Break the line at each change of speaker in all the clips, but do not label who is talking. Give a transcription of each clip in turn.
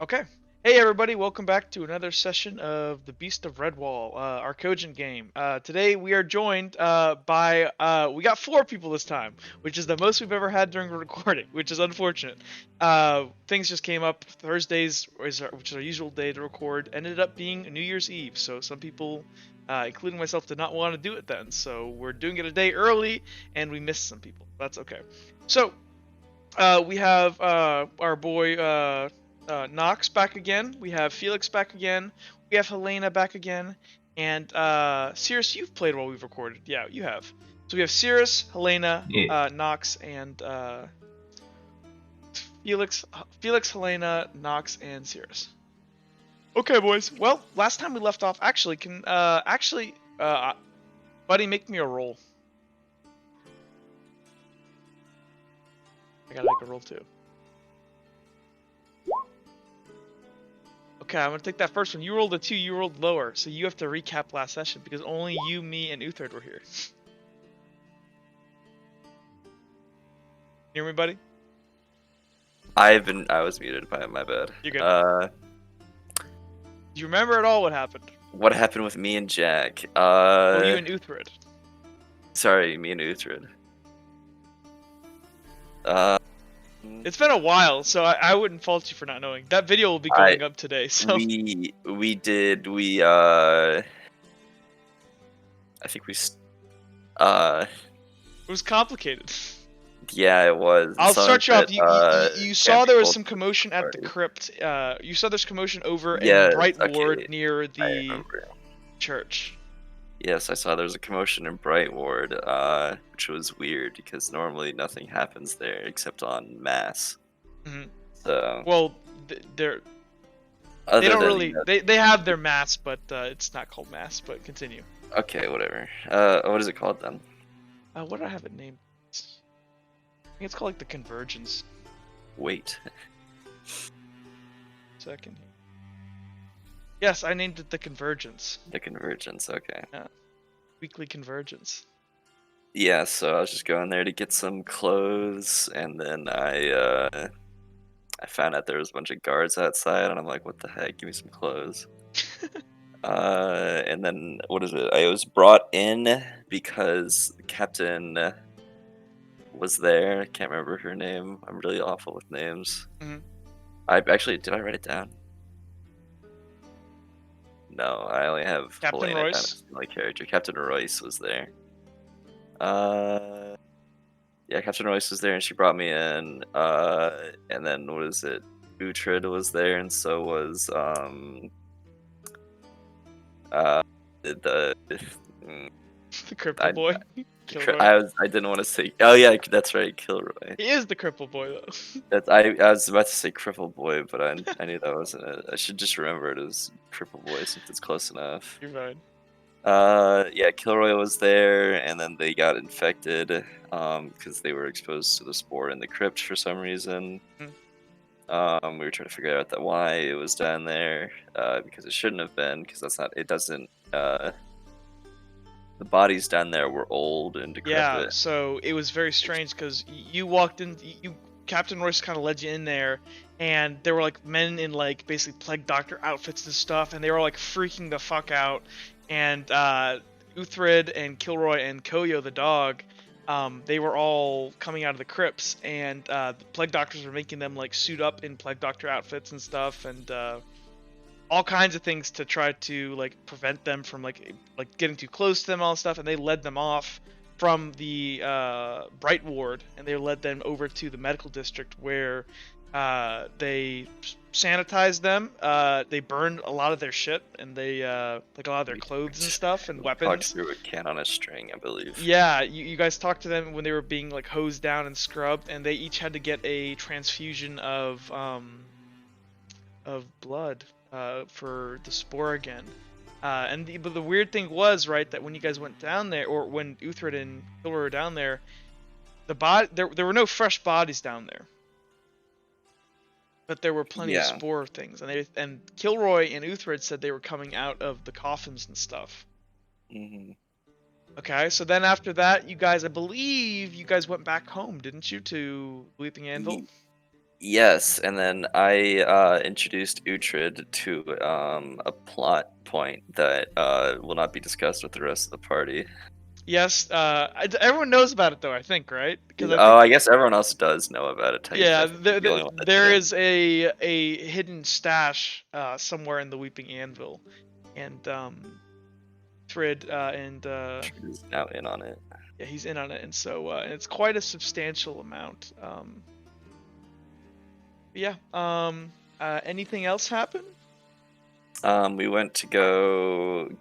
Okay. Hey everybody, welcome back to another session of the Beast of Redwall, our Cogent game. Today we are joined by, we got 4 people this time, which is the most we've ever had during a recording, which is unfortunate. Things just came up. Thursdays, which is our usual day to record, ended up being New Year's Eve, so some people, including myself, did not want to do it then. So we're doing it a day early, and we missed some people. That's okay. So, we have our boy Nox back again. We have Felix back again. We have Helena back again. And Cirrus, you've played while we've recorded. Yeah, you have. So we have Cirrus, Helena,
Yeah.
Nox, and Felix, Helena, Nox, and Cirrus. Okay, boys. Well, last time we left off, buddy, make me a roll. I gotta make a roll too. Okay, I'm gonna take that first one. You rolled a 2, you rolled lower, so you have to recap last session because only you, me, and Uthard were here. Hear me, buddy?
I was muted by my bad.
You're good. Do you remember at all what happened?
What happened with me and Jack?
Well, you and Uthred.
Sorry, me and Uthred.
It's been a while, so I wouldn't fault you for not knowing. That video will be going up today, so.
I think
It was complicated.
yeah, it was.
I'll start you off. You saw there was some
Sorry.
commotion at the crypt. You saw there's commotion over
Yes,
in Bright
okay,
Ward near
I
the
remember.
church.
Yes, I saw there was a commotion in Bright Ward, which was weird because normally nothing happens there except on Mass.
Mhm.
So,
Well, they
other
don't
than
really. They have their mass, but it's not called mass. But continue.
okay, whatever. What is it called then?
What did I have it named? I think it's called like the Convergence.
Wait.
Second. Yes, I named it the Convergence.
The Convergence, okay.
Weekly Convergence.
Yeah, so I was just going there to get some clothes, and then I found out there was a bunch of guards outside, and I'm like, what the heck? Give me some clothes. And then, what is it? I was brought in because the captain was there. I can't remember her name. I'm really awful with names.
Mhm.
Did I write it down? No, I only have
Captain
Helena down
Royce?
as my character. Captain Royce was there. Yeah, Captain Royce was there, and she brought me in. And then what is it? Uhtred was there, and so was the
The Cripple Boy. Kilroy.
I didn't want to say. Oh yeah, that's right, Kilroy.
He is the Cripple Boy though.
That's I was about to say Cripple Boy, but I knew that wasn't it. I should just remember it as Cripple Boy since it's close enough.
You're fine.
Yeah, Kilroy was there, and then they got infected because they were exposed to the spore in the crypt for some reason. We were trying to figure out why it was down there because it shouldn't have been, because that's not. It doesn't. The bodies down there were old and decrepit.
Yeah, so it was very strange because you walked in. Captain Royce kind of led you in there, and there were like men in like basically plague doctor outfits and stuff, and they were like freaking the fuck out. And Uthred and Kilroy and Koyo the dog, they were all coming out of the crypts, and the plague doctors were making them like suit up in plague doctor outfits and stuff, and all kinds of things to try to like prevent them from like getting too close to them, all stuff. And they led them off from the Bright Ward, and they led them over to the medical district where they sanitized them. They burned a lot of their shit, and they like a lot of their clothes and stuff and
Talked
weapons.
through a can on a string, I believe.
Yeah, you guys talked to them when they were being like hosed down and scrubbed, and they each had to get a transfusion of blood for the spore again. But the weird thing was, right, that when you guys went down there, or when Uthred and Kilroy were down there, there were no fresh bodies down there, but there were plenty of spore things, and Kilroy and Uthred said they were coming out of the coffins and stuff.
Mm-hmm.
Okay, so then after that, I believe you guys went back home, didn't you, to Leaping Anvil?
Yes, and then I introduced Uhtred to a plot point that will not be discussed with the rest of the party.
Yes, everyone knows about it though, I think, right? Because I
Oh,
think,
I guess everyone else does know about it. Technically,
yeah,
I think I'm the only one that
there
didn't.
is a hidden stash somewhere in the Weeping Anvil, and Thrid and
Uhtred is now in on it.
yeah, he's in on it, and so and it's quite a substantial amount. Yeah. Anything else happen?
We went to go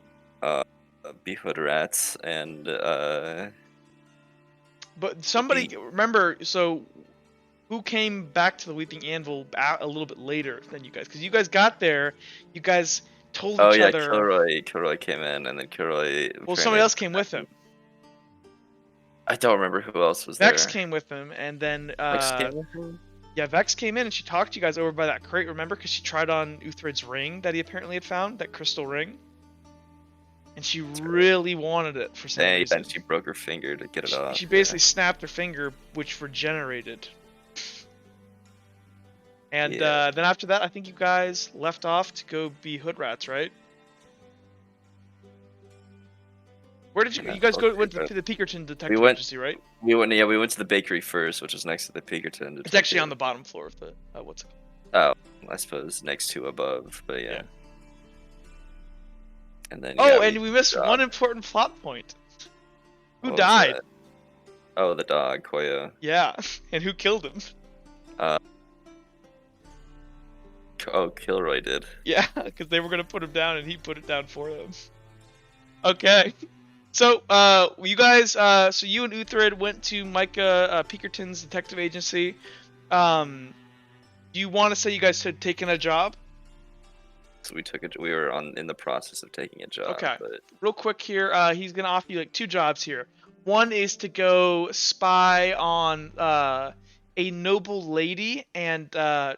be hood rats and
But somebody
be.
remember, so who came back to the Weeping Anvil a little bit later than you guys? Because you guys got there, you guys told
Oh
each
yeah,
other.
Kilroy. Kilroy came in, and then Kilroy
Well,
apparently
somebody
had
else came with him.
I don't remember who else was
Vex
there.
came with him, and then
Lex came with him?
yeah, Vex came in and she talked to you guys over by that crate. Remember, because she tried on Uthred's ring that he apparently had found, that crystal ring, and she really wanted it for some
Yeah,
reason.
and she broke her finger to get it off.
She basically snapped her finger, which regenerated. And
Yeah.
then after that, I think you guys left off to go be hood rats, right? Where did you guys go? Went to the Peakerton Detective Agency, right?
We went to the bakery first, which is next to the Pinkerton Detective.
It's actually on the bottom floor of the what's it
called? Oh, I suppose next to above, but yeah. And then
and we missed one important plot point. Who died?
Oh, the dog, Koya.
Yeah, and who killed him?
Kilroy did.
Yeah, because they were gonna put him down, and he put it down for them. Okay. So, you guys, so you and Uthred went to Micah Peakerton's detective agency. Do you want to say you guys had taken a job?
So we were in the process of taking a job.
Okay.
But...
Real quick here, he's gonna offer you like 2 jobs here. One is to go spy on a noble lady and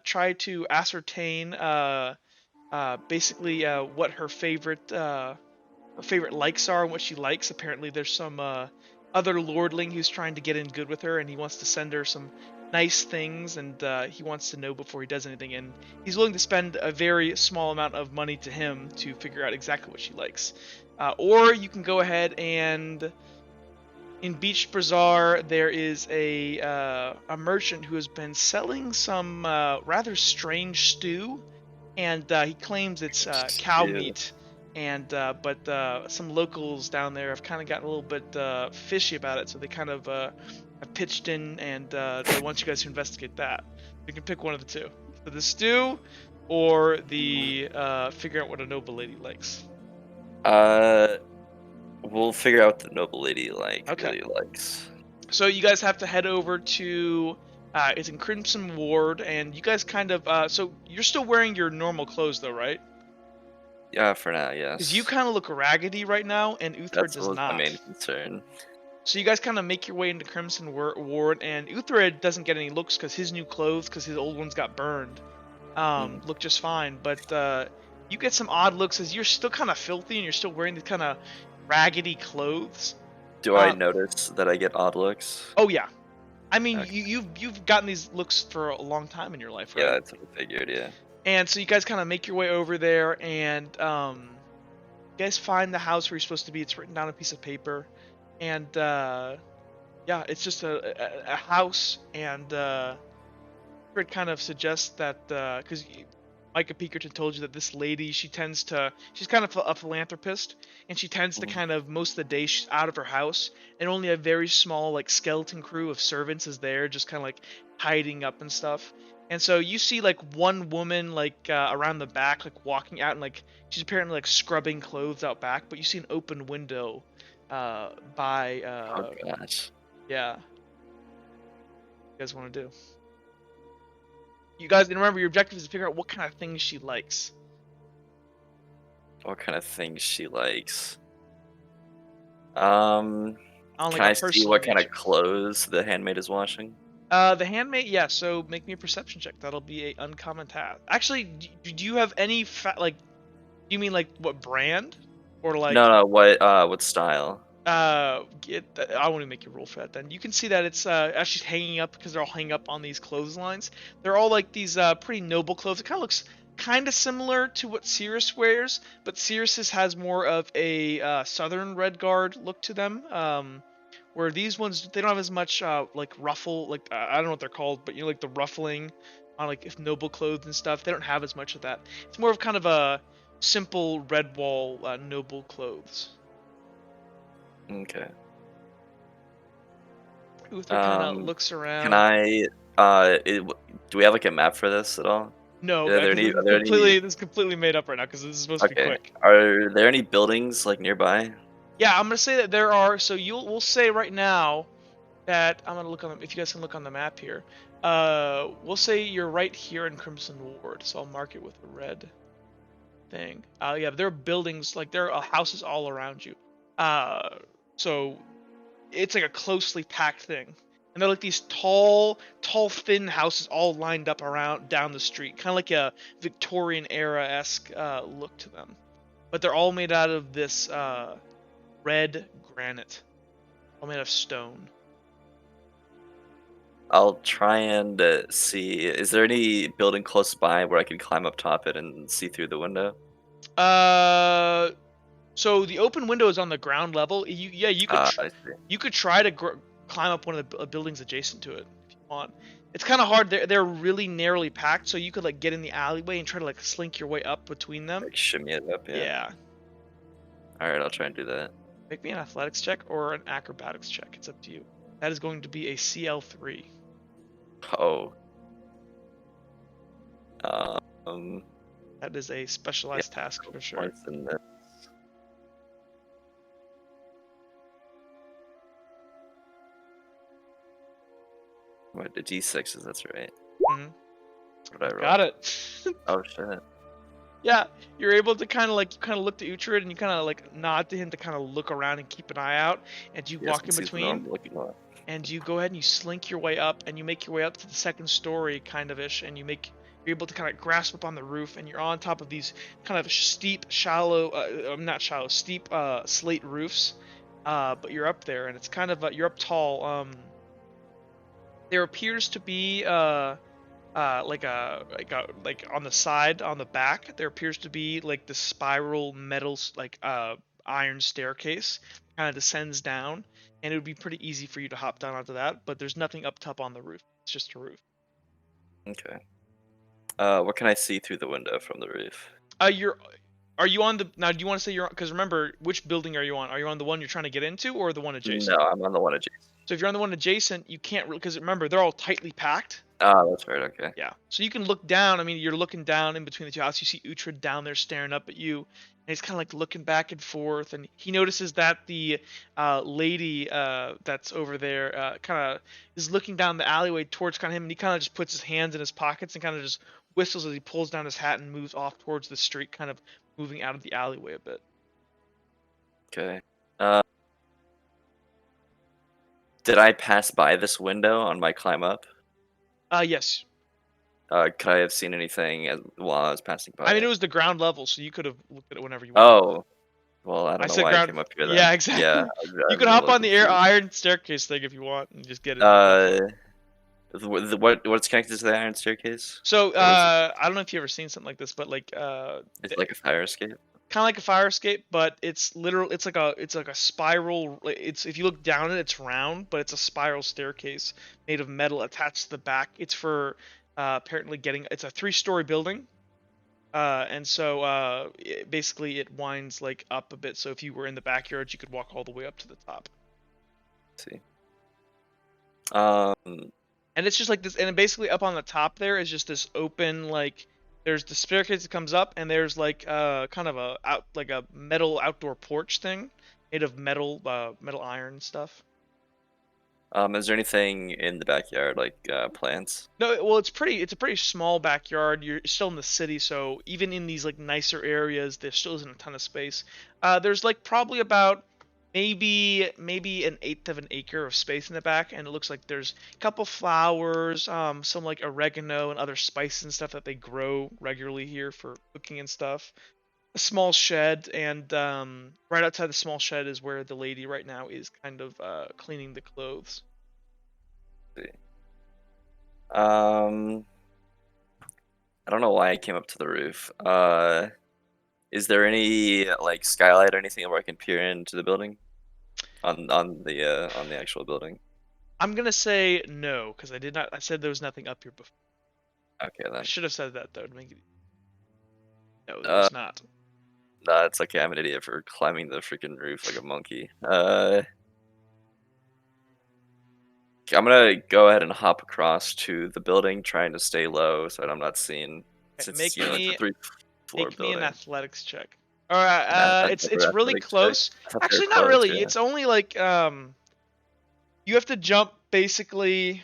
try to ascertain basically what her favorite likes are and what she likes. Apparently there's some other lordling who's trying to get in good with her, and he wants to send her some nice things, and he wants to know before he does anything, and he's willing to spend a very small amount of money to him to figure out exactly what she likes. Or you can go ahead and in Beach Bazaar there is a merchant who has been selling some rather strange stew, and he claims it's cow meat. And but some locals down there have kind of gotten a little bit fishy about it, so they kind of have pitched in, and they want you guys to investigate that. You can pick one of the two: the stew or the figure out what a noble lady likes.
We'll figure out what the noble lady really likes.
So you guys have to head over to it's in Crimson Ward, and you guys kind of so you're still wearing your normal clothes though, right?
Yeah, for now, yes.
Because you kind of look raggedy right now, and Uthred does not.
That's my main concern.
So you guys kind of make your way into Crimson Ward, and Uthred doesn't get any looks because his new clothes, because his old ones got burned, look just fine. But you get some odd looks as you're still kind of filthy, and you're still wearing these kind of raggedy clothes.
Do I notice that I get odd looks?
Oh yeah, I mean okay. you've gotten these looks for a long time in your life, right?
Yeah, that's what I figured. Yeah.
And so you guys kind of make your way over there, and you guys find the house where you're supposed to be. It's written down on a piece of paper, and yeah, it's just a house. And Fred kind of suggests that because Micah Peakerton told you that this lady, she's kind of a philanthropist, and she tends to kind of most of the day she's out of her house, and only a very small like skeleton crew of servants is there, just kind of like hiding up and stuff. And so you see like one woman like around the back, like walking out, and like she's apparently like scrubbing clothes out back. But you see an open window by.
Oh gosh.
Yeah. What you guys want to do? You guys remember your objective is to figure out what kind of things she likes.
What kind of things she likes? Can I see what kind of clothes the handmaid is washing?
The handmaid, yeah. So make me a perception check. That'll be a uncommon task. Actually, do you have any do you mean like what brand, or like?
No. What style?
I won't even make you roll for that. Then you can see that it's actually hanging up because they're all hanging up on these clotheslines. They're all like these pretty noble clothes. It kind of looks kind of similar to what Cirrus wears, but Cirrus's has more of a southern red guard look to them. Where these ones they don't have as much like ruffle, like I don't know what they're called, but you know like the ruffling on like if noble clothes and stuff. They don't have as much of that. It's more of kind of a simple Redwall noble clothes.
Okay.
Uther kind of
Um,
looks
can
around.
I? Do we have like a map for this at all?
No,
Are there
because
any?
this
Are
is
there any?
completely made up right now because this is supposed to be
Okay.
quick.
Are there any buildings like nearby?
Yeah, I'm gonna say that there are. So we'll say right now that I'm gonna look on the, if you guys can look on the map here. We'll say you're right here in Crimson Ward, so I'll mark it with a red thing. Yeah, there are buildings like there are houses all around you. So it's like a closely packed thing. And they're like these tall, thin houses all lined up around down the street, kind of like a Victorian era-esque look to them. But they're all made out of this red granite, all made of stone.
I'll try and see. Is there any building close by where I can climb up top it and see through the window?
Uh, so the open window is on the ground level.
I see.
You could try to climb up one of the buildings adjacent to it if you want. It's kind of hard. They're really narrowly packed, so you could like get in the alleyway and try to like slink your way up between them.
Like shimmy it up, yeah.
Yeah.
All right, I'll try and do that.
Make me an athletics check or an acrobatics check. It's up to you. That is going to be a CL3.
Oh. Um.
That is a
Yeah.
specialized task for sure.
Points in this. What the D6s? That's right.
Hmm.
What I roll?
Got it.
Oh shit.
Yeah, you're able to kind of like you kind of look to Uhtred and you kind of like nod to him to kind of look around and keep an eye out, and you
Yes,
walk in
and see the normal
between,
looking one.
and you go ahead and you slink your way up, and you make your way up to the second story kind of ish, and you're able to kind of grasp up on the roof, and you're on top of these kind of steep, shallow, not shallow, steep slate roofs, but you're up there, and it's kind of you're up tall. There appears to be like on the side on the back there appears to be like the spiral metal like iron staircase kind of descends down, and it would be pretty easy for you to hop down onto that, but there's nothing up top on the roof. It's just a roof.
Okay. What can I see through the window from the roof?
You're are you on the now? Do you want to say you're on, because remember, which building are you on? Are you on the one you're trying to get into or the one
No,
adjacent?
I'm on the one adjacent.
So if you're on the one adjacent, you can't really, because remember they're all tightly packed.
Ah, that's right. Okay.
Yeah. So you can look down. I mean, you're looking down in between the two houses. You see Uhtred down there staring up at you, and he's kind of like looking back and forth. And he notices that the lady that's over there kind of is looking down the alleyway towards kind of him, and he kind of just puts his hands in his pockets and kind of just whistles as he pulls down his hat and moves off towards the street, kind of moving out of the alleyway a bit.
Okay. Did I pass by this window on my climb up?
Yes.
Could I have seen anything while I was passing by
I mean, it
it?
was the ground level, so you could have looked at it whenever you wanted.
Oh, well, I
I
don't know
said
why I
ground.
came up here then.
Yeah,
Yeah,
exactly.
I
You
was
could
a
hop
little
on the air
confused.
iron staircase thing if you want and just get it. Have fun.
What's connected to the iron staircase?
So
Or was it?
I don't know if you've ever seen something like this, but like
It's like a fire escape.
kind of like a fire escape, but it's literal. It's like a spiral. It's if you look down it, it's round, but it's a spiral staircase made of metal attached to the back. It's for apparently getting. It's a 3-story building, and so basically it winds like up a bit. So if you were in the backyard, you could walk all the way up to the top.
Let's see. Um,
And it's just like this, and basically up on the top there is just this open like there's the staircase that comes up, and there's like kind of a out like a metal outdoor porch thing made of metal iron stuff.
is there anything in the backyard like plants?
No, well it's a pretty small backyard. You're still in the city, so even in these like nicer areas, there still isn't a ton of space. There's like probably about maybe an eighth of an acre of space in the back, and it looks like there's a couple flowers, some like oregano and other spices and stuff that they grow regularly here for cooking and stuff. a small shed, and right outside the small shed is where the lady right now is kind of cleaning the clothes.
Um, I don't know why I came up to the roof. Is there any like skylight or anything where I can peer into the building? On the actual building.
I'm gonna say no, because I did not. I said there was nothing up here before.
Okay
I
then.
should have said that though to make it. No,
Uh,
there's not.
nah, it's okay. I'm an idiot for climbing the freaking roof like a monkey. I'm gonna go ahead and hop across to the building, trying to stay low so that I'm not seen,
Okay,
since it's, it's a three-floor
make me an
building.
athletics check. All right, it's
Another
really
athletic check.
close.
I thought they were
Actually, not
close.
really.
Yeah.
It's only like you have to jump basically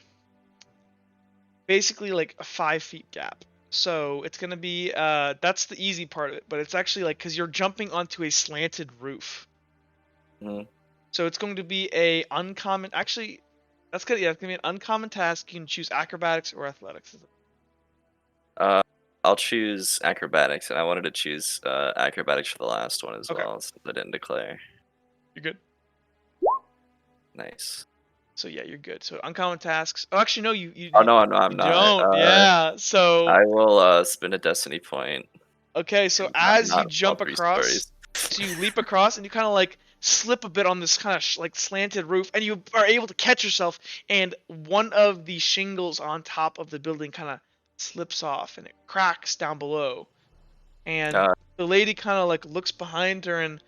like a 5 feet gap. So it's gonna be that's the easy part of it, but it's actually like because you're jumping onto a slanted roof.
Hmm.
So it's going to be a uncommon. Actually, that's good. Yeah, it's gonna be an uncommon task. You can choose acrobatics or athletics.
Uh, I'll choose acrobatics, and I wanted to choose acrobatics for the last one as
Okay,
well, since I didn't declare.
you're good.
Nice.
So yeah, you're good. So uncommon tasks. Oh, actually, no,
Oh no, no,
you
I'm not.
don't. Yeah. So
I will spend a destiny point
okay. So
and
as you
not fall
jump
three
across,
stories.
so you leap across, and you kind of like slip a bit on this kind of like slanted roof, and you are able to catch yourself, and one of the shingles on top of the building kind of slips off, and it cracks down below. And
Uh,
the lady kind of like looks behind her and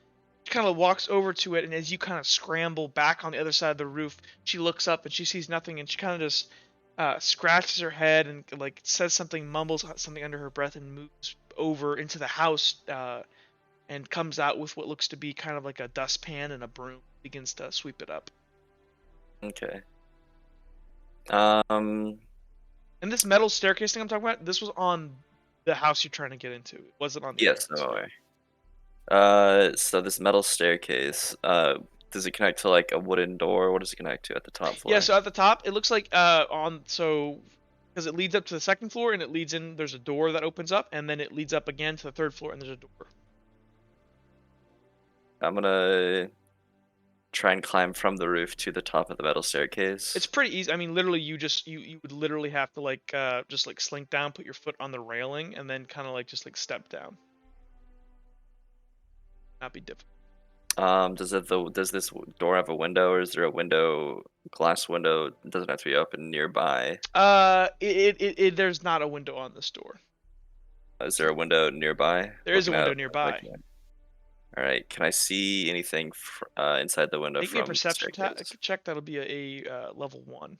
kind of walks over to it, and as you kind of scramble back on the other side of the roof, she looks up and she sees nothing, and she kind of just scratches her head and like says something, mumbles something under her breath, and moves over into the house and comes out with what looks to be kind of like a dustpan and a broom, begins to sweep it up.
okay. Um.
And this metal staircase thing I'm talking about, this was on the house you're trying to get into. It wasn't on the other
Yes.
house.
No way. So this metal staircase. Does it connect to like a wooden door? What does it connect to at the top
Yeah,
floor?
so at the top, it looks like because it leads up to the second floor and it leads in. There's a door that opens up, and then it leads up again to the third floor, and there's a door.
I'm gonna try and climb from the roof to the top of the metal
It's
staircase.
pretty easy. I mean, literally, you would literally have to like just like slink down, put your foot on the railing, and then kind of like just like step down. Not be difficult.
Does this door have a window, or is there a window, glass window? It doesn't have to be open nearby.
There's not a window on this door.
Is there a window nearby?
There is a
Looking
window
out.
nearby.
Okay. All right. Can I see anything inside the window
Make me a
from the
perception
staircase?
check. That'll be a level 1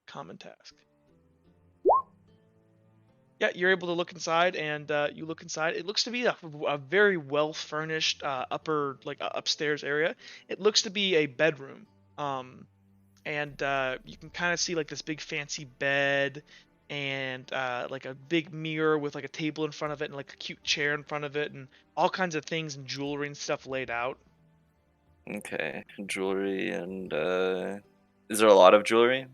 common task. Yeah, you're able to look inside, and you look inside. It looks to be a very well furnished upper like upstairs area. It looks to be a bedroom, and you can kind of see like this big fancy bed, and like a big mirror with like a table in front of it, and like a cute chair in front of it, and all kinds of things and jewelry and stuff laid out.
Okay. Jewelry and is there a lot of jewelry?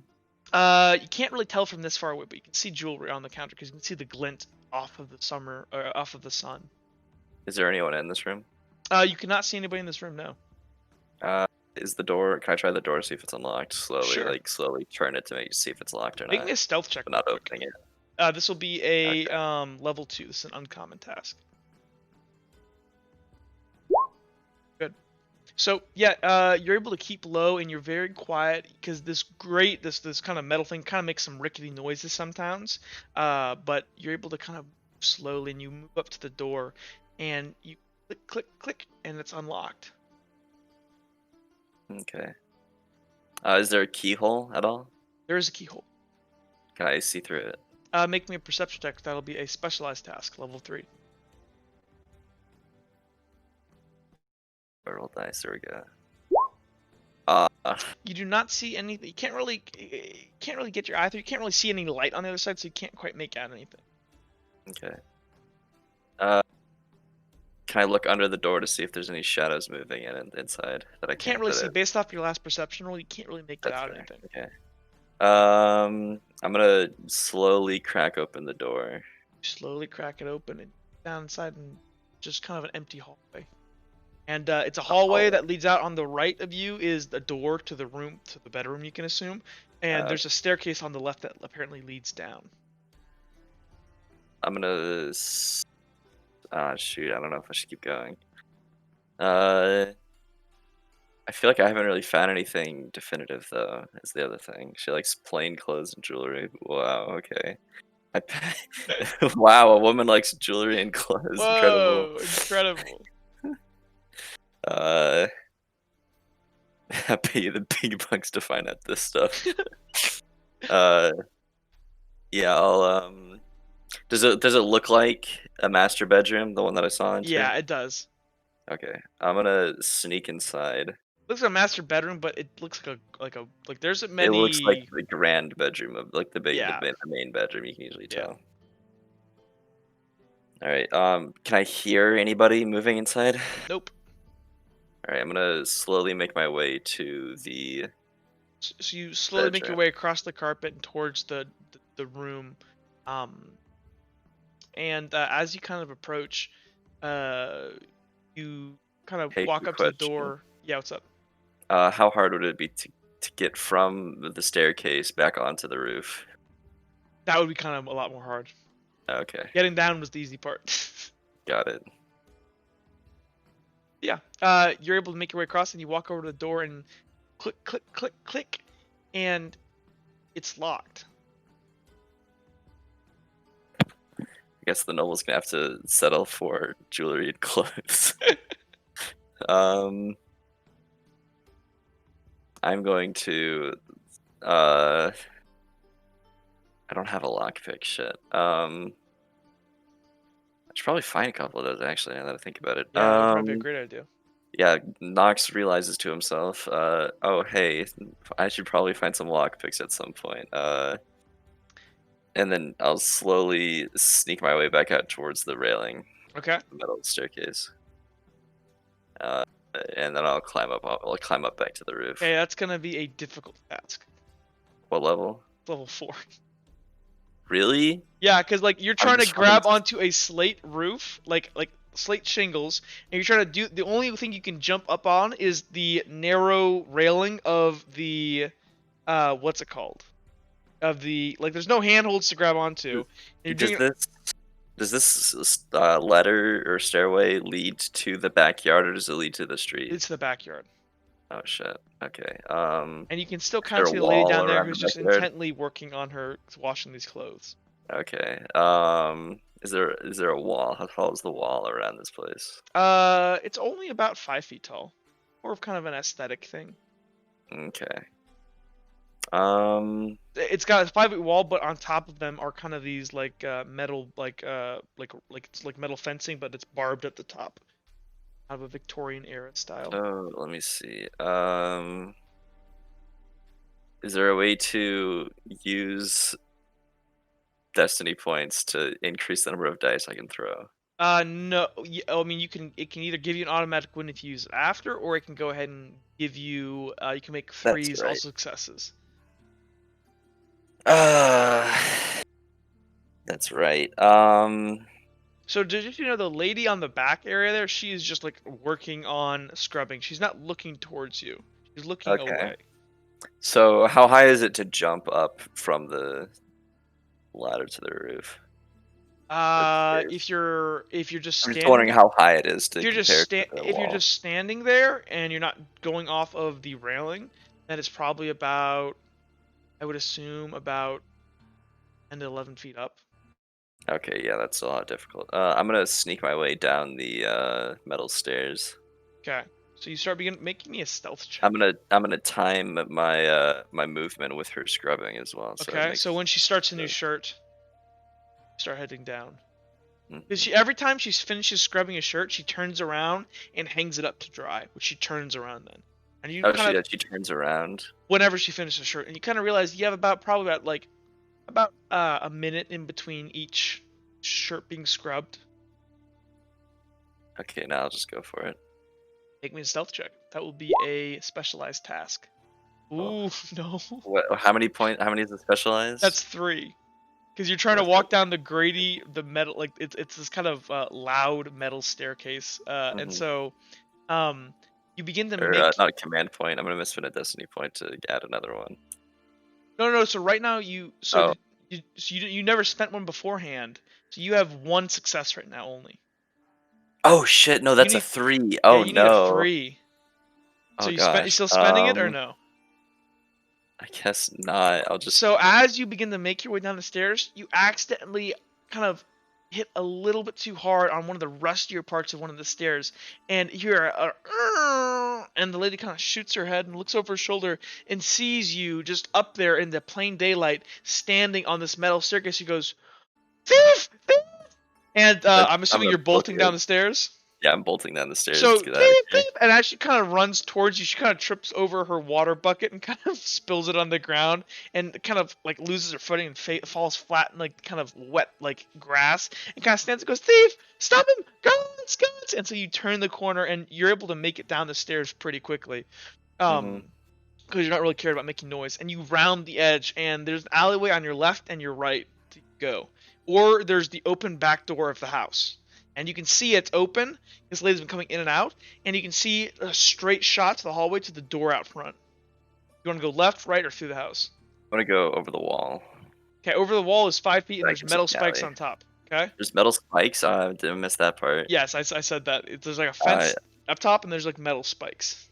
You can't really tell from this far away, but you can see jewelry on the counter because you can see the glint off of the summer or off of the sun.
Is there anyone in this room?
You cannot see anybody in this room, no.
Uh, is the door? Can I try the door to see if it's unlocked? Slowly,
Sure.
like slowly turn it to make see if it's locked or
Make me
not,
a stealth check
but
real
not
quick.
opening it.
This will be a
Okay.
level 2. This is an uncommon task. Good. So yeah, you're able to keep low and you're very quiet because this kind of metal thing kind of makes some rickety noises sometimes. But you're able to kind of slowly, and you move up to the door, and you click click click, and it's unlocked.
Okay. Is there a keyhole at all?
There is a keyhole.
Can I see through it?
Make me a perception check. That'll be a specialized task, level 3.
Roll dice. There we go. Uh,
You do not see anything. You can't really get your eye through. You can't really see any light on the other side, so you can't quite make out anything.
okay. Uh, can I look under the door to see if there's any shadows moving inside that I
Can't
can't?
really see based off your last perception roll. You can't really make
That's
out
fair.
anything.
Okay. I'm gonna slowly crack open the door.
You slowly crack it open and down inside and just kind of an empty hallway. And it's a hallway that leads out. On the right of you is the door to the room, to the bedroom, you can assume. And there's a staircase on the left that apparently leads down.
I'm gonna... shoot, I don't know if I should keep going. I feel like I haven't really found anything definitive, though, is the other thing. She likes plain clothes and jewelry. Wow, okay. Wow, a woman likes jewelry and clothes. Incredible.
Whoa, incredible.
I pay you the big bucks to find out this stuff. Yeah, I'll does it look like a master bedroom, the one that I saw into?
Yeah, it does.
Okay. I'm gonna sneak inside.
Looks like a master bedroom, but it looks like there's many.
It looks like the grand bedroom of like the
Yeah.
main bedroom, you can usually tell. Alright, can I hear anybody moving inside?
Nope.
Alright, I'm gonna slowly make my way to the...
So you slowly make your way across the carpet and towards the room, and as you kind of approach, you kind of walk up to the door. Yeah, what's up?
How hard would it be to get from the staircase back onto the roof?
That would be kind of a lot more hard.
Okay.
Getting down was the easy part.
Got it.
Yeah. You're able to make your way across, and you walk over to the door and click, click, click, click, and it's locked.
I guess the noble's gonna have to settle for jewelry and clothes. I'm going to... I don't have a lockpick, shit. I should probably find a couple of those, actually, now that I think about it.
Yeah, that would probably be a great idea.
Yeah, Nox realizes to himself, oh, hey, I should probably find some lockpicks at some point. And then I'll slowly sneak my way back out towards the railing.
Okay.
The metal staircase. And then I'll climb up back to the roof.
Okay, that's gonna be a difficult task.
What level?
Level 4.
Really?
Yeah, because like you're trying to grab onto a slate roof, like slate shingles, and you're trying to do, the only thing you can jump up on is the narrow railing of the what's it called? Of the, like, there's no handholds to grab onto.
Does this ladder or stairway lead to the backyard, or does it lead to the street?
It's the backyard.
Oh shit. Okay.
And you can still kind of see the lady down there who's just intently working on her washing these clothes.
Okay. Is there a wall? How tall is the wall around this place?
It's only about 5 feet tall. More of kind of an aesthetic thing.
Okay.
It's got a 5-foot wall, but on top of them are kind of these like metal, like it's like metal fencing, but it's barbed at the top. Kind of a Victorian era style.
Oh, let me see. Is there a way to use destiny points to increase the number of dice I can throw?
No. I mean, it can either give you an automatic win if you use it after, or it can go ahead and give you, you can make freeze all successes.
That's right.
So did you know the lady on the back area there? She is just like working on scrubbing. She's not looking towards you. She's looking away.
So how high is it to jump up from the ladder to the roof?
If you're just standing,
I'm just wondering how high it is to
if you're just standing there and you're not going off of the railing, then it's probably about, I would assume, about 10 to 11 feet up.
Okay, yeah, that's a lot difficult. I'm gonna sneak my way down the metal stairs.
Okay, so you start making me a stealth check.
I'm gonna time my my movement with her scrubbing as well.
Okay, so when she starts a new shirt, start heading down. Because every time she finishes scrubbing a shirt, she turns around and hangs it up to dry, which she turns around then. And you
she turns around
whenever she finishes a shirt, and you kind of realize you have probably about a minute in between each shirt being scrubbed.
Okay, now I'll just go for it.
Make me a stealth check. That will be a specialized task. Ooh, no.
What? How many is it specialized?
That's 3. Because you're trying to walk down the the metal, like it's this kind of loud metal staircase, and so you begin to
Or
make.
not a command point. I'm gonna misspend a destiny point to add another one.
No. So right now
Oh.
you never spent one beforehand, so you have one success right now only.
Oh shit! No,
You
that's a
need
3.
Yeah,
Oh
you need a
no.
3. So
Oh
you
gosh.
still spending it or no?
I guess not. I'll just.
So as you begin to make your way down the stairs, you accidentally kind of hit a little bit too hard on one of the rustier parts of one of the stairs, and you hear and the lady kind of shoots her head and looks over her shoulder and sees you just up there in the plain daylight, standing on this metal staircase. She goes, "Thief! Thief!" And I'm
I'm
assuming
gonna
you're
book
bolting down
it.
the stairs.
Yeah, I'm bolting down the stairs.
So
Let's get out of
beep
here.
beep, and as she kind of runs towards you, she kind of trips over her water bucket and kind of spills it on the ground, and kind of like loses her footing and falls flat in like kind of wet like grass, and kind of stands and goes, "Thief! Stop him! Guns! Guns!" And so you turn the corner and you're able to make it down the stairs pretty quickly, because you're not really cared about making noise, and you round the edge, and there's an alleyway on your left and your right to go, or there's the open back door of the house. And you can see it's open. This lady's been coming in and out, and you can see a straight shot to the hallway to the door out front. You want to go left, right, or through the house?
I'm gonna go over the wall.
Okay, over the wall is 5 feet, and
Back
there's
into
metal
the
spikes
alley.
on top. Okay?
There's metal spikes. I didn't miss that part.
Yes, I said that. There's like a fence up top, and there's like metal spikes.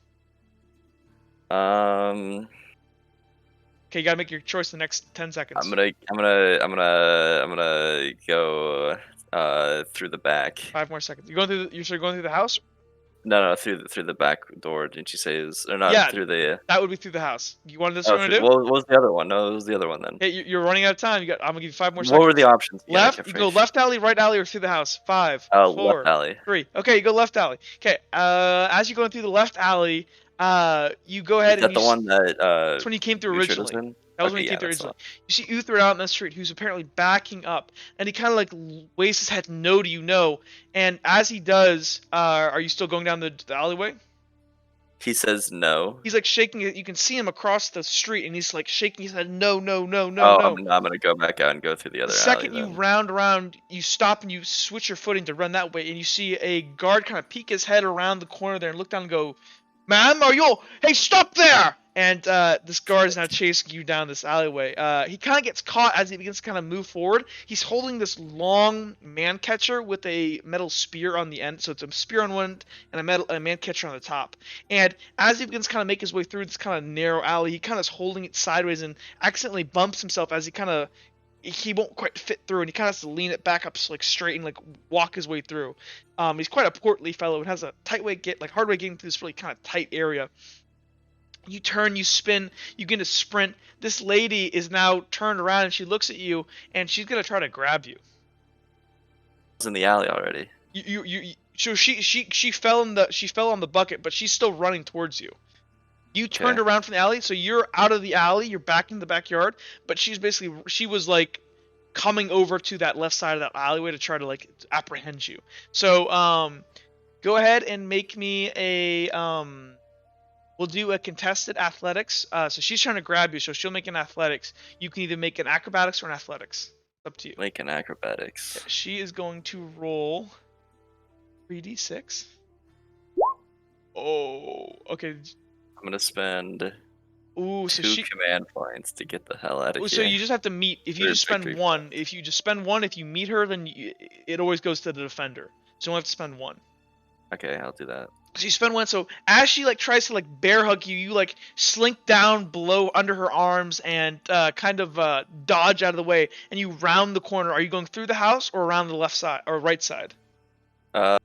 Um.
Okay, you gotta make your choice in the next 10 seconds.
I'm gonna go through the back.
5 more seconds. You're going through the house?
No, through the back door. Didn't you say is or not
Yeah,
through the?
that would be through the house. You want this
Oh,
one to do?
what was the other one? No, it was the other one then.
Hey, you're running out of time. I'm gonna give you 5 more
What
seconds.
were the options?
Left.
Yeah,
You go left alley, right alley, or through the house. 5,
left
4,
alley.
3. Okay, you go left alley. Okay. As you're going through the left alley, you go ahead
Is that
and
the one that
that's when you came through
Richard was
originally.
in?
That was when
Okay,
you
yeah,
came through
that's the
originally. You see Uther out in the street, who's apparently backing up, and he kind of like waves his head no to you, no. And as he does, are you still going down the alleyway?
He says no.
He's like shaking it. You can see him across the street, and he's like shaking his head, no, no, no, no,
Oh,
no.
I'm gonna go back out and go through the
The
other alley
second you
then.
round around, you stop and you switch your footing to run that way, and you see a guard kind of peek his head around the corner there and look down and go, "Ma'am, are you? Hey, stop there!" And this guard is now chasing you down this alleyway. He kind of gets caught as he begins to kind of move forward. He's holding this long man catcher with a metal spear on the end. So it's a spear on one end and a man catcher on the top. And as he begins to kind of make his way through this kind of narrow alley, he kind of is holding it sideways and accidentally bumps himself as he won't quite fit through, and he kind of has to lean it back up like straight and like walk his way through. He's quite a portly fellow and has a hard way getting through this really kind of tight area. You turn, you spin, you get to sprint. This lady is now turned around and she looks at you and she's gonna try to grab you.
I was in the alley already.
So she fell on the bucket, but she's still running towards you. You turned around from the alley, so you're out of the alley, you're back in the backyard, but she was like coming over to that left side of that alleyway to try to like apprehend you. So go ahead and make me a we'll do a contested athletics. So she's trying to grab you, so she'll make an athletics. You can either make an acrobatics or an athletics. It's up to you.
Make an acrobatics.
Okay, she is going to roll 3d6. Oh, okay.
I'm gonna spend
Ooh, so
two command points to get the hell out of here.
So you just have to meet. If you just spend one, if you meet her, then it always goes to the defender. So you only have to spend one.
Okay, I'll do that.
So you spend one. So as she like tries to like bear hug you, you like slink down below under her arms and kind of dodge out of the way, and you round the corner. Are you going through the house or around the left side or right side?
The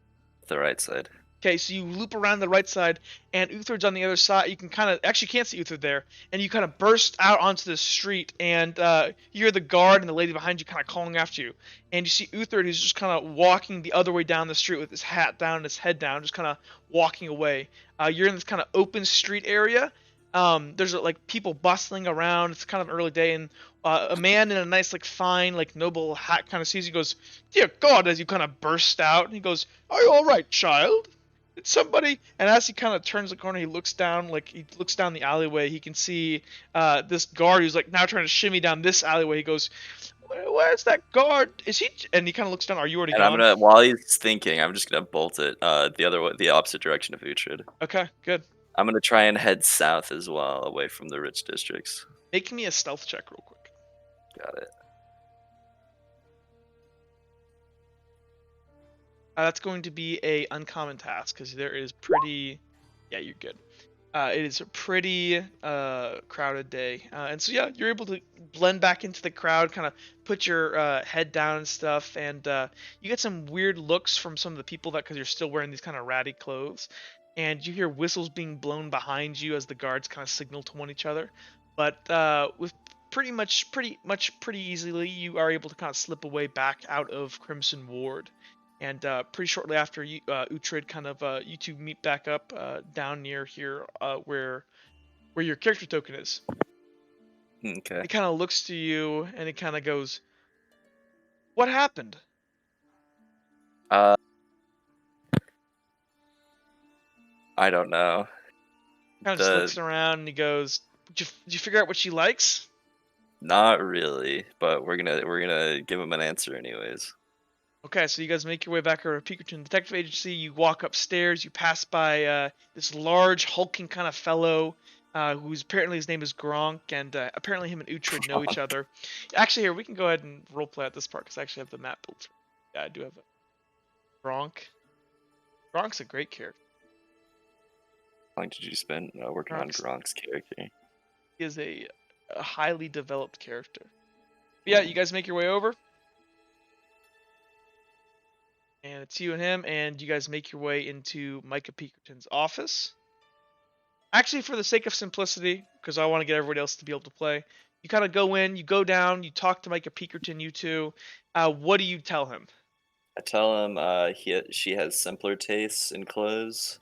right side.
Okay, so you loop around the right side, and Utherd's on the other side. You can actually can't see Utherd there, and you kind of burst out onto the street, and you hear the guard and the lady behind you kind of calling after you. And you see Utherd, who's just kind of walking the other way down the street with his hat down and his head down, just kind of walking away. You're in this kind of open street area. There's like people bustling around. It's kind of an early day, and a man in a nice, like fine, like noble hat kind of sees you. Goes, "Dear God!" As you kind of burst out, and he goes, "Are you all right, child? It's somebody." And as he kind of turns the corner, he looks down the alleyway. He can see this guard who's like now trying to shimmy down this alleyway. He goes, Where's that guard? Is he? And he kind of looks down. Are you already
And I'm
gone?
gonna, while he's thinking, I'm just gonna bolt it the other way, the opposite direction of Uhtred.
Okay, good.
I'm gonna try and head south as well, away from the rich districts.
Make me a stealth check real quick.
Got it.
That's going to be a uncommon task because there is pretty. Yeah, you're good. It is a pretty crowded day, and so yeah, you're able to blend back into the crowd, kind of put your head down and stuff, and you get some weird looks from some of the people that because you're still wearing these kind of ratty clothes, and you hear whistles being blown behind you as the guards kind of signal to one each other, but with pretty easily, you are able to kind of slip away back out of Crimson Ward. And pretty shortly after, Uhtred kind of you two meet back up down near here, where your character token is.
Okay.
It kind of looks to you and it kind of goes, "What happened?"
I don't know.
Kind of just looks around and he goes, Did you figure out what she likes?"
Not really, but we're gonna give him an answer anyways.
Okay, so you guys make your way back over to Pinkerton Detective Agency. You walk upstairs. You pass by this large, hulking kind of fellow, who's apparently his name is Gronk, and apparently him and Uhtred know each other. Actually, here we can go ahead and roleplay at this part because I actually have the map built. Yeah, I do have it. Gronk. Gronk's a great character.
How long did you spend working on Gronk's character?
He is a highly developed character. But yeah, you guys make your way over. And it's you and him, and you guys make your way into Micah Pinkerton's office. Actually, for the sake of simplicity, because I want to get everybody else to be able to play, you kind of go in, you go down, you talk to Micah Pinkerton, you two. What do you tell him?
I tell him she has simpler tastes in clothes.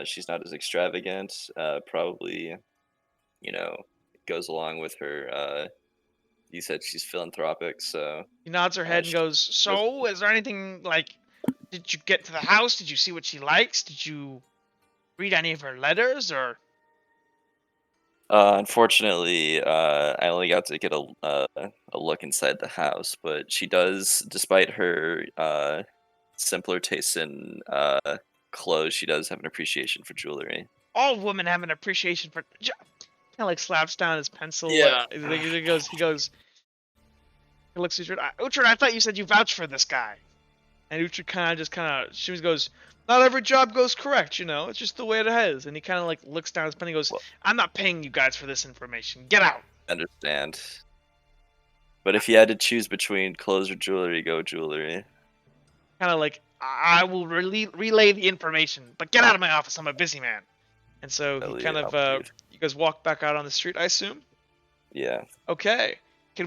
She's not as extravagant. Probably, goes along with her. You said she's philanthropic, so.
He nods her head and goes, "So, is there anything like? Did you get to the house? Did you see what she likes? Did you read any of her letters, or?"
Unfortunately, I only got to get a look inside the house, but she does, despite her simpler tastes in clothes, she does have an appreciation for jewelry.
All women have an appreciation for. Kind of like slaps down his pencil.
Yeah.
He goes. He looks at Uhtred. Uhtred, I thought you said you vouched for this guy. And Uhtred she goes, "Not every job goes correct, it's just the way it is." And he kind of like looks down his pen and goes, "I'm not paying you guys for this information. Get out."
Understand. But if you had to choose between clothes or jewelry, go jewelry.
Kind of like, "I will relay the information, but get out of my office. I'm a busy man." And so he kind of, you guys walk back out on the street, I assume?
Yeah.
Okay.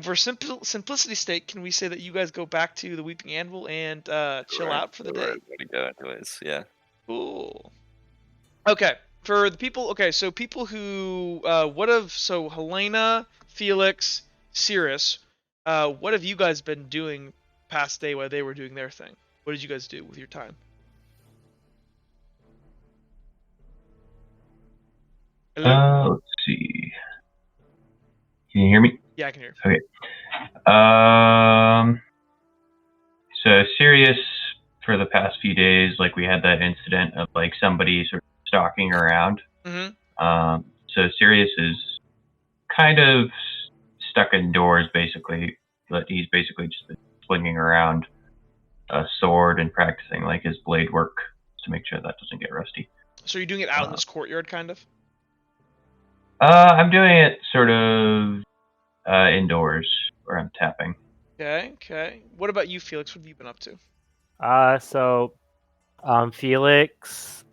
For simplicity's sake, can we say that you guys go back to the Weeping Anvil and chill out for the day?
We're going anyways, yeah.
Cool. Okay. For the people, so people who, so Helena, Felix, Cirrus, what have you guys been doing past day while they were doing their thing? What did you guys do with your time?
Hello? Let's see. Can you hear me?
Yeah, I can hear.
Okay. So Sirius, for the past few days, like we had that incident of like somebody sort of stalking around.
Mm-hmm.
So Sirius is kind of stuck indoors, basically. But he's basically just been swinging around a sword and practicing like his blade work to make sure that doesn't get rusty.
So you're doing it out in this courtyard, kind of?
I'm doing it sort of indoors, where I'm tapping.
Okay. What about you, Felix? What have you been up to?
Felix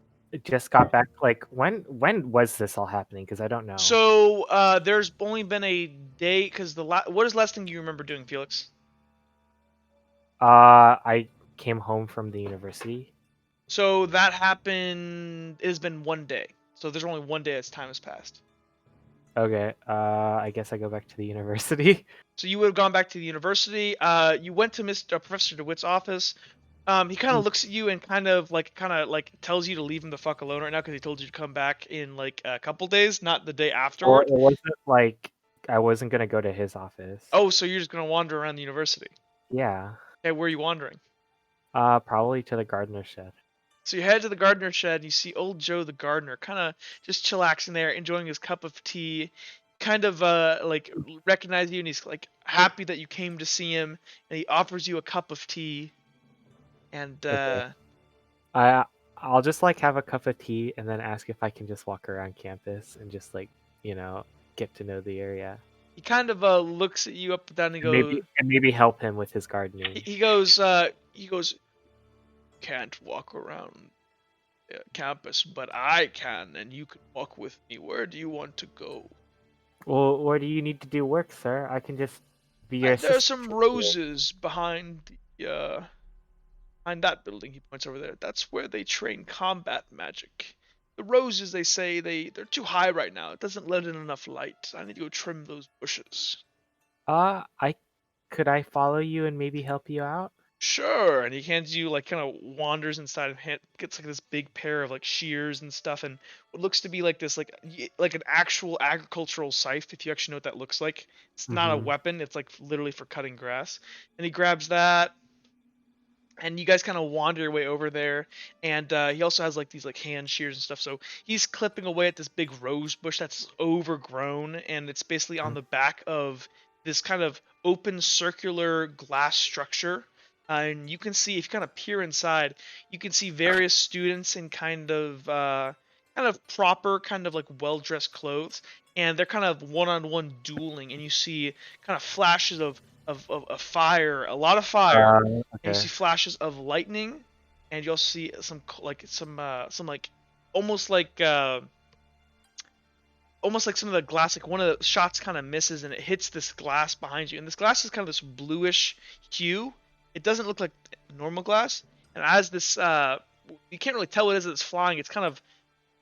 just got back. Like, when was this all happening? Because I don't know.
So, there's only been a day. Because what is the last thing you remember doing, Felix?
I came home from the university.
So that happened. It has been one day. So there's only one day as time has passed.
Okay. I guess I go back to the university.
So you would have gone back to the university. You went to Professor DeWitt's office. He kind of looks at you and kind of like tells you to leave him the fuck alone right now because he told you to come back in like a couple days, not the day afterward.
Or it wasn't like I wasn't gonna go to his office.
Oh, so you're just gonna wander around the university?
Yeah.
Okay, where are you wandering?
Probably to the gardener shed.
So you head to the gardener shed, and you see old Joe the gardener kind of just chillaxing there, enjoying his cup of tea, kind of like recognize you, and he's like happy that you came to see him, and he offers you a cup of tea, and
Okay. I'll just like have a cup of tea and then ask if I can just walk around campus and just like, get to know the area.
he kind of looks at you up and down and
Maybe help him with his
he,
gardening.
he goes can't walk around campus, but I can, and you can walk with me. Where do you want to go?
Well, where do you need to do work, sir? I can just be your
There are
assistant.
some roses behind behind that building. He points over there. That's where they train combat magic. The roses, they say, they're too high right now. It doesn't let in enough light. I need to go trim those bushes.
Could I follow you and maybe help you out?
Sure. And he hands you like kind of wanders inside and gets like this big pair of like shears and stuff, and what looks to be like this like an actual agricultural scythe, if you actually know what that looks like. It's not a weapon. It's like literally for cutting grass. And he grabs that. And you guys kind of wander your way over there, and he also has like these like hand shears and stuff. So he's clipping away at this big rose bush that's overgrown, and it's basically on the back of this kind of open circular glass structure. And you can see, if you kind of peer inside, you can see various students in kind of proper, kind of like well-dressed clothes, and they're kind of one-on-one dueling. And you see kind of flashes of fire, a lot of fire, and you see flashes of lightning, and you'll see some almost like some of the glass, like one of the shots kind of misses and it hits this glass behind you, and this glass is kind of this bluish hue. It doesn't look like normal glass, and as this you can't really tell what it is that's flying. It's kind of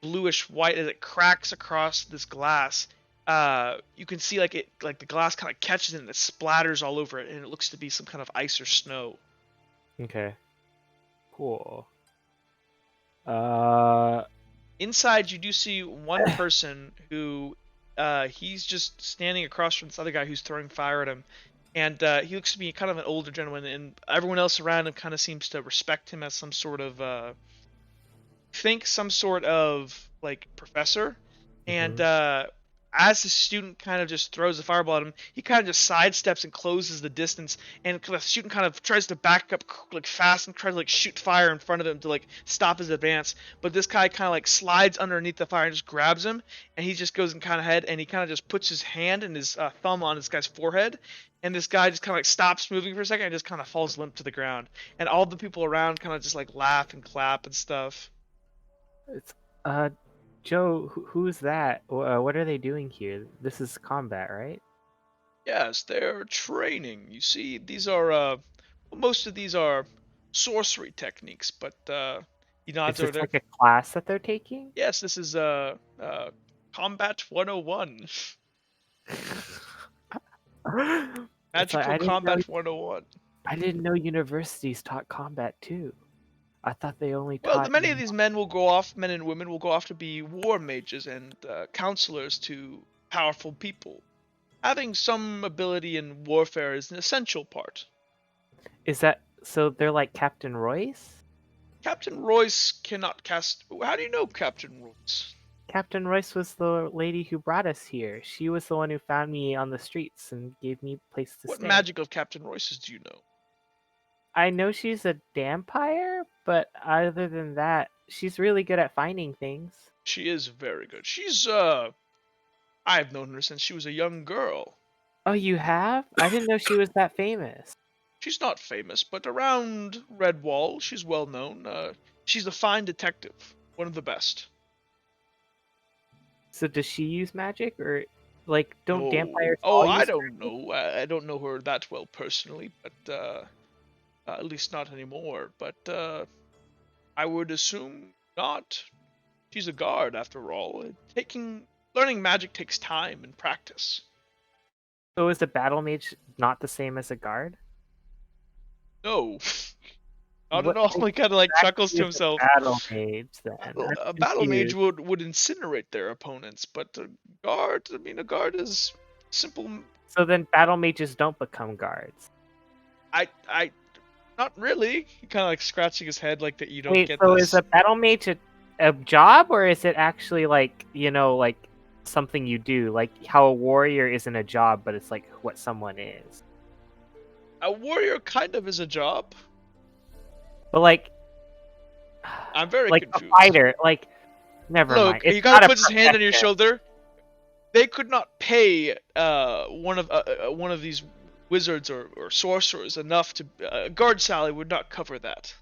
bluish white as it cracks across this glass. You can see like the glass kind of catches it and it splatters all over it, and it looks to be some kind of ice or snow.
Okay. Cool.
Inside, you do see one person who he's just standing across from this other guy who's throwing fire at him, and he looks to be kind of an older gentleman, and everyone else around him kind of seems to respect him as some sort of like professor. And as the student kind of just throws the fireball at him, he kind of just sidesteps and closes the distance, and the student kind of tries to back up like fast and tries to like shoot fire in front of him to like stop his advance. But this guy kind of like slides underneath the fire and just grabs him, and he just goes and kind of head, and he kind of just puts his hand and his thumb on this guy's forehead, and this guy just kind of like stops moving for a second and just kind of falls limp to the ground. And all the people around kind of just like laugh and clap and stuff.
It's Joe, who's that? What are they doing here? This is combat, right?
Yes, they're training. You see, these are most of these are sorcery techniques, but
Is this like a class that they're taking?
Yes, this is Combat 101. Magical Combat 101.
I didn't know universities taught combat too. I thought they only taught...
Well, many of these men and women will go off to be war mages and counselors to powerful people. Having some ability in warfare is an essential part.
Is that... So they're like Captain Royce?
Captain Royce cannot cast... How do you know Captain Royce?
Captain Royce was the lady who brought us here. She was the one who found me on the streets and gave me a place to stay.
What magic of Captain Royce's do you know?
I know she's a vampire, but other than that, she's really good at finding things.
She is very good. She's, I've known her since she was a young girl.
Oh, you have? I didn't know she was that famous.
She's not famous, but around Redwall, she's well known. She's a fine detective. One of the best.
So does she use magic, or, like, don't vampires
I don't know. I don't know her that well personally, but, at least not anymore, but I would assume not. She's a guard, after all. Learning magic takes time and practice.
So is a battle mage not the same as a guard?
No. Not at all. He kind of like chuckles to himself.
Battle mage, then.
A battle mage would incinerate their opponents, but a guard is Simple.
So then battle mages don't become guards.
I, not really. He kind of like scratching his head like that. You don't
Wait,
get
so
this.
is a battle mage a job, or is it actually like, like something you do? Like how a warrior isn't a job, but it's like what someone is.
A warrior kind of is a job.
But like,
I'm very
like
confused.
a fighter, like, never mind.
Look,
It's
he kind
not
of
a
puts his hand on your
profession.
shoulder. They could not pay one of these wizards or sorcerers enough to guard salary would not cover that.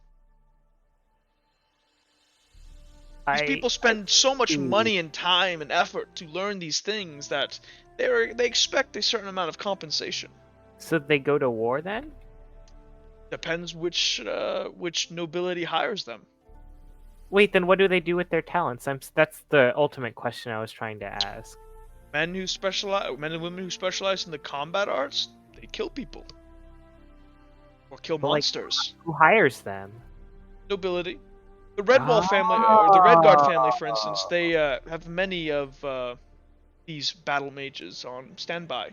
These people spend so much money and time and effort to learn these things that they expect a certain amount of compensation.
So they go to war then?
Depends which nobility hires them.
Wait, then what do they do with their talents? That's the ultimate question I was trying to ask.
Men and women who specialize in the combat arts, they kill people. Or kill monsters.
Who hires them?
Nobility. The Redwall family, or the Redguard family, for instance, they have many of these battle mages on standby.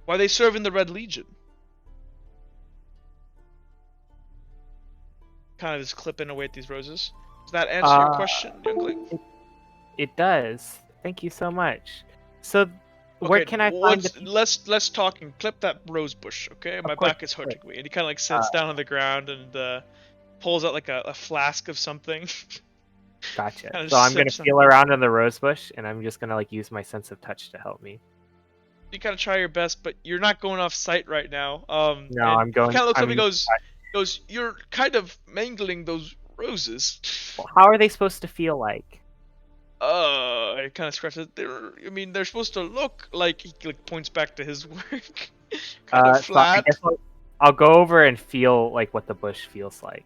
Why they serve in the Red Legion. Kind of just clipping away at these roses. Does that answer your question, youngling?
It does. Thank you so much. So, where can I find the...
Let's talk and clip that rose bush, okay? My back is hurting me. And he kind of like sits down on the ground and pulls out like a flask of something.
Gotcha. So I'm gonna feel around in the rose bush, and I'm just gonna like use my sense of touch to help me.
You kind of try your best, but you're not going off site right now.
No, I'm going.
He kind of looks up and goes, you're kind of mangling those roses.
Well, how are they supposed to feel like?
It kind of scratches. They're supposed to look like, he like points back to his work. Kind of flat.
So I'll go over and feel like what the bush feels like.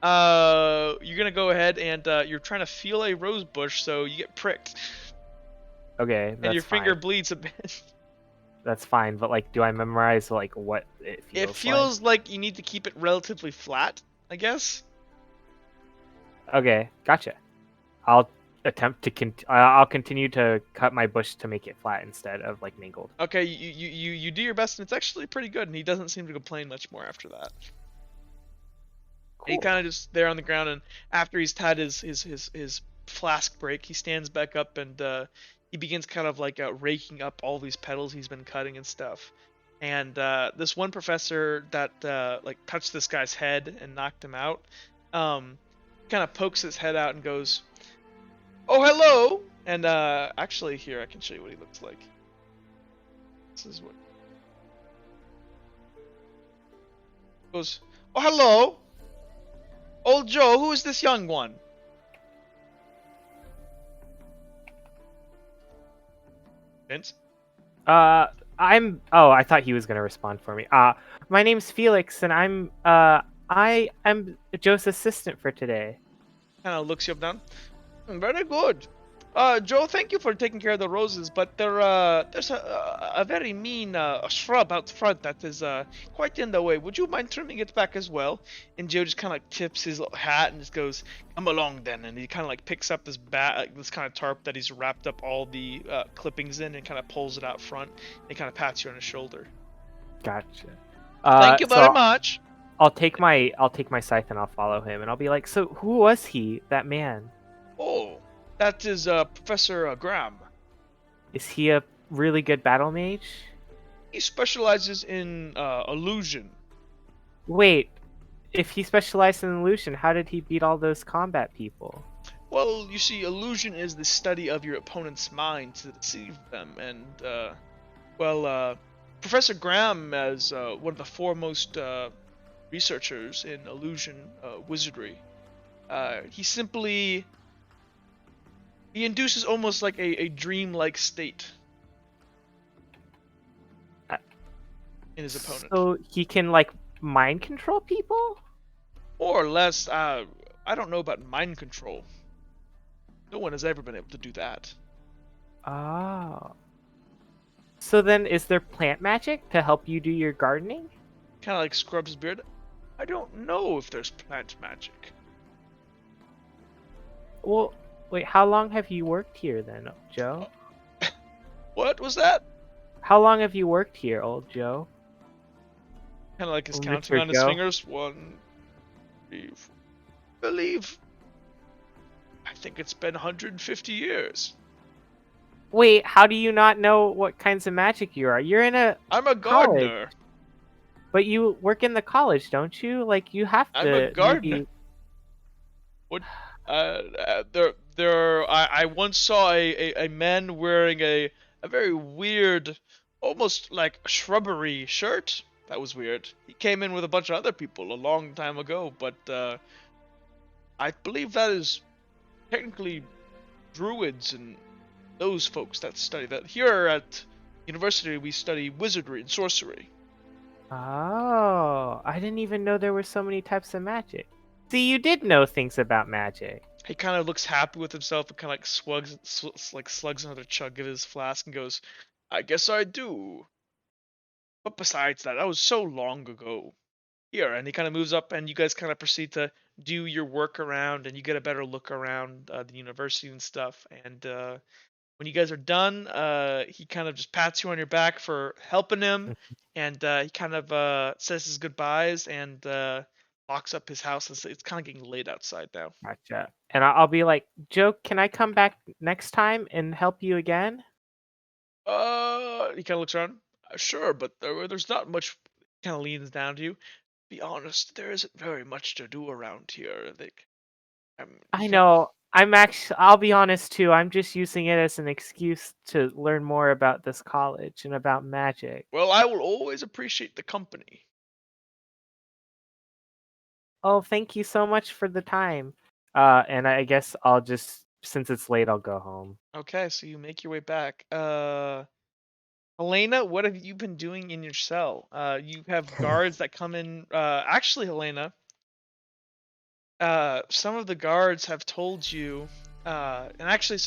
You're gonna go ahead and you're trying to feel a rose bush, so you get pricked.
Okay, that's
and your
fine.
finger bleeds a bit.
That's fine, but like, do I memorize like what it feels like?
It feels like you need to keep it relatively flat, I guess.
Okay, gotcha. I'll attempt to I'll continue to cut my bush to make it flat instead of like mangled.
Okay, you do your best, and it's actually pretty good, and he doesn't seem to complain much more after that. Cool. He kind of just there on the ground, and after he's had his flask break, he stands back up and he begins kind of like raking up all these petals he's been cutting and stuff. And this one professor that like touched this guy's head and knocked him out, kind of pokes his head out and goes, "Oh, hello!" And actually, here I can show you what he looks like. This is what goes. "Oh, hello, old Joe. Who is this young one?" Vince?
Oh, I thought he was gonna respond for me. My name's Felix, and I am Joe's assistant for today.
Kind of looks you up down. Very good. Joe, thank you for taking care of the roses, but there's a very mean shrub out front that is quite in the way. Would you mind trimming it back as well? And Joe just kind of like tips his little hat and just goes, "Come along then." And he kind of like picks up this this kind of tarp that he's wrapped up all the clippings in and kind of pulls it out front. And he kind of pats you on the shoulder.
Gotcha.
Thank you very much.
I'll take my scythe and I'll follow him, and I'll be like, "So who was he? That man?"
"Oh, that is Professor Graham."
"Is he a really good battle mage?"
"He specializes in illusion."
"Wait, if he specialized in illusion, how did he beat all those combat people?"
"Well, you see, illusion is the study of your opponent's mind to deceive them, and Professor Graham, as one of the foremost researchers in illusion wizardry, he induces almost like a dream-like state in his opponent."
"So he can like mind control people?"
"More or less. I don't know about mind control. No one has ever been able to do that."
Oh. So then, is there plant magic to help you do your gardening?
Kind of like scrubs his beard. "I don't know if there's plant magic."
Well, wait, how long have you worked here then, Joe?
What was that?
How long have you worked here, old Joe?
Kind of like he's
Oh,
counting
Mr.
on his
Joe?
fingers. 1, 3, 4. Believe. I think it's been 150 years.
Wait, how do you not know what kinds of magic you are? You're in a
I'm a
college,
gardener.
but you work in the college, don't you? Like, you have
I'm a
to
gardener.
maybe...
What? I once saw a man wearing a very weird, almost like shrubbery shirt. That was weird. He came in with a bunch of other people a long time ago, but I believe that is technically druids and those folks that study that. Here at university, we study wizardry and sorcery.
Oh, I didn't even know there were so many types of magic. See, you did know things about magic.
He kind of looks happy with himself and kind of like slugs another chug of his flask and goes, "I guess I do. But besides that was so long ago." Here, and he kind of moves up, and you guys kind of proceed to do your work around, and you get a better look around the university and stuff. And when you guys are done, he kind of just pats you on your back for helping him, and he kind of says his goodbyes and locks up his house. It's kind of getting late outside now.
Gotcha. And I'll be like, Joe, can I come back next time and help you again?
He kind of looks around. Sure, but there's not much. Kind of leans down to you. Be honest, there isn't very much to do around here.
I know. I'll be honest too. I'm just using it as an excuse to learn more about this college and about magic.
Well, I will always appreciate the company.
Oh, thank you so much for the time. And I guess I'll just, since it's late, I'll go home.
Okay, so you make your way back. Helena, what have you been doing in your cell? You have guards that come in. Actually, Helena, some of the guards have told you, and actually,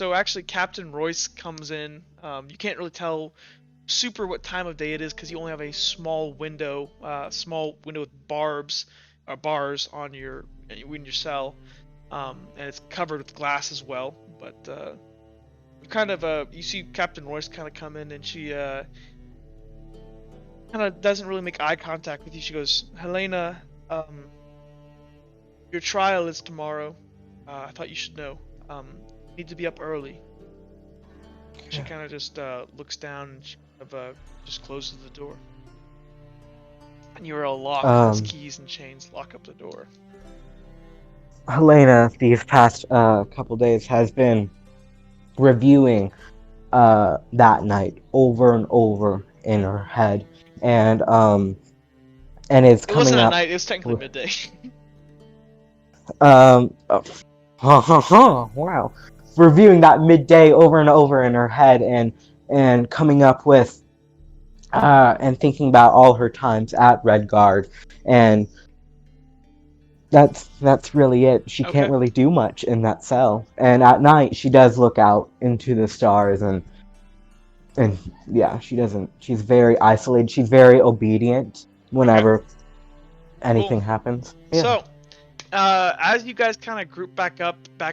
Captain Royce comes in. You can't really tell super what time of day it is because you only have a small window with bars on in your cell, and it's covered with glass as well. But you see Captain Royce kind of come in, and she kind of doesn't really make eye contact with you. She goes, "Helena, your trial is tomorrow. I thought you should know. You need to be up early." She kind of just looks down and she kind of just closes the door. And you're all locked. With keys and chains lock up the door.
Helena, these past couple days, has been reviewing that night over and over in her head, and it's coming
It wasn't
up.
at night. It was technically midday.
Wow. Reviewing that midday over and over in her head, and coming up with and thinking about all her times at Red Guard, and that's really it. She
Okay.
can't really do much in that cell, and at night she does look out into the stars, and yeah, she doesn't. She's very isolated. She's very obedient whenever anything happens. Yeah.
So, as you guys kind of group back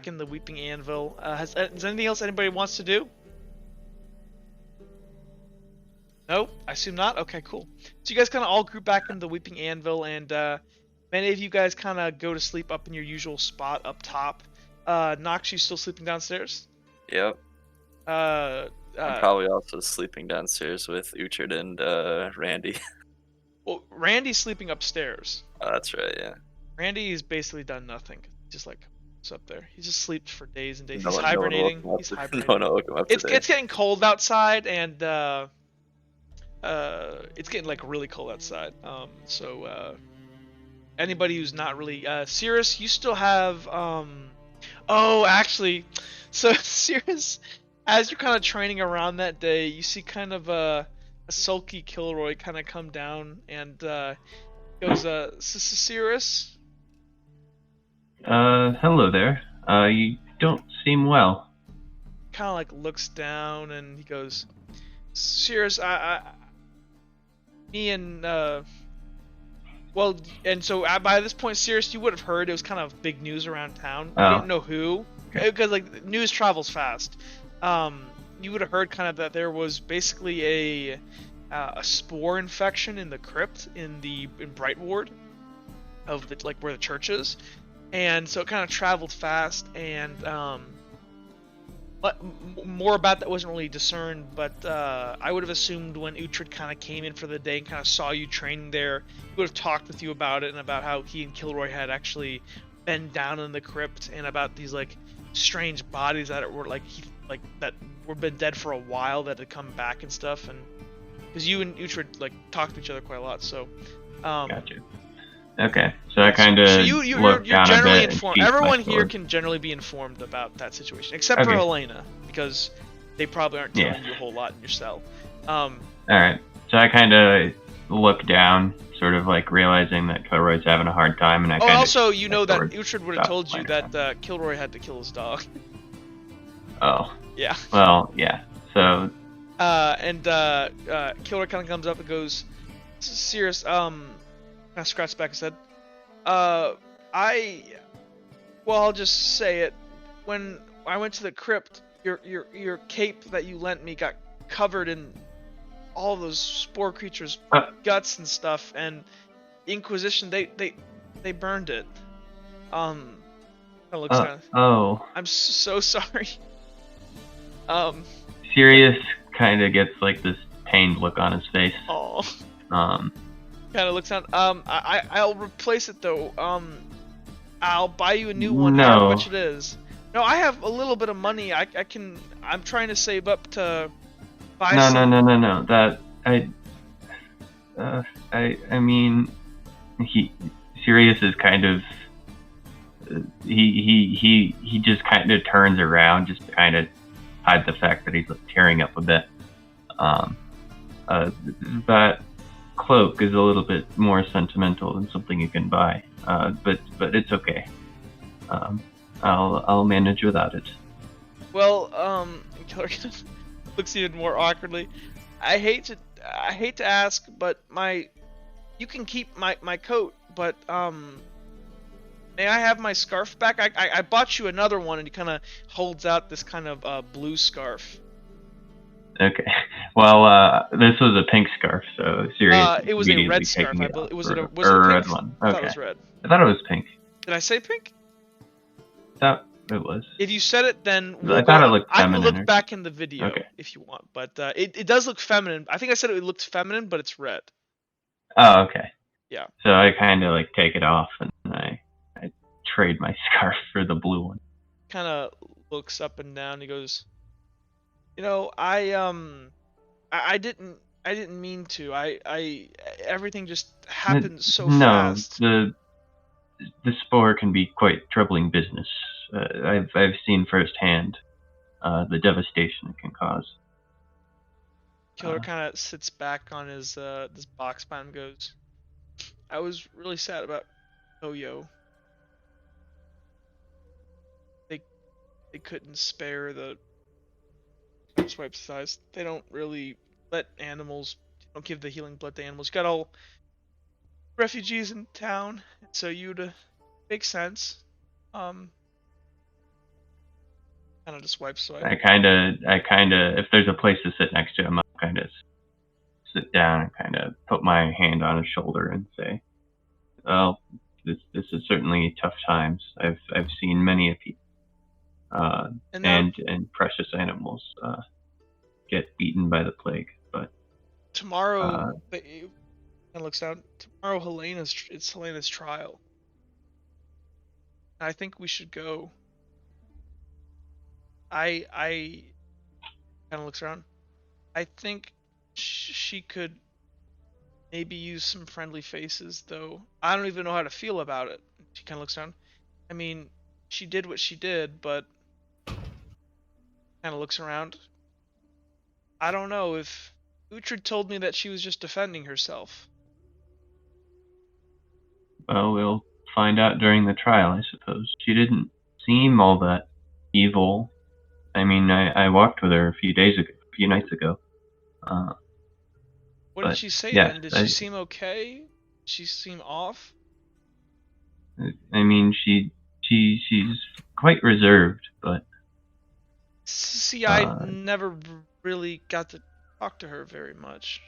in the Weeping Anvil, is anything else anybody wants to do? No? I assume not? Okay, cool. So you guys kind of all group back in the Weeping Anvil, and many of you guys kind of go to sleep up in your usual spot up top. Nox, you still sleeping downstairs?
Yep.
I'm
probably also sleeping downstairs with Uchard and Randy.
Well, Randy's sleeping upstairs.
Oh, that's right, yeah.
Randy's basically done nothing. Just like it's up there. He just sleeps for days and days.
No
He's
one
hibernating.
woke him up
He's
today.
hibernating.
No one woke him up
It's
today.
getting cold outside, and it's getting like really cold outside. So anybody who's not really Cirrus, you still have oh, actually, so Cirrus, as you're kind of training around that day, you see kind of a sulky Kilroy kind of come down and goes, Cirrus?
Hello there. You don't seem well.
Kind of like looks down and he goes, Cirrus, me and well, and so by this point, Cirrus, you would have heard it was kind of big news around town. You didn't know who, because like news travels fast. you would have heard kind of that there was basically a spore infection in the crypt in Bright Ward of the like where the church is, and so it kind of traveled fast, and but more about that wasn't really discerned, but I would have assumed when Uhtred kind of came in for the day and kind of saw you training there, he would have talked with you about it and about how he and Kilroy had actually been down in the crypt and about these like strange bodies that were like that were been dead for a while that had come back and stuff, and because you and Uhtred like talked to each other quite a lot, so.
Gotcha. Okay, so I kind of
you're
down
generally
a bit
informed.
and sheath my
Everyone here
sword.
can generally be informed about that situation, except for
Okay.
Helena, because they probably aren't telling
Yeah.
you a whole lot in your cell.
Alright, so I kind of look down, sort of like realizing that Kilroy's having a hard time, and I kind of...
Also, you know that
sword
Uhtred would have
stop
told you
playing
that Kilroy had to kill his dog.
Oh,
Yeah.
well, yeah, so...
And Kilroy kind of comes up and goes, "Serious, kind of scratches back his head. I'll just say it. When I went to the crypt, your cape that you lent me got covered in all those spore creatures' guts and stuff, and Inquisition they burned it. That looks kind of.
Oh.
I'm so sorry.
Sirius kind of gets like this pained look on his face.
Oh.
Um,
Kind of looks down. I'll replace it though. I'll buy you a new one,
No.
however much it is. No, I have a little bit of money. I'm trying to save up to buy some.
No. That I mean, Sirius is kind of he just kind of turns around just to kind of hide the fact that he's like, tearing up a bit. That cloak is a little bit more sentimental than something you can buy, but it's okay. I'll manage without it.
Well, Killer looks even more awkwardly. I hate to ask, but you can keep my coat, but may I have my scarf back? I bought you another one, and he kind of holds out this kind of blue scarf.
Okay. Well, this was a pink scarf, so Sirius
It was a
immediately
red scarf.
taking
I
it
believe.
off.
Was it a
Or
pink?
red one?
I thought
Okay.
it was red.
I thought it was pink.
Did I say pink?
I thought it was.
If you said it, then
I thought it looked
I can
feminine or
look back in the video
Okay.
if you want, but it does look feminine. I think I said it looked feminine, but it's red.
Oh, okay.
Yeah.
So I kind of like take it off and I trade my scarf for the blue one.
Kind of looks up and down. He goes, "You know, I didn't mean to. I everything just happened so fast."
No, the spore can be quite troubling business. I've seen firsthand the devastation it can cause.
Killer kind of sits back on his this box behind him and goes, "I was really sad about Oyo. They couldn't spare the swipes size. They don't really let animals. Don't give the healing blood to animals. You got all refugees in town, so you'd makes sense. Kind of just wipes away.
I kind of, if there's a place to sit next to him, I'll kind of sit down and kind of put my hand on his shoulder and say, "Well, this is certainly tough times. I've seen many of people, and precious animals get beaten by the plague. But
tomorrow, it looks down. Tomorrow, it's Helena's trial. I think we should go." I kind of looks around. I think she could maybe use some friendly faces, though. I don't even know how to feel about it. She kind of looks around. I mean, she did what she did, but kind of looks around. I don't know if Uhtred told me that she was just defending herself.
Well, we'll find out during the trial, I suppose. She didn't seem all that evil. I mean, I walked with her a few nights ago.
What did she say
yes,
then? Did she seem okay? Did she seem off?
I mean, she's quite reserved, but
See, I never really got to talk to her very much.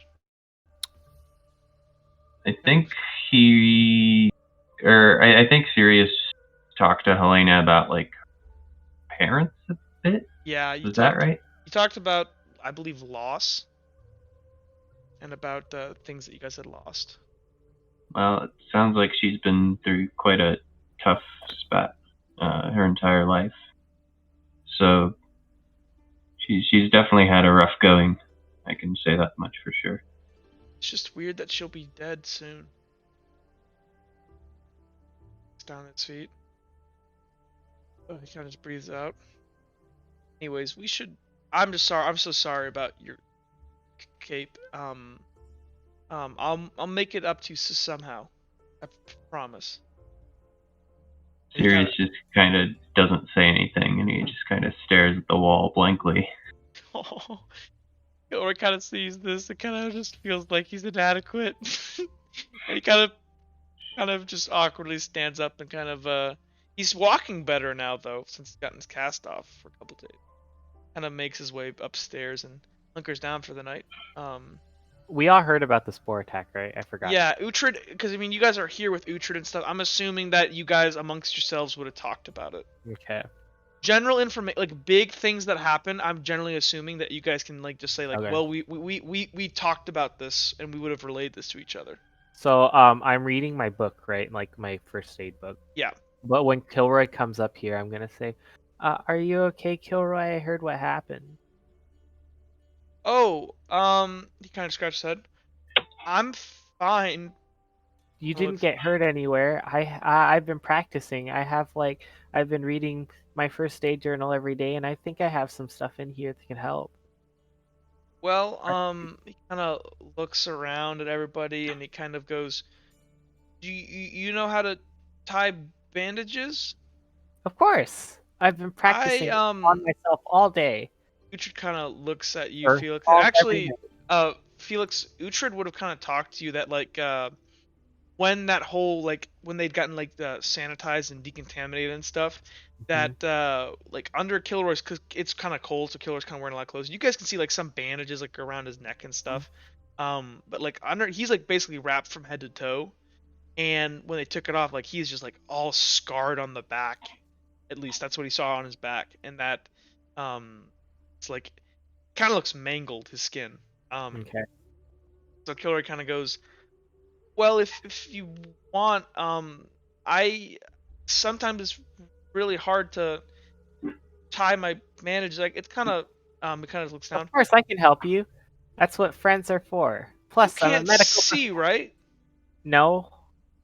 I think I think Sirius talked to Helena about like parents a bit.
Yeah,
Is that right?
You talked about, I believe, loss, and about things that you guys had lost.
Well, it sounds like she's been through quite a tough spot her entire life. So she's definitely had a rough going. I can say that much for sure.
It's just weird that she'll be dead soon. It's down its feet. Oh, he kind of just breathes out. Anyways, we should. I'm just sorry. I'm so sorry about your cape. I'll make it up to you somehow. I promise.
Sirius just kind of doesn't say anything, and he just kind of stares at the wall blankly.
Oh, Gilroy kind of sees this. It kind of just feels like he's inadequate, and he kind of just awkwardly stands up and kind of he's walking better now though since he's gotten his cast off for a couple days. Kind of makes his way upstairs and hunkers down for the night.
We all heard about the Spore attack, right? I forgot.
Yeah, Uhtred, because I mean, you guys are here with Uhtred and stuff. I'm assuming that you guys amongst yourselves would have talked about it.
Okay.
General information, like big things that happen, I'm generally assuming that you guys can like just say like,
Okay.
well, we talked about this and we would have relayed this to each other.
So I'm reading my book, right? Like my first aid book.
Yeah.
But when Kilroy comes up here, I'm gonna say, "Are you okay, Kilroy? I heard what happened."
Oh, he kind of scratched his head. I'm fine.
You didn't get hurt anywhere. I've been practicing. I've been reading my first aid journal every day, and I think I have some stuff in here that can help.
Well, he kind of looks around at everybody and he kind of goes, "Do you know how to tie bandages?"
Of course, I've been practicing on myself all day.
Uhtred kind of looks at you, Felix. Actually, Felix, Uhtred would have kind of talked to you that like when that whole like when they'd gotten like sanitized and decontaminated and stuff, that like under Kilroy's, because it's kind of cold, so Kilroy's kind of wearing a lot of clothes. You guys can see like some bandages like around his neck and stuff. But like under, he's like basically wrapped from head to toe, and when they took it off, like he's just like all scarred on the back. At least that's what he saw on his back, and that it's like kind of looks mangled, his skin.
Okay.
So Kilroy kind of goes, well, if you want, I sometimes it's really hard to tie my bandage. Like it kind of looks down.
Of course, I can help you. That's what friends are for. Plus,
you can't
I'm a medical
see, right?
No.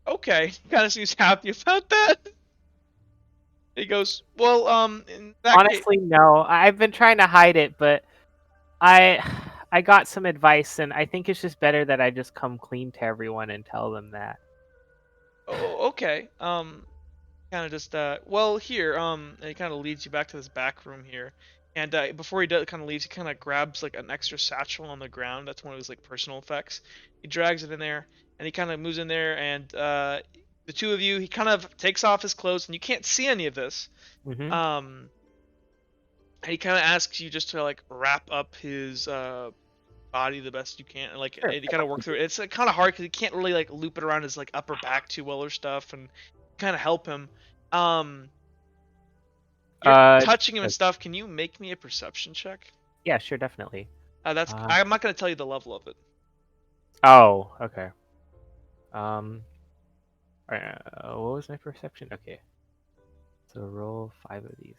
Okay, kind of seems happy about that. He goes, well, in that
honestly, no. I've been trying to hide it, but I got some advice, and I think it's just better that I just come clean to everyone and tell them that.
Oh, okay. Kind of just well, here, and he kind of leads you back to this back room here, and before he kind of leaves, he kind of grabs like an extra satchel on the ground. That's one of his like personal effects. He drags it in there, and he kind of moves in there, and the two of you, he kind of takes off his clothes, and you can't see any of this. And he kind of asks you just to like wrap up his body the best you can, and like you kind of work through it. It's kind of hard because you can't really like loop it around his like upper back too well or stuff, and kind of help him. You're touching him and stuff. Can you make me a perception check?
Yeah, sure, definitely.
That's I'm not gonna tell you the level of it.
Oh, okay. What was my perception? Okay. So roll 5 of these.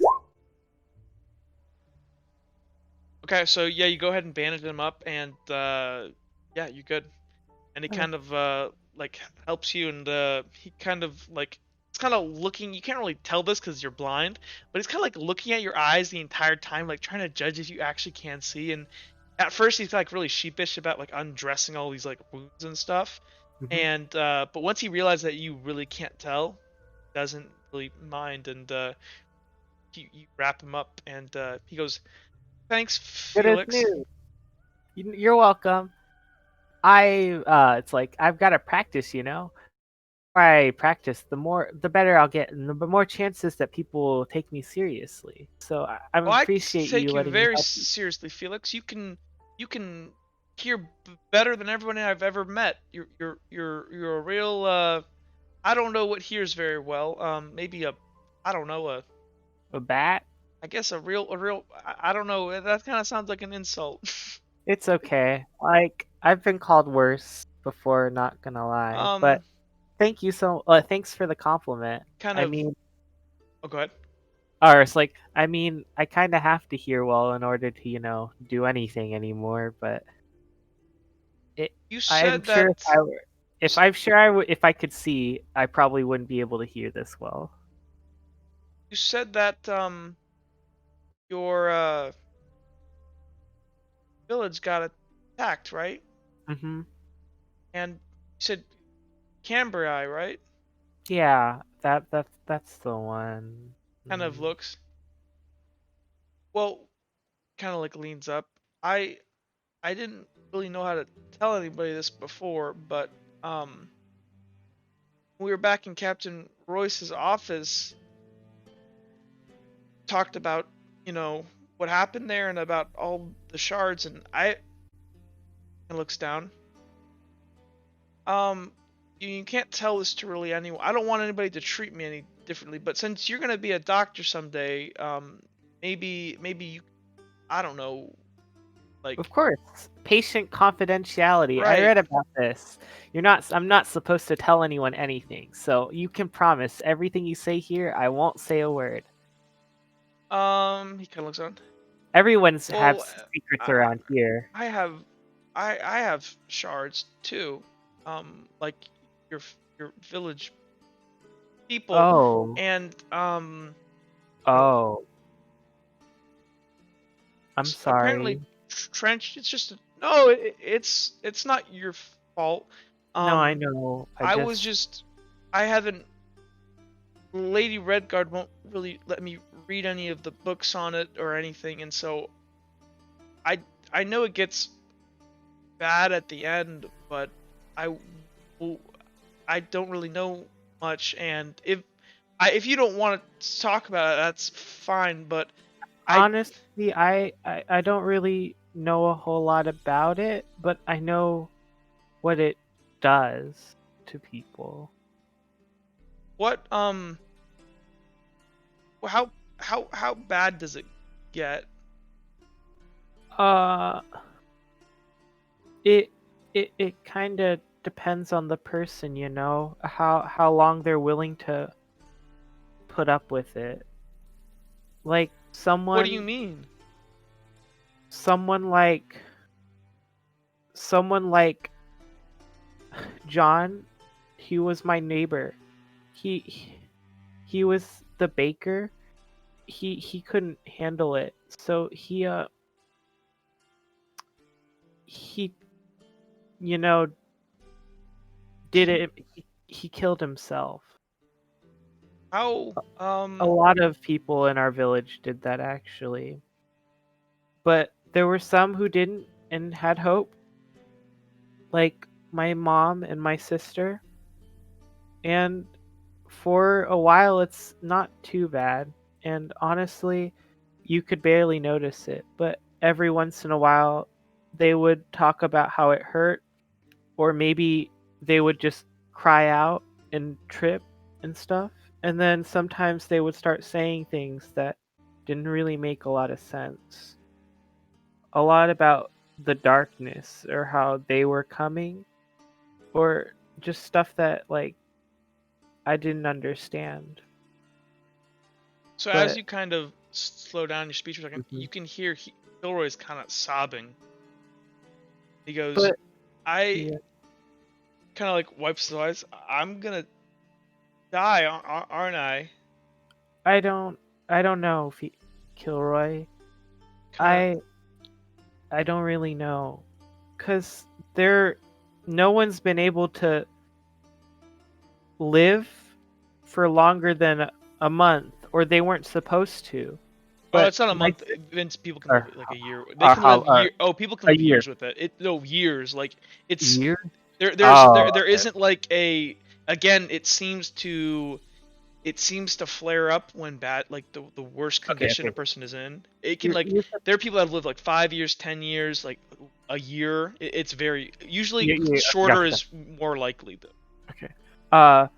Okay, so yeah, you go ahead and bandage him up, and yeah, you're good. And he kind of like helps you, and he kind of like it's kind of looking. You can't really tell this because you're blind, but he's kind of like looking at your eyes the entire time, like trying to judge if you actually can see. And at first, he's like really sheepish about like undressing all these like wounds and stuff. And but once he realizes that you really can't tell, he doesn't really mind, and you wrap him up, and he goes, "Thanks, Felix."
You're welcome. It's like I've got to practice, you know. I practice, the better I'll get, and the more chances that people will take me seriously. So I
Well, I
appreciate
take
you
you
letting me
very
help you.
seriously, Felix. You can hear better than everyone I've ever met. You're a real I don't know what hears very well. Maybe I don't know
A bat?
I guess a real I don't know. That kind of sounds like an insult.
It's okay. Like, I've been called worse before, not gonna lie. But
um,
thank you thanks for the compliment.
kind
I
of.
mean,
Oh, go ahead.
or it's like, I mean, I kind of have to hear well in order to, do anything anymore. But
You
I'm
said
sure
that.
if I could see, I probably wouldn't be able to hear this well.
You said that your village got attacked, right?
Mm-hmm.
And you said Cambrai, right?
Yeah, that's the one.
Kind of looks. Well, kind of like leans up. I didn't really know how to tell anybody this before, but we were back in Captain Royce's office, talked about, what happened there and about all the shards, and looks down. You can't tell this to really anyone. I don't want anybody to treat me any differently, but since you're gonna be a doctor someday, maybe you, I don't know, like.
Of course, patient confidentiality. I
Right.
read about this. I'm not supposed to tell anyone anything, so you can promise everything you say here, I won't say a word.
He kind of looks on.
Everyone's
Well,
has secrets around here.
I have shards too, like your village people,
Oh,
and
oh. I'm
apparently
sorry.
Trench. It's just no. It's not your fault.
No, I know.
I haven't. Lady Redguard won't really let me read any of the books on it or anything, and so I know it gets bad at the end, but I don't really know much, and if you don't want to talk about it, that's fine. But
honestly, I don't really know a whole lot about it, but I know what it does to people.
What how bad does it get?
It kind of depends on the person, how long they're willing to put up with it. Like someone.
What do you mean?
Someone like John, he was my neighbor. He was the baker. He couldn't handle it, so he did it. He killed himself.
How
A lot of people in our village did that, actually, but there were some who didn't and had hope, like my mom and my sister, and for a while it's not too bad, and honestly you could barely notice it, but every once in a while they would talk about how it hurt, or maybe they would just cry out and trip and stuff, and then sometimes they would start saying things that didn't really make a lot of sense, a lot about the darkness or how they were coming, or just stuff that like I didn't understand.
So
But
as you kind of slow down your speech for a second, you can hear Gilroy's kind of sobbing. He goes, kind of like wipes his eyes. I'm gonna die, aren't I?
I don't know, Kilroy. I don't really know, cause no one's been able to live for longer than a month, or they weren't supposed to.
But it's not a month. Vince, people can live like a year. They can live people can live years with it. Years. Like it's
years.
there isn't like a again, it seems to flare up when bad, like the worst condition
okay.
a person is in. It can
You're,
like
you're,
there are people that have lived like 5 years, 10 years, like a year. It's very usually shorter
gotcha.
is more likely though.
Okay.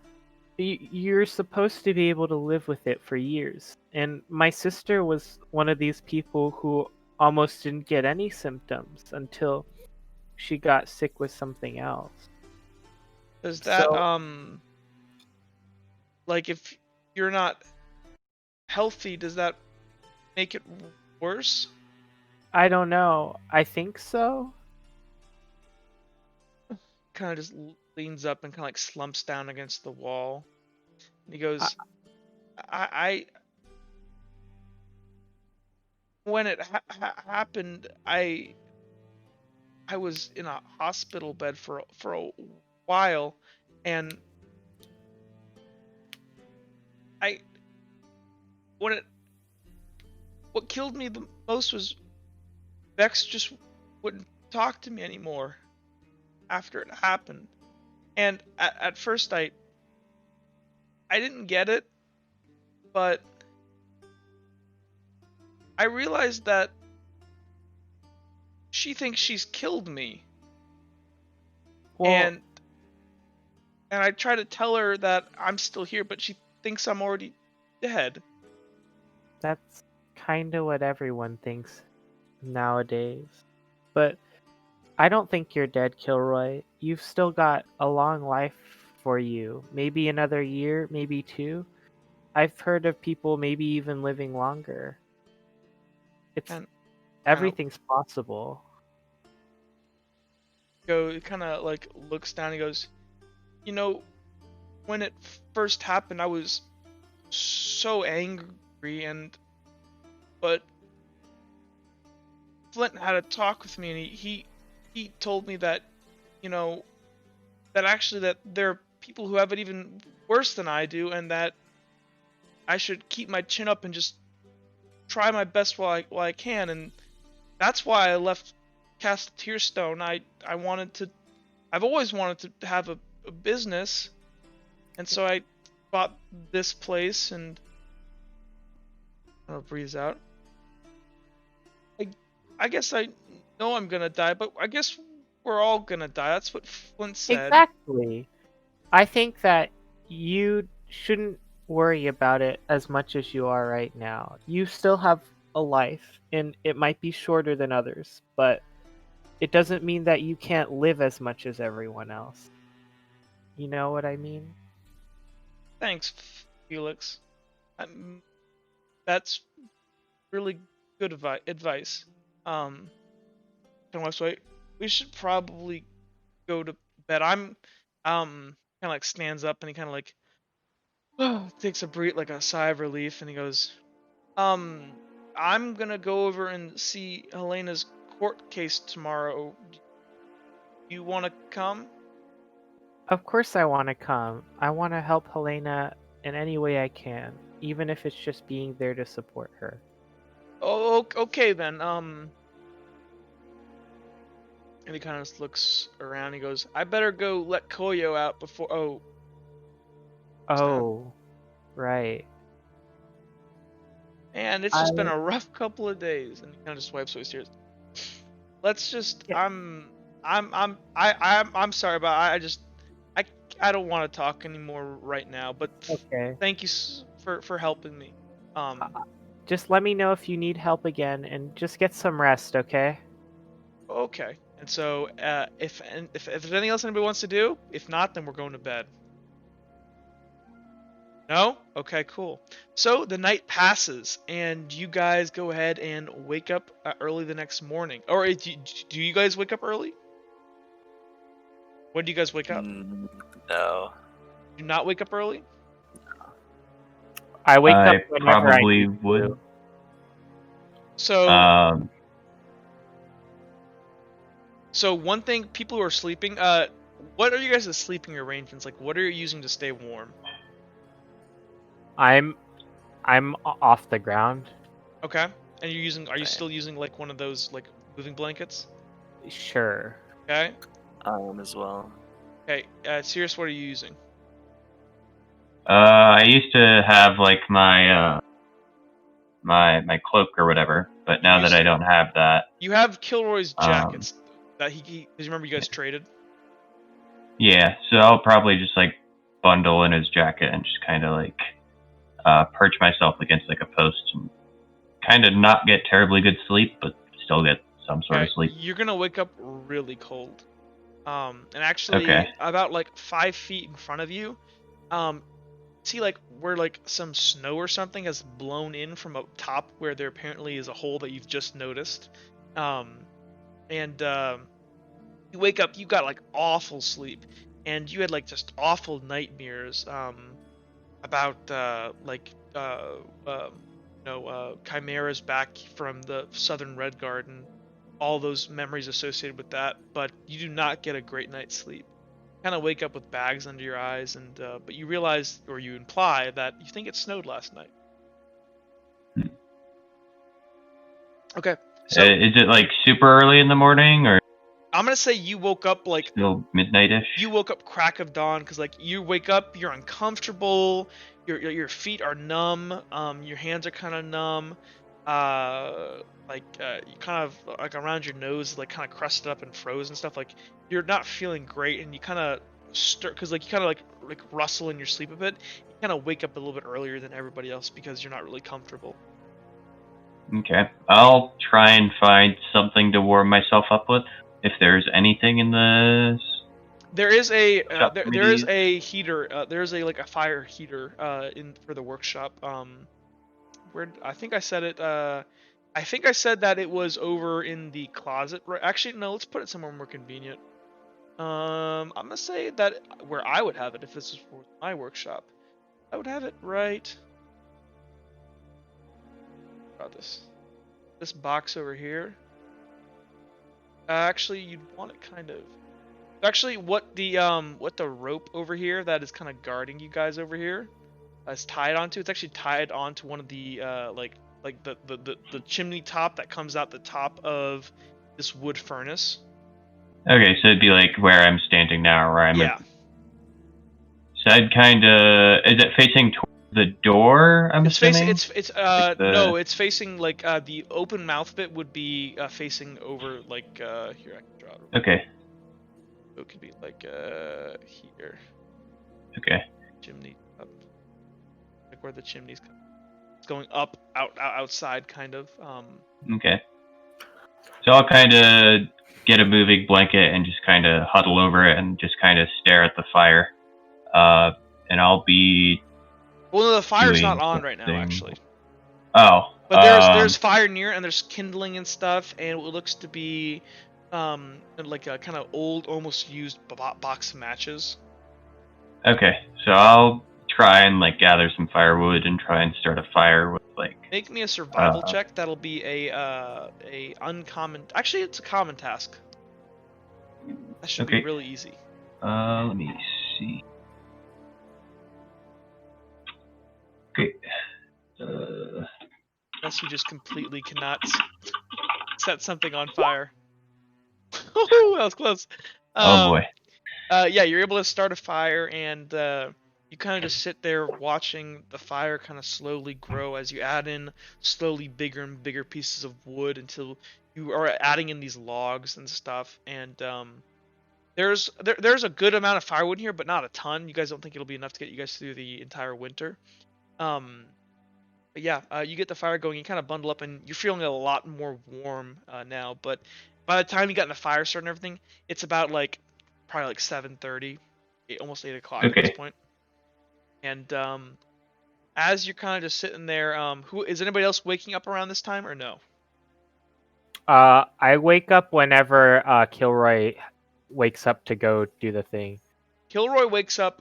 You're supposed to be able to live with it for years. And my sister was one of these people who almost didn't get any symptoms until she got sick with something else.
Does that
So
like if you're not healthy, does that make it worse?
I don't know. I think so.
Kind of just leans up and kind of like slumps down against the wall. And he goes, I when it happened, I was in a hospital bed for a while, and I what killed me the most was Vex just wouldn't talk to me anymore after it happened. And at first I didn't get it, but I realized that she thinks she's killed me.
Well,
And I try to tell her that I'm still here, but she thinks I'm already dead.
that's kind of what everyone thinks nowadays. But I don't think you're dead, Kilroy. You've still got a long life for you. Maybe another year, maybe 2. I've heard of people maybe even living longer. It's
And
everything's possible.
It kind of like looks down and goes, you know, when it first happened, I was so angry, but Flint had a talk with me, and he told me that, you know, that actually that there are people who have it even worse than I do, and that I should keep my chin up and just try my best while I can. And that's why I left Castle Tearstone. I've always wanted to have a business, and so I bought this place. And breathes out. I guess I know I'm gonna die, but I guess we're all gonna die. That's what Flint said.
Exactly. I think that you shouldn't worry about it as much as you are right now. You still have a life, and it might be shorter than others, but it doesn't mean that you can't live as much as everyone else. You know what I mean?
Thanks, Felix. That's really good advice. So we should probably go to bed. I'm kind of like stands up, and he kind of like takes a breath, like a sigh of relief, and he goes, I'm gonna go over and see Helena's court case tomorrow. You wanna come?
Of course I want to come. I want to help Helena in any way I can, even if it's just being there to support her.
Oh, okay then. And he kind of looks around. He goes, I better go let Koyo out before.
Oh, right.
And it's just been a rough couple of days. And he kind of just wipes away his tears. Let's just.
Yeah.
I'm sorry, but I don't want to talk anymore right now. But
Okay.
thank you for helping me.
Just let me know if you need help again, and just get some rest, okay?
Okay. And so, if there's anything else anybody wants to do, if not, then we're going to bed. No? Okay, cool. So the night passes, and you guys go ahead and wake up early the next morning. Or do you guys wake up early? When do you guys wake up?
No.
Do you not wake up early?
I wake
I
up whenever
probably
I need
would.
to.
So, so one thing, people who are sleeping, what are you guys' sleeping arrangements? Like, what are you using to stay warm?
I'm off the ground.
Okay. And are you still using like one of those like moving blankets?
Sure.
Okay.
As well.
Okay. Sirius, what are you using?
I used to have like my my cloak or whatever, but now that I don't have that,
You have Kilroy's jackets that he because you remember you guys traded.
yeah. So I'll probably just like bundle in his jacket and just kind of like perch myself against like a post and kind of not get terribly good sleep, but still get some sort of sleep.
You're gonna wake up really cold. And actually about like 5 feet in front of you, see like where like some snow or something has blown in from up top where there apparently is a hole that you've just noticed. And you wake up, you got like awful sleep, and you had like just awful nightmares about chimeras back from the Southern Red Garden, all those memories associated with that, but you do not get a great night's sleep. You kind of wake up with bags under your eyes, and but you realize, or you imply, that you think it snowed last night. Okay, so
is it like super early in the morning, or
I'm gonna say you woke up like
still midnight-ish?
You woke up crack of dawn because like you wake up, you're uncomfortable, your feet are numb, your hands are kind of numb, you kind of like around your nose like kind of crusted up and froze and stuff. Like you're not feeling great, and you kind of stir because like you kind of like rustle in your sleep a bit. You kind of wake up a little bit earlier than everybody else because you're not really comfortable.
Okay, I'll try and find something to warm myself up with. If there's anything in the
there is a there is
use.
a heater. There's a like a fire heater in for the workshop. Where I think I said it. I think I said that it was over in the closet. Right? Actually, no. Let's put it somewhere more convenient. I'm gonna say that where I would have it if this was for my workshop, I would have it right. About this box over here. Actually, you'd want it kind of. Actually, what the rope over here that is kind of guarding you guys over here is tied onto. It's actually tied onto one of the like the chimney top that comes out the top of this wood furnace.
Okay, so it'd be like where I'm standing now, where I'm.
Yeah.
So I'd kind of. Is it facing towards the door? I'm assuming.
No, it's facing like the open mouth bit would be facing over like here I can draw it.
Okay.
So it could be like here.
Okay.
Chimney up. Like where the chimney's coming. It's going up outside kind of.
Okay. So I'll kind of get a moving blanket and just kind of huddle over it and just kind of stare at the fire. And I'll be.
Well, no, the fire's not on right now, actually.
Oh.
But there's fire near, and there's kindling and stuff, and it looks to be like a kind of old, almost used box of matches.
Okay, so I'll try and like gather some firewood and try and start a fire with like.
Make me a survival check. That'll be a uncommon. Actually, it's a common task. That should be really easy.
Let me see. Okay.
Unless you just completely cannot set something on fire. Oh, that was close.
Oh boy.
Yeah, you're able to start a fire, and you kind of just sit there watching the fire kind of slowly grow as you add in slowly bigger and bigger pieces of wood until you are adding in these logs and stuff. And there's a good amount of firewood in here, but not a ton. You guys don't think it'll be enough to get you guys through the entire winter. But yeah, you get the fire going, you kind of bundle up, and you're feeling a lot more warm now. But by the time you got in the fire started and everything, it's about like probably like 7:30, almost 8 o'clock at this point. And as you're kind of just sitting there, who is anybody else waking up around this time or no?
I wake up whenever Kilroy wakes up to go do the thing.
Kilroy wakes up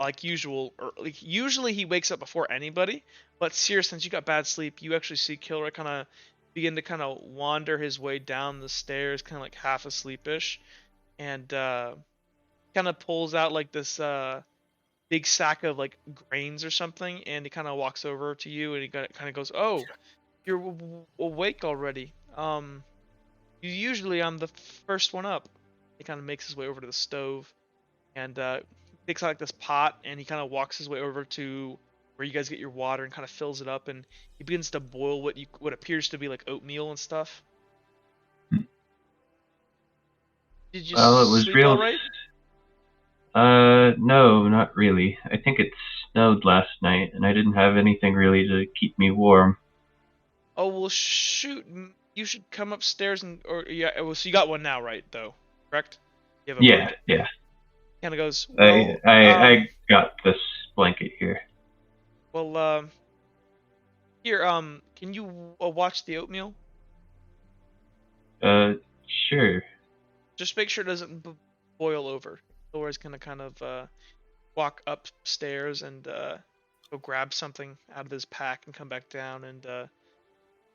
like usual, or like usually he wakes up before anybody, but Sears, since you got bad sleep, you actually see Kilroy kind of begin to kind of wander his way down the stairs, kind of like half asleepish, and kind of pulls out like this big sack of like grains or something, and he kind of walks over to you, and he kind of goes, "Oh, you're awake already. Usually I'm the first one up." He kind of makes his way over to the stove, and takes out like this pot and he kind of walks his way over to where you guys get your water and kind of fills it up, and he begins to boil what appears to be like oatmeal and stuff. Did you
Well, it was
sleep
real.
all right?
No, not really. I think it snowed last night, and I didn't have anything really to keep me warm.
Oh well, shoot! You should come upstairs yeah. Well, so you got one now, right? Though, correct? You have a
Yeah,
blanket.
yeah.
Kind of goes. Well,
I got this blanket here.
well, here. Can you watch the oatmeal?
Sure.
Just make sure it doesn't boil over. Laura's gonna kind of walk upstairs and go grab something out of his pack and come back down, and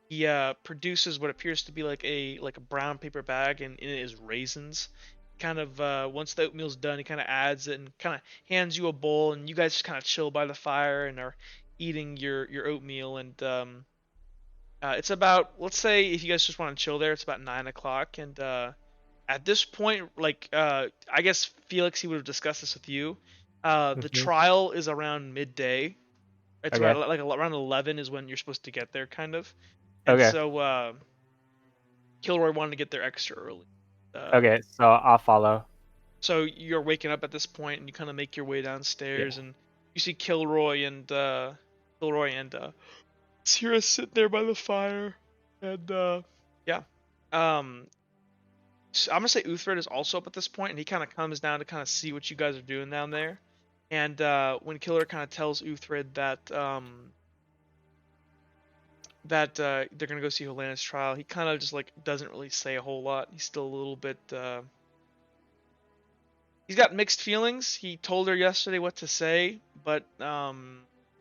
he produces what appears to be like a brown paper bag, and in it is raisins. Kind of once the oatmeal's done, he kind of adds it and kind of hands you a bowl, and you guys just kind of chill by the fire and are eating your oatmeal. And it's about, let's say if you guys just want to chill there, it's about 9 o'clock, and at this point, I guess Felix, he would have discussed this with you. The trial is around midday. It's
Okay.
around 11 is when you're supposed to get there, kind of. And
Okay.
so Kilroy wanted to get there extra early.
Okay, so I'll follow.
So you're waking up at this point, and you kind of make your way downstairs, and you see Kilroy and Sierra sitting there by the fire, and yeah. So I'm gonna say Uthred is also up at this point, and he kind of comes down to kind of see what you guys are doing down there. And when Killer kind of tells Uthred that they're gonna go see Helena's trial, he kind of just like doesn't really say a whole lot. He's still a little bit. He's got mixed feelings. He told her yesterday what to say, but he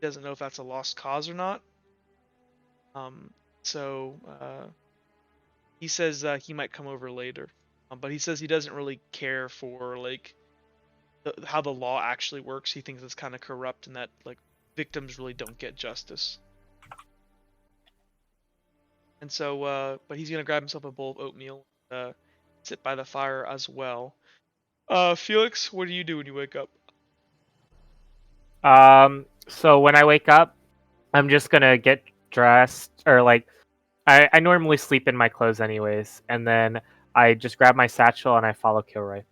doesn't know if that's a lost cause or not. So he says he might come over later. But he says he doesn't really care for like how the law actually works. He thinks it's kind of corrupt and that like victims really don't get justice. And so, but he's gonna grab himself a bowl of oatmeal, sit by the fire as well. Felix, what do you do when you wake up?
So when I wake up, I'm just gonna get dressed, or like, I normally sleep in my clothes anyways, and then I just grab my satchel and I follow Kilroy.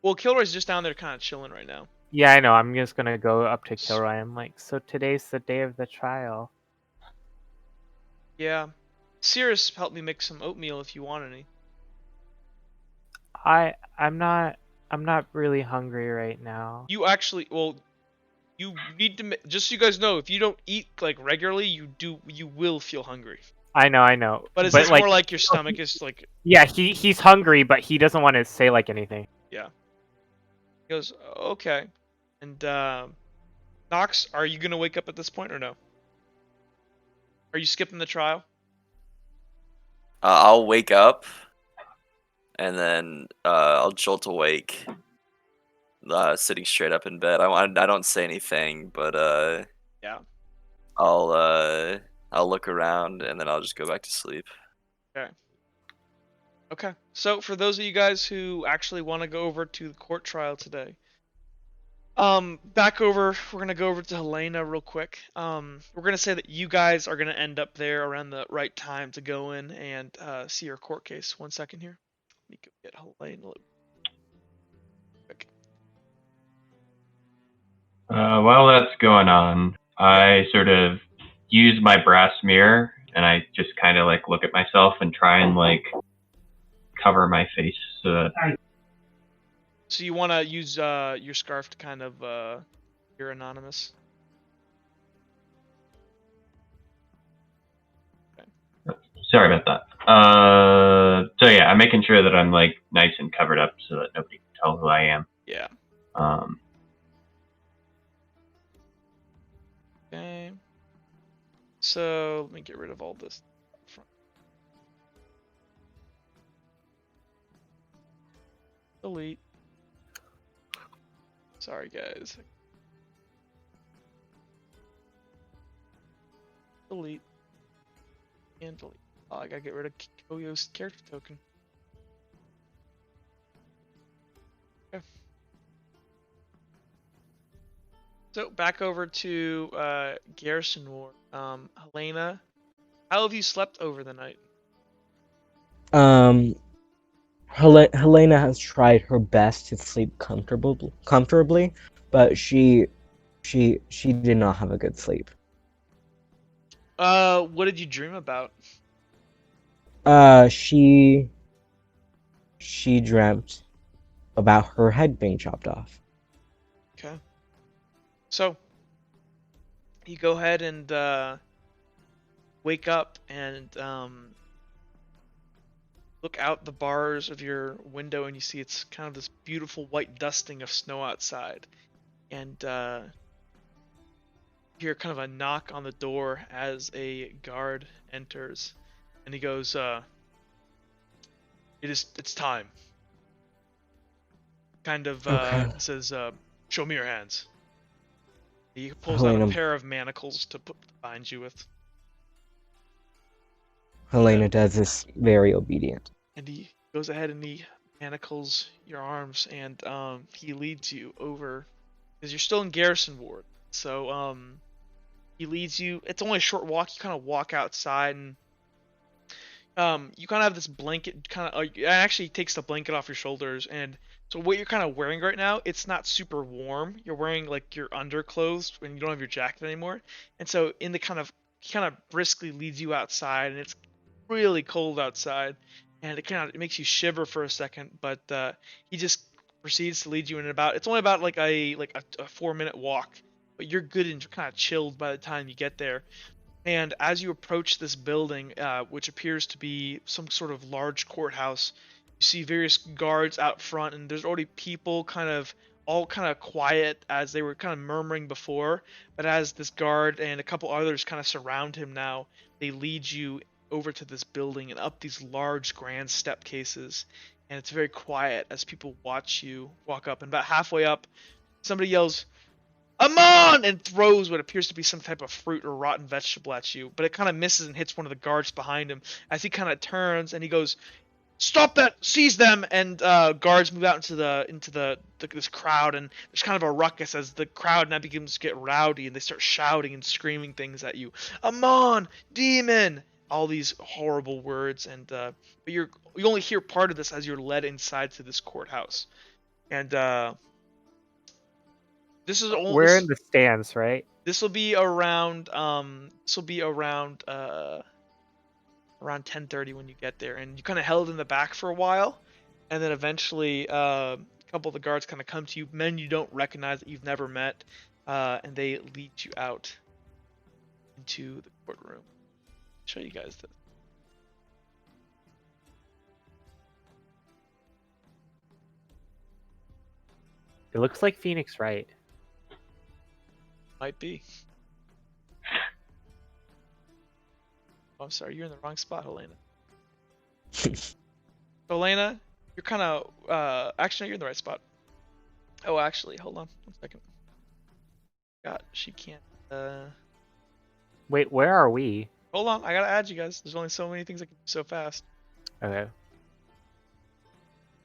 Well, Kilroy's just down there kind of chilling right now.
Yeah, I know. I'm just gonna go up to Kilroy. I'm like, so today's the day of the trial.
Yeah. Cirrus helped me make some oatmeal if you want any.
I'm not really hungry right now.
You actually, well, you need to, just so you guys know, if you don't eat like regularly, you will feel hungry.
I know.
But it's just more like your stomach is like.
Yeah, he's hungry, but he doesn't want to say like anything.
Yeah. He goes, okay. And Nox, are you gonna wake up at this point or no? Are you skipping the trial?
I'll wake up, and then I'll jolt awake, sitting straight up in bed. I don't say anything, but
yeah.
I'll look around, and then I'll just go back to sleep.
Okay. Okay. So for those of you guys who actually want to go over to the court trial today, we're gonna go over to Helena real quick. We're gonna say that you guys are gonna end up there around the right time to go in and see your court case. 1 second here. Let me go get Helena. Quick.
While that's going on, I sort of use my brass mirror, and I just kind of like look at myself and try and like cover my face so that.
So you want to use your scarf to kind of you're anonymous. Okay.
Sorry about that. So yeah, I'm making sure that I'm like nice and covered up so that nobody can tell who I am.
Yeah. Okay. So let me get rid of all this. Delete. Sorry, guys. Delete. And delete. Oh, I gotta get rid of Koyo's character token. Okay. So back over to Garrison Ward. Helena, how have you slept over the night?
Helena has tried her best to sleep comfortably, but she did not have a good sleep.
What did you dream about?
She dreamt about her head being chopped off.
Okay. So you go ahead and wake up and look out the bars of your window, and you see it's kind of this beautiful white dusting of snow outside, and you hear kind of a knock on the door as a guard enters, and he goes, it's time. Kind of
Okay.
says, show me your hands. He pulls out a
Helena
pair of manacles to bind you with.
Helena does this very obedient.
And he goes ahead and he manacles your arms, and he leads you over, because you're still in Garrison Ward. So he leads you. It's only a short walk. You kind of walk outside, and you kind of have this blanket. It actually takes the blanket off your shoulders, and so what you're kind of wearing right now, it's not super warm. You're wearing like your underclothes, and you don't have your jacket anymore. And so in the he kind of briskly leads you outside, and it's really cold outside, and it makes you shiver for a second, but he just proceeds to lead you in it's only about like a 4-minute walk, but you're good and kind of chilled by the time you get there. And as you approach this building, which appears to be some sort of large courthouse, you see various guards out front, and there's already people all kind of quiet, as they were kind of murmuring before, but as this guard and a couple others kind of surround him now, they lead you over to this building and up these large grand step cases, and it's very quiet as people watch you walk up. And about halfway up, somebody yells, "Amon!" and throws what appears to be some type of fruit or rotten vegetable at you, but it kind of misses and hits one of the guards behind him. As he kind of turns and he goes, "Stop that! Seize them!" And guards move out into this crowd, and there's kind of a ruckus as the crowd now begins to get rowdy, and they start shouting and screaming things at you. "Amon! Demon!" All these horrible words, and but you only hear part of this as you're led inside to this courthouse, and this is only
We're in the stands, right?
This will be around around 10:30 when you get there, and you kind of held in the back for a while, and then eventually a couple of the guards kind of come to you, men you don't recognize that you've never met, and they lead you out into the courtroom. Show you guys this.
It looks like Phoenix Wright.
Might be. Oh, I'm sorry, you're in the wrong spot, Helena. Helena, you're kind of actually, no, you're in the right spot. Oh, actually, hold on 1 second. She can't.
Wait, where are we?
Hold on, I gotta add you guys. There's only so many things I can do so fast.
Okay.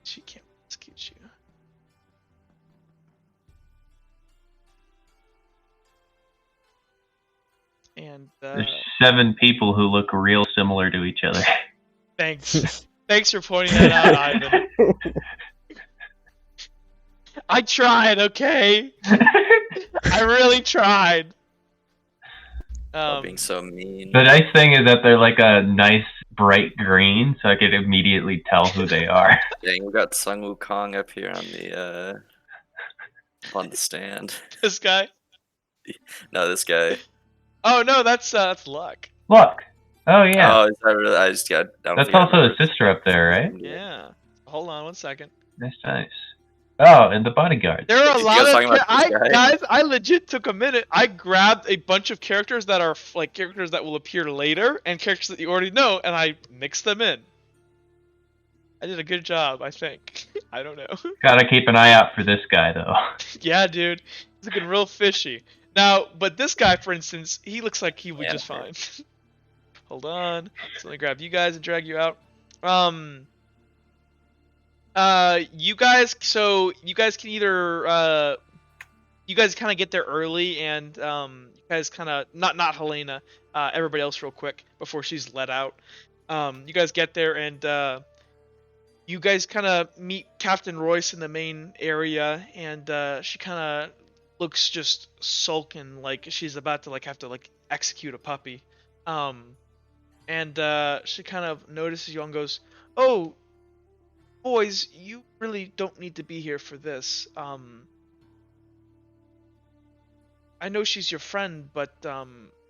She can't execute you. And
There's 7 people who look real similar to each other.
thanks. Thanks for pointing that out, Ivan. I tried, okay? I really tried.
Being so mean.
The nice thing is that they're like a nice bright green, so I could immediately tell who they are.
Dang, we got Sung Wukong up here on the stand.
This guy?
No, this guy.
Oh no, that's Luck.
Look. Oh yeah.
Oh, is that really? I just got.
That's also his sister up there, right?
Yeah. Hold on 1 second.
Nice. Oh, and the bodyguard.
There are a
You
lot
guys
of
talking about this guy?
guys. I legit took a minute. I grabbed a bunch of characters that are like characters that will appear later and characters that you already know, and I mixed them in. I did a good job, I think. I don't know.
Gotta keep an eye out for this guy, though.
Yeah, dude, he's looking real fishy. Now, but this guy, for instance, he looks like he would just fine. Hold on. So let me grab you guys and drag you out. You guys can either you guys kind of get there early, and you guys kind of not Helena, everybody else real quick before she's let out. You guys get there, and you guys kind of meet Captain Royce in the main area, and she kind of looks just sullen, like she's about to like have to like execute a puppy. And she kind of notices you and goes, "Oh, boys, you really don't need to be here for this. I know she's your friend, but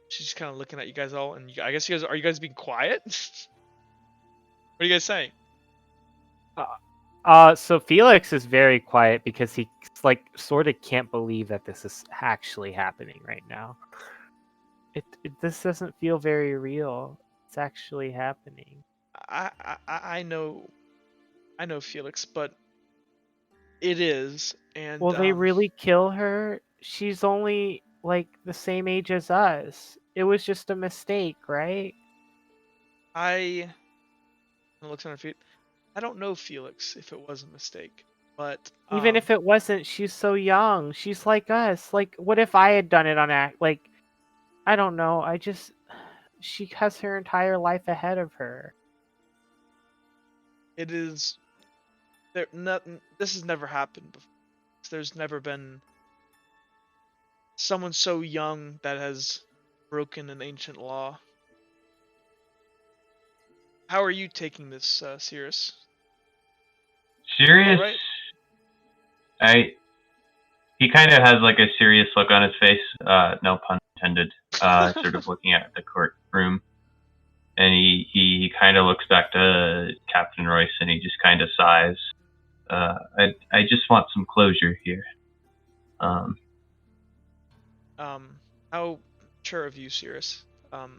she's just kind of looking at you guys all, and I guess you guys are you guys being quiet? What are you guys saying?
So Felix is very quiet because he like sort of can't believe that this is actually happening right now. This doesn't feel very real. It's actually happening.
I know, Felix, but it is, and
Will they really kill her? She's only like the same age as us. It was just a mistake, right?
I looks on her feet. I don't know, Felix, if it was a mistake, but
Even if it wasn't, she's so young. She's like us. Like, what if I had done it on act? Like, I don't know. She has her entire life ahead of her.
it is there. Nothing. This has never happened before. There's never been someone so young that has broken an ancient law. How are you taking this, Cirrus?
Serious?
Alright.
He kind of has like a serious look on his face, no pun intended, sort of looking at the courtroom. And he kind of looks back to Captain Royce and he just kind of sighs. I just want some closure here.
How sure of you, Cirrus? How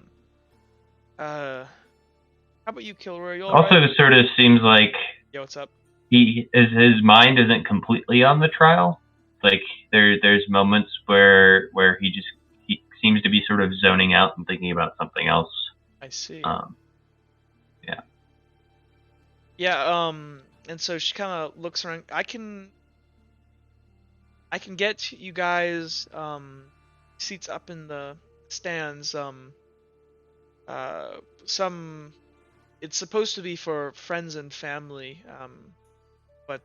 about you, Kilroy? You
Also,
alright?
it sort of seems like
Yeah, what's up?
his mind isn't completely on the trial. Like there's moments where he seems to be sort of zoning out and thinking about something else.
I see.
Yeah.
Yeah, and so she kind of looks around. I can get you guys seats up in the stands. Some it's supposed to be for friends and family, but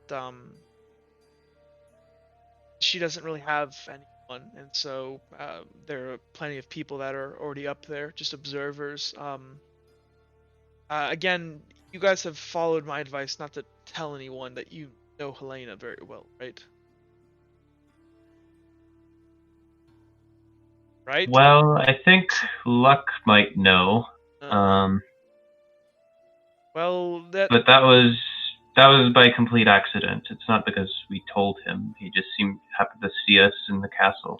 she doesn't really have anyone, and so there are plenty of people that are already up there, just observers. Again, you guys have followed my advice not to tell anyone that you know Helena very well, right? Right?
Well, I think Luck might know.
Well, that
But that was by complete accident. It's not because we told him. He just happened to see us in the castle.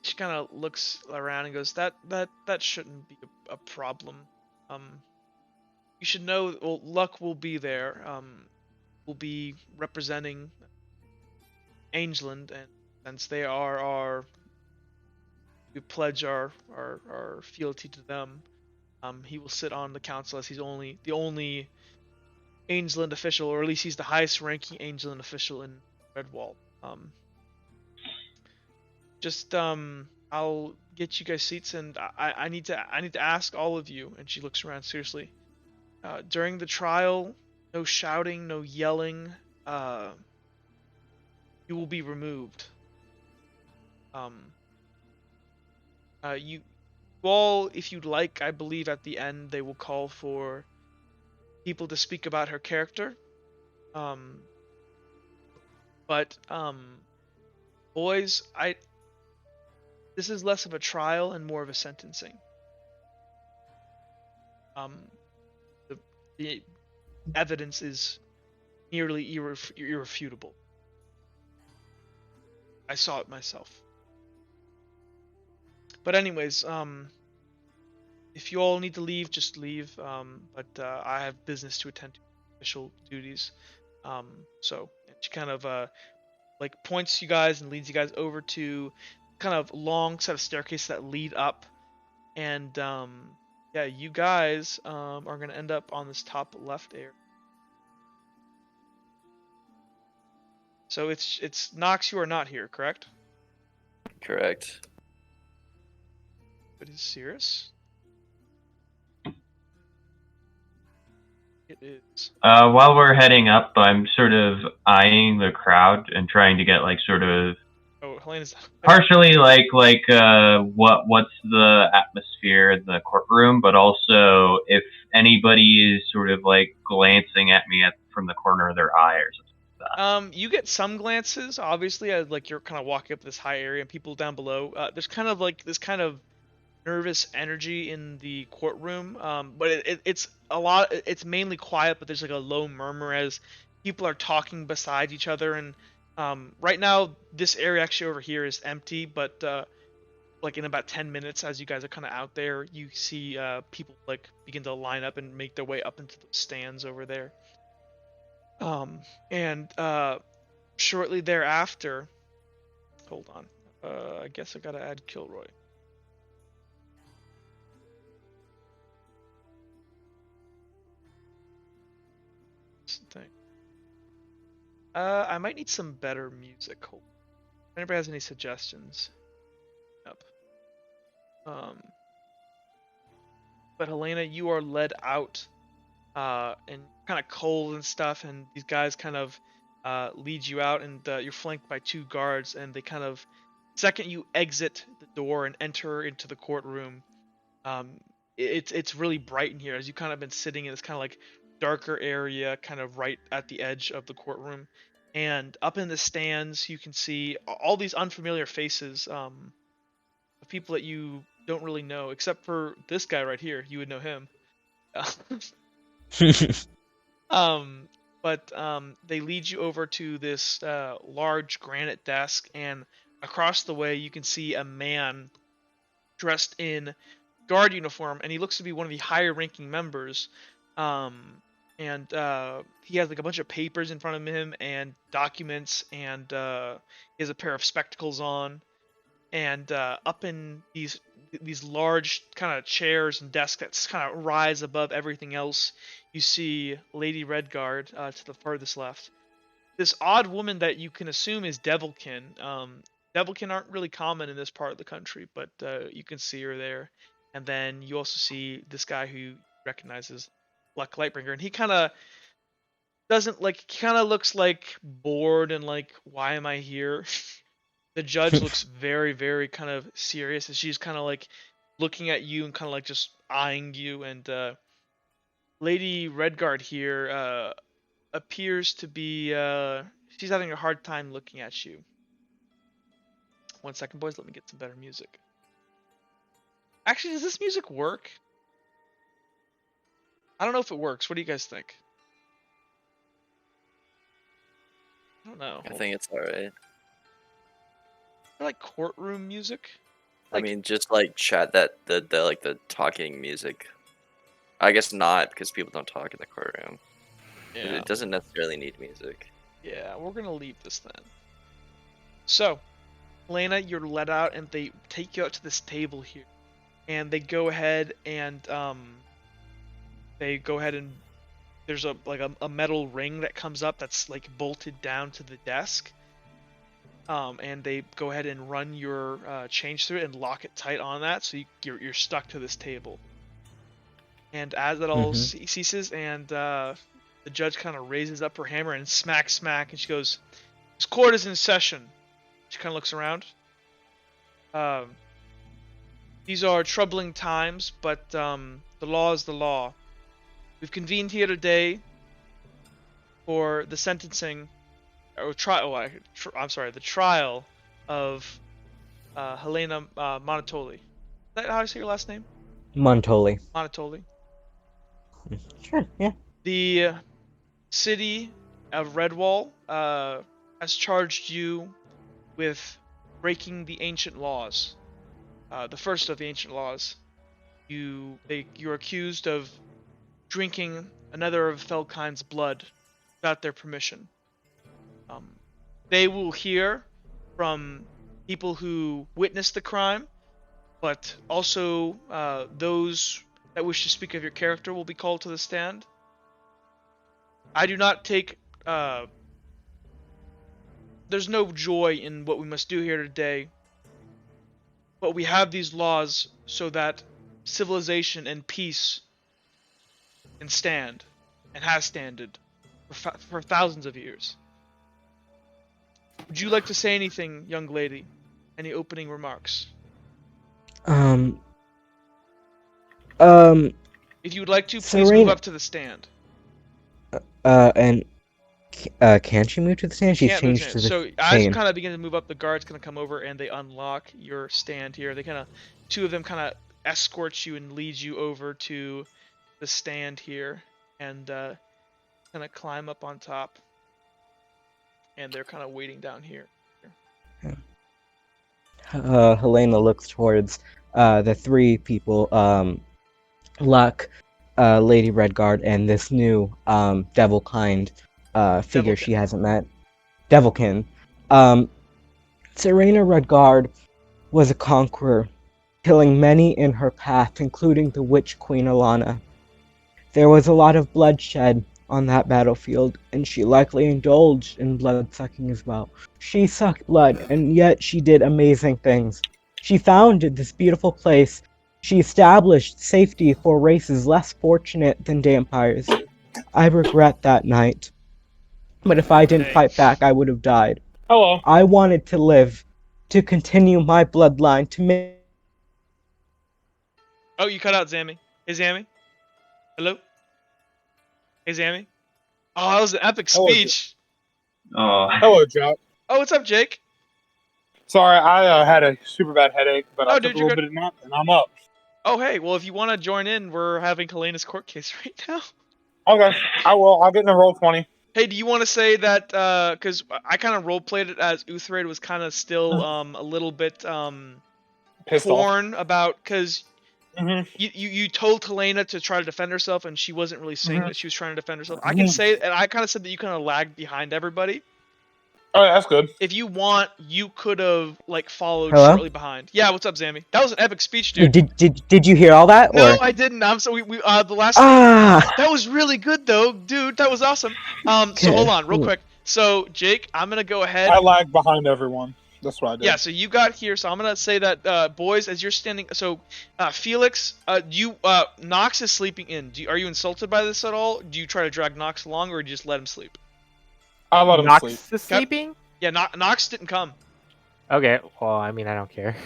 she kind of looks around and goes, "That shouldn't be a problem. You should know. Well, Luck will be there. Will be representing Angeland, and since they are we pledge our fealty to them. He will sit on the council as he's the only Angeland official, or at least he's the highest ranking Angeland official in Redwall. I'll get you guys seats, and I need to ask all of you." And she looks around seriously. During the trial, no shouting, no yelling. You will be removed. You all, if you'd like, I believe at the end they will call for people to speak about her character. But boys, this is less of a trial and more of a sentencing. The evidence is nearly irrefutable. I saw it myself. But anyways, if you all need to leave, just leave. But I have business to attend to, official duties. So she kind of like points you guys and leads you guys over to kind of long set of staircases that lead up, and yeah, you guys are gonna end up on this top left area. So it's Nox. You are not here, correct?
Correct.
It is Cirrus. It is.
While we're heading up, I'm sort of eyeing the crowd and trying to get like sort of
Oh, Helena's.
partially like what's the atmosphere in the courtroom, but also if anybody is sort of like glancing at me from the corner of their eye or something like that.
You get some glances, obviously, as like you're kind of walking up this high area, and people down below. There's kind of like this kind of nervous energy in the courtroom, but it's a lot. It's mainly quiet, but there's like a low murmur as people are talking beside each other. And right now, this area actually over here is empty, but like in about 10 minutes, as you guys are kind of out there, you see people like begin to line up and make their way up into the stands over there. And shortly thereafter, hold on. I guess I gotta add Kilroy. Thing. I might need some better music. Hold on. If anybody has any suggestions. Yep. But Helena, you are led out, and kind of cold and stuff, and these guys kind of lead you out, and you're flanked by 2 guards, and they kind of, second you exit the door and enter into the courtroom, it's really bright in here as you kind of been sitting in this kind of like darker area, kind of right at the edge of the courtroom, and up in the stands you can see all these unfamiliar faces of people that you don't really know, except for this guy right here. You would know him. But they lead you over to this large granite desk, and across the way you can see a man dressed in guard uniform, and he looks to be one of the higher ranking members. And he has like a bunch of papers in front of him and documents, and he has a pair of spectacles on. And up in these large kind of chairs and desks that kind of rise above everything else, you see Lady Redguard to the furthest left. This odd woman that you can assume is Devilkin. Devilkin aren't really common in this part of the country, but you can see her there. And then you also see this guy who recognizes Luck Lightbringer, and he kind of doesn't like. He kind of looks like bored and like, why am I here? The judge looks very, very kind of serious, and she's kind of like looking at you and kind of like just eyeing you. And Lady Redguard here appears to be she's having a hard time looking at you. 1 second, boys. Let me get some better music. Actually, does this music work? I don't know if it works. What do you guys think? I don't know.
I think it's alright.
Like courtroom music?
I mean, just like chat the like the talking music. I guess not, because people don't talk in the courtroom.
Yeah.
It doesn't necessarily need music.
Yeah, we're gonna leave this then. So, Lena, you're let out, and they take you out to this table here, and they go ahead and there's a metal ring that comes up that's like bolted down to the desk. And they go ahead and run your change through it and lock it tight on that, so you're stuck to this table. And as it all ceases, and the judge kind of raises up her hammer and smack, and she goes, "This court is in session." She kind of looks around. These are troubling times, but the law is the law. We've convened here today for the sentencing. Or the trial of Helena Monotoli. Is that how I say your last name?
Montoli.
Monotoli.
Sure, yeah.
The city of Redwall has charged you with breaking the ancient laws. The first of the ancient laws. You're accused of drinking another of Felkind's blood without their permission. They will hear from people who witnessed the crime, but also those that wish to speak of your character will be called to the stand. I do not take there's no joy in what we must do here today. But we have these laws so that civilization and peace can stand, and has standed for thousands of years. Would you like to say anything, young lady? Any opening remarks?
Um.
If you would like to, please
Serena-
move up to the stand.
And can she move to the stand? She's
Can't move
changed
to
to
the
the
stand. So as you
chain.
kind of begin to move up, the guard's gonna come over and they unlock your stand here. They two of them kind of escort you and lead you over to the stand here, and kind of climb up on top. And they're kind of waiting down here.
Helena looks towards the three people, Luck, Lady Redguard, and this new Devilkind figure
Devilkin.
she hasn't met, Devilkin. Serena Redguard was a conqueror, killing many in her path, including the Witch Queen Alana. There was a lot of bloodshed on that battlefield, and she likely indulged in blood-sucking as well. She sucked blood, and yet she did amazing things. She founded this beautiful place. She established safety for races less fortunate than vampires. I regret that night. But if I didn't fight back, I would have died.
Hello.
I wanted to live, to continue my bloodline, to make...
Oh, you cut out Zammy. Hey, Zammy? Hello? Hey, Zammy? Oh, that was an epic
Hello,
speech.
Oh,
Hello, Jack.
Oh, what's up, Jake?
Sorry, I had a super bad headache, but I
Oh,
took
dude,
a
you're
little
good.
bit of nap, and I'm up.
Oh, hey, well, if you want to join in, we're having Helena's court case right now.
Okay, I will. I'll get in the roll 20.
Hey, do you want to say that, because I kind of roleplayed it as Uthred was kind of still a little bit
Pissed off.
torn about, because
Mm-hmm.
you told Helena to try to defend herself, and she wasn't really saying
Mhm.
that she was trying to defend herself. I can say, and I kind of said that you kind of lagged behind everybody.
All right, that's good.
If you want, you could have like followed
Hello?
shortly behind. Yeah, what's up, Zammy? That was an epic speech, dude.
Did you hear all that?
No,
or?
I didn't. So we the last
Ah!
that was really good though, dude. That was awesome. So hold on, real quick. So Jake, I'm gonna go ahead.
I lagged behind everyone. That's what I did.
Yeah, so you got here. So I'm gonna say that, boys, as you're standing. So, Felix, Nox is sleeping in. Are you insulted by this at all? Do you try to drag Nox along, or do you just let him sleep?
I let him
Nox
sleep.
is sleeping?
Yeah, Nox didn't come.
Okay, well, I mean, I don't care.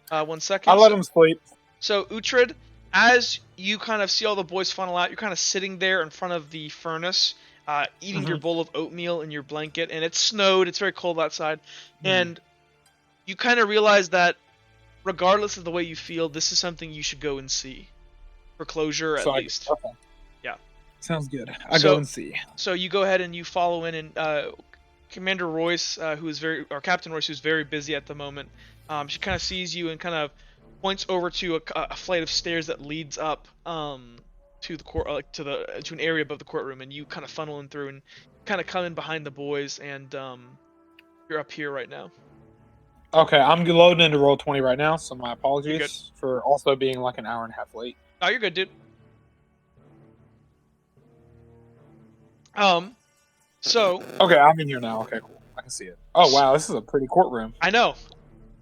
1 second.
I let him sleep.
So, Uhtred, as you kind of see all the boys funnel out, you're kind of sitting there in front of the furnace, eating your bowl of oatmeal in your blanket, and it's snowed, it's very cold outside, and you kind of realize that regardless of the way you feel, this is something you should go and see. For closure, at least.
Okay.
Yeah.
Sounds good. I go and see.
So you go ahead and you follow in, and Commander Royce, Captain Royce, who's very busy at the moment, she kind of sees you and kind of points over to a flight of stairs that leads up to the court, to an area above the courtroom, and you kind of funnel in through and kind of come in behind the boys, and you're up here right now.
Okay, I'm loading into roll 20 right now, so my
You're good.
apologies for also being like an hour and a half late.
Oh, you're good, dude. So
Okay, I'm in here now. Okay, cool. I can see it. Oh wow, this is a pretty courtroom.
I know,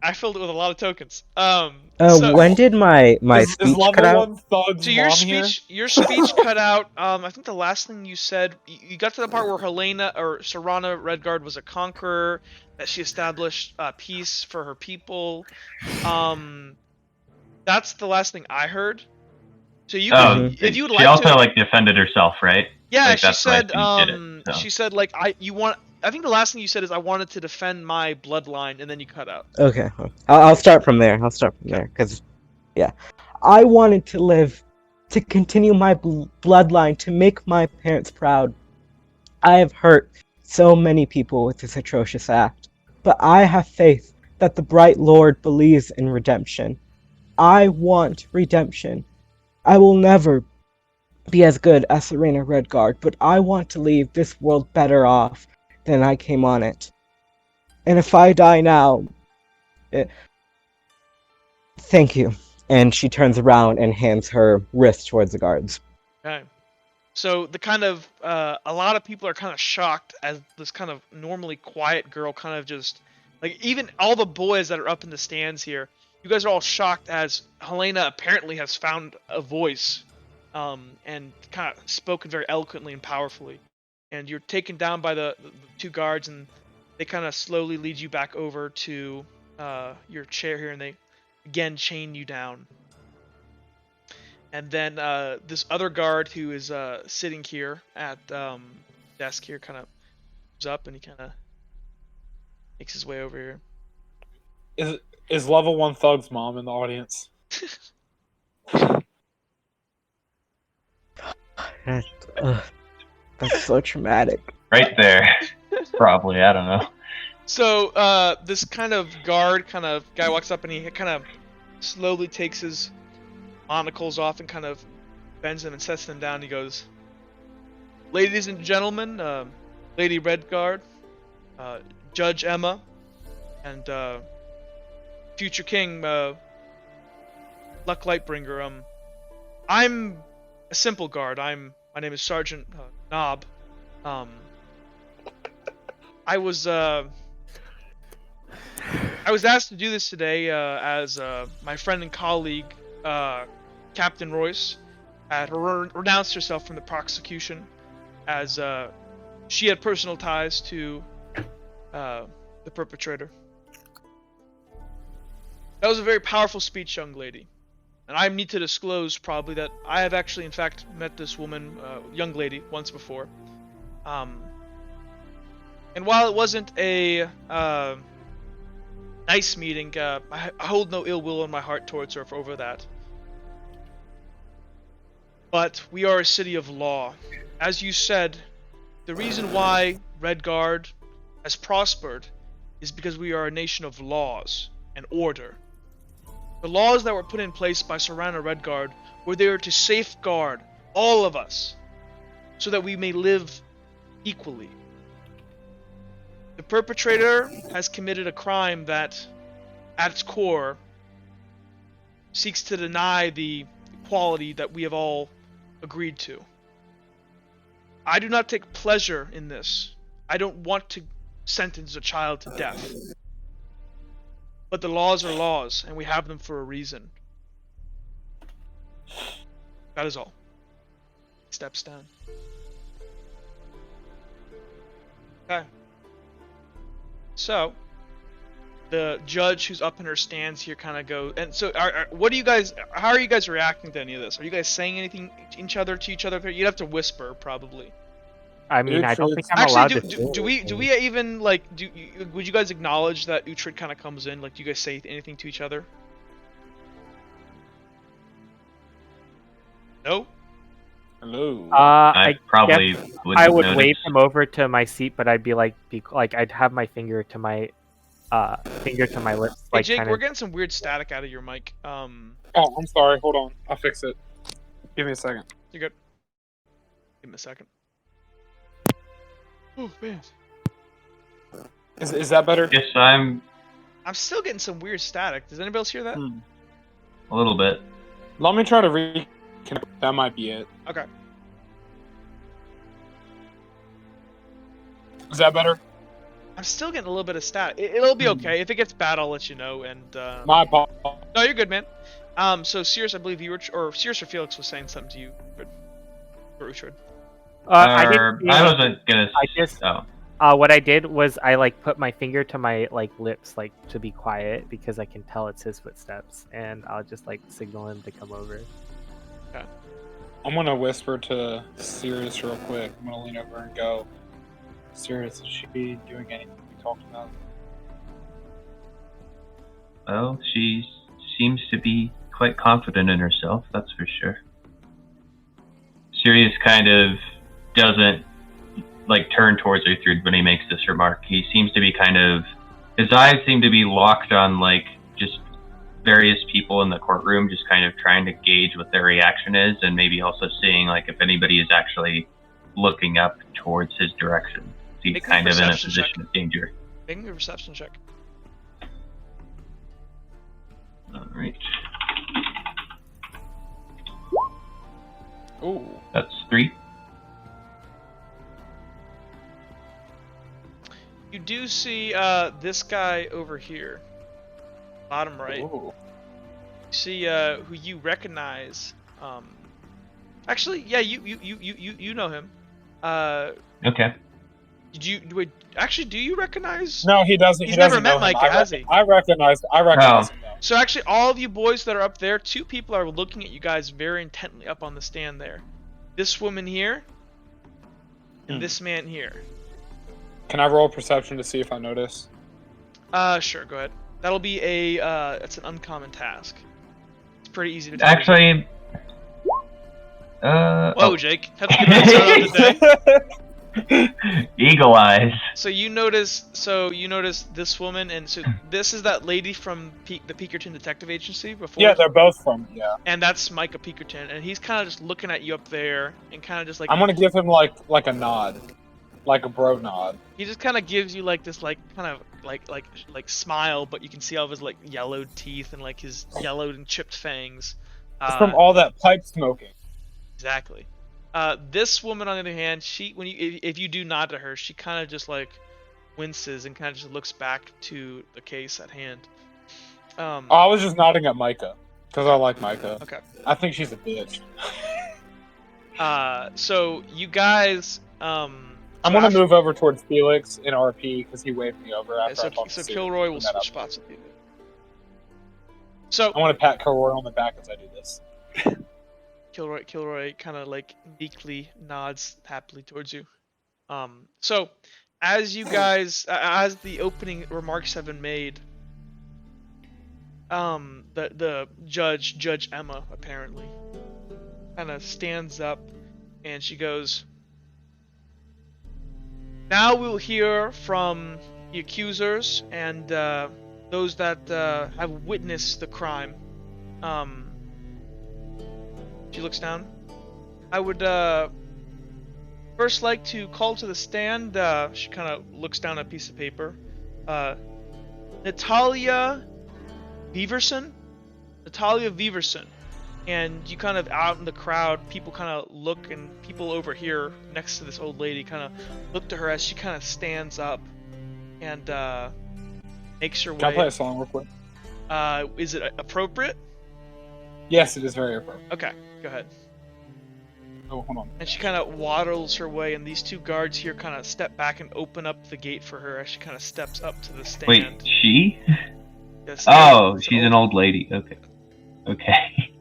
I filled it with a lot of tokens.
When did my
Is
speech
level
cut out?
1 Thug's
So your
mom here?
speech cut out. I think the last thing you said, you got to the part where Helena or Serana Redguard was a conqueror, that she established peace for her people. That's the last thing I heard. So you can, if you would like
she also
to,
like defended herself, right?
yeah,
like,
she
that's why
said,
she did it, so.
she said like I think the last thing you said is I wanted to defend my bloodline, and then you cut out.
Okay, I'll start from there. Because, yeah. I wanted to live, to continue my bloodline, to make my parents proud. I have hurt so many people with this atrocious act, but I have faith that the Bright Lord believes in redemption. I want redemption. I will never be as good as Serena Redguard, but I want to leave this world better off than I came on it. And if I die now, thank you. And she turns around and hands her wrist towards the guards.
Okay. So the kind of a lot of people are kind of shocked as this kind of normally quiet girl kind of just like even all the boys that are up in the stands here. You guys are all shocked as Helena apparently has found a voice, and kind of spoken very eloquently and powerfully. And you're taken down by the two guards, and they kind of slowly lead you back over to your chair here, and they again chain you down. And then this other guard who is sitting here at desk here kind of comes up, and he kind of makes his way over here.
Is level 1 Thug's mom in the audience?
That's so traumatic.
Right there. Probably, I don't know.
So this kind of guard kind of guy walks up, and he kind of slowly takes his monocles off and kind of bends them and sets them down. He goes, "Ladies and gentlemen, Lady Redguard, Judge Emma, and future King Luck Lightbringer. I'm a simple guard. My name is Sergeant Knob. I was asked to do this today as my friend and colleague Captain Royce had renounced herself from the prosecution as she had personal ties to the perpetrator." That was a very powerful speech, young lady. And I need to disclose probably that I have actually in fact met this woman, young lady, once before. And while it wasn't a nice meeting, I hold no ill will in my heart towards her over that. But we are a city of law. As you said, the reason why Redguard has prospered is because we are a nation of laws and order. The laws that were put in place by Serana Redguard were there to safeguard all of us so that we may live equally. The perpetrator has committed a crime that, at its core, seeks to deny the equality that we have all agreed to. I do not take pleasure in this. I don't want to sentence a child to death. But the laws are laws, and we have them for a reason. That is all. Steps down. Okay. So, the judge who's up in her stands here kind of goes, and so what do you guys? How are you guys reacting to any of this? Are you guys saying anything to each other? You'd have to whisper probably.
I mean, I don't think I'm allowed
Actually,
to.
do we even like would you guys acknowledge that Uhtred kind of comes in? Like, do you guys say anything to each other? No.
Hello.
I probably
guess
wouldn't
I would
notice.
wave him over to my seat, but I'd be like, I'd have my finger to my lips,
Hey
like
Jake,
kind
we're
of.
getting some weird static out of your mic.
Oh, I'm sorry. Hold on. I'll fix it. Give me a second.
You're good. Give me a second. Oh man.
Is that better?
Yes, I'm
I'm still getting some weird static. Does anybody else hear that?
a little bit.
Let me try to reconnect. That might be it.
Okay.
Is that better?
I'm still getting a little bit of static. It'll be okay. If it gets bad, I'll let you know. And
My apologies.
no, you're good, man. So Cirrus, I believe you were, or Cirrus or Felix was saying something to you, or Uhtred.
I didn't.
I wasn't gonna.
I just.
Oh,
What I did was I put my finger to my lips to be quiet because I can tell it's his footsteps, and I'll just signal him to come over.
Okay.
I'm gonna whisper to Sirius real quick. I'm gonna lean over and go, Sirius, is she doing anything we talked about?
well, she seems to be quite confident in herself. That's for sure. Sirius kind of doesn't turn towards Uhtred when he makes this remark. He seems to be his eyes seem to be locked on just various people in the courtroom, just kind of trying to gauge what their reaction is, and maybe also seeing if anybody is actually looking up towards his direction. He's
Make me
kind of in a
perception
position
check.
of danger.
Make me a perception check.
All right.
Ooh.
That's 3.
do see this guy over here, bottom right.
Ooh.
You see who you recognize. Actually, yeah, you know him.
Okay.
Did you wait? Actually, do you recognize?
No, he doesn't.
He's
he doesn't
never met
know him.
Micah, has he?
I recognize him though.
So actually, all of you boys that are up there, 2 people are looking at you guys very intently up on the stand there. This woman here, and this man here.
Can I roll perception to see if I notice?
Sure, go ahead. That'll be it's an uncommon task. It's pretty easy to do.
Actually,
Whoa, Jake. Have a good night of the day.
Eagle eyes.
So you notice this woman, and so this is that lady from the Peakerton Detective Agency before.
Yeah, they're both from. Yeah.
And that's Micah Peakerton, and he's kind of just looking at you up there, and kind of just like.
I'm gonna give him like a nod, like a bro nod.
He just kind of gives you like this like kind of like smile, but you can see all of his like yellowed teeth and like his yellowed and chipped fangs.
It's from all that pipe smoking.
Exactly. This woman, on the other hand, if you do nod to her, she kind of just like winces and kind of just looks back to the case at hand.
I was just nodding at Micah because I like Micah.
Okay.
I think she's a bitch.
So you guys,
I'm gonna move over towards Felix in RP because he waved me over after I talked to Sue.
Kilroy will switch spots with you. So
I want to pat Kilroy on the back as I do this.
Kilroy kind of like meekly nods happily towards you. So as you guys, as the opening remarks have been made, the Judge Emma apparently kind of stands up and she goes, "Now we'll hear from the accusers and those that have witnessed the crime." She looks down. I would first like to call to the stand. She kind of looks down at a piece of paper. Natalia Viverson. And you kind of out in the crowd, people kind of look, and people over here next to this old lady kind of look to her as she kind of stands up and makes her way.
Can I play a song real quick?
Is it appropriate?
Yes, it is very appropriate.
Okay, go ahead.
Oh, hold on.
And she kind of waddles her way, and these 2 guards here kind of step back and open up the gate for her as she kind of steps up to the stand.
Wait, she?
Yes,
Oh, she's an old lady. Okay. Okay.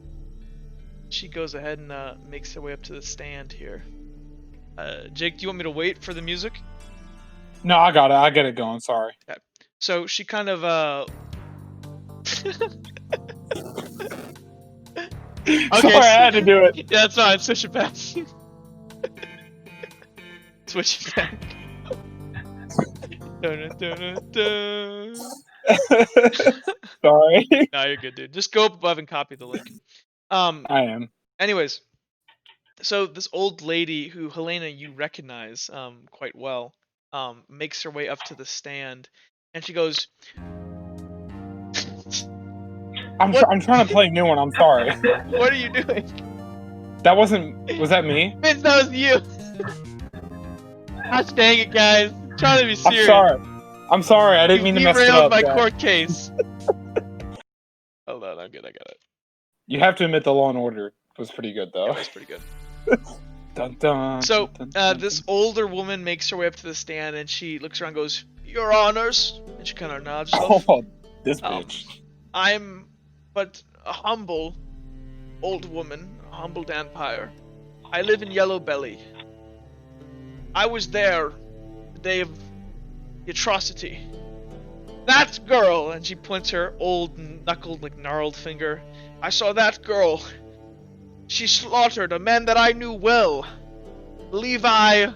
She goes ahead and makes her way up to the stand here. Jake, do you want me to wait for the music?
No, I got it. I get it going. Sorry.
Okay. So she kind of Okay,
sorry, I had to do it.
Yeah, that's fine. Switch it back. Switch it back.
Sorry.
No, you're good, dude. Just go up above and copy the link.
I am.
Anyways, so this old lady who Helena you recognize quite well makes her way up to the stand, and she goes,
I'm trying to play a new one. I'm sorry.
"What are you doing?"
That wasn't. Was that me?
Vince, that was you. Gosh dang it, guys! I'm trying to be serious.
I'm sorry. I didn't mean to mess it
derailed
up.
my
guys.
court case. Hold on, I'm good. I got it.
You have to admit the Law and Order was pretty good, though.
That was pretty good.
Dun, dun,
So,
dun, dun,
this older woman makes her way up to the stand, and she looks around and goes, "Your honors," and she kind of nods.
Oh, this bitch.
I'm but a humble old woman, a humble vampire. I live in Yellow Belly. I was there the day of the atrocity. That girl, and she points her old, knuckled, like gnarled finger. I saw that girl. She slaughtered a man that I knew well, Levi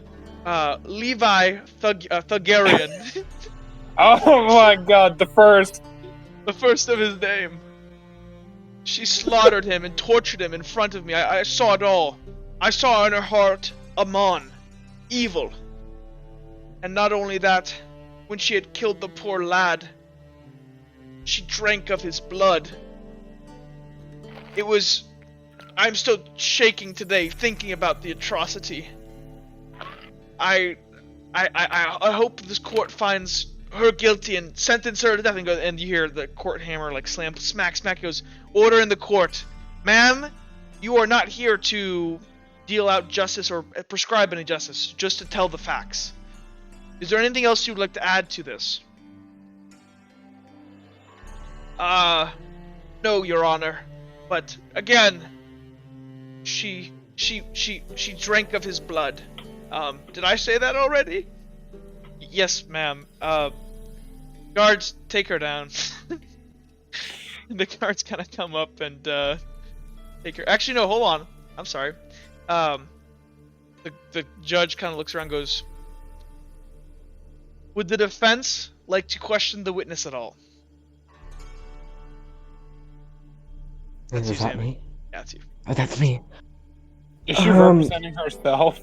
Thugarian.
Oh my God, the first.
The first of his name. She slaughtered him and tortured him in front of me. I saw it all. I saw in her heart Amon, evil. And not only that, when she had killed the poor lad, she drank of his blood. It was... I'm still shaking today thinking about the atrocity. I I hope this court finds her guilty and sentence her to death. And you hear the court hammer like slam, smack, smack. He goes, order in the court, ma'am. You are not here to deal out justice or prescribe any justice, just to tell the facts. Is there anything else you'd like to add to this? No, Your Honor. But again, she drank of his blood. Did I say that already? Yes, ma'am. Guards, take her down. The guards kind of come up and take her. Actually, no, hold on. I'm sorry. The judge kind of looks around and goes, would the defense like to question the witness at all?
Is that me?
Yeah, it's you.
Oh, that's me.
Is she representing herself?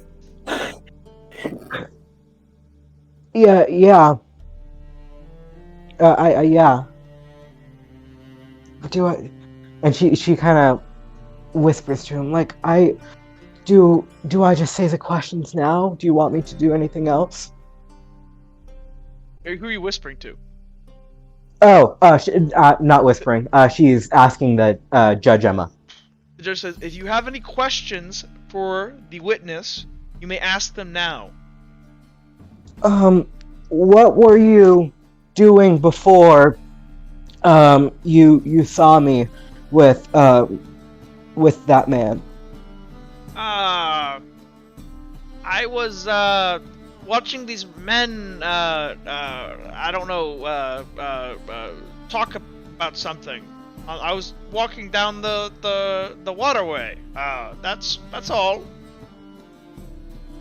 Yeah. Yeah. Do I? And she kind of whispers to him, like, do I just say the questions now? Do you want me to do anything else?
Who are you whispering to?
Oh, not whispering. She's asking the Judge Emma.
The judge says, if you have any questions for the witness, you may ask them now.
What were you doing before you saw me with that man?
I was watching these men I don't know talk about something. I was walking down the waterway. That's all.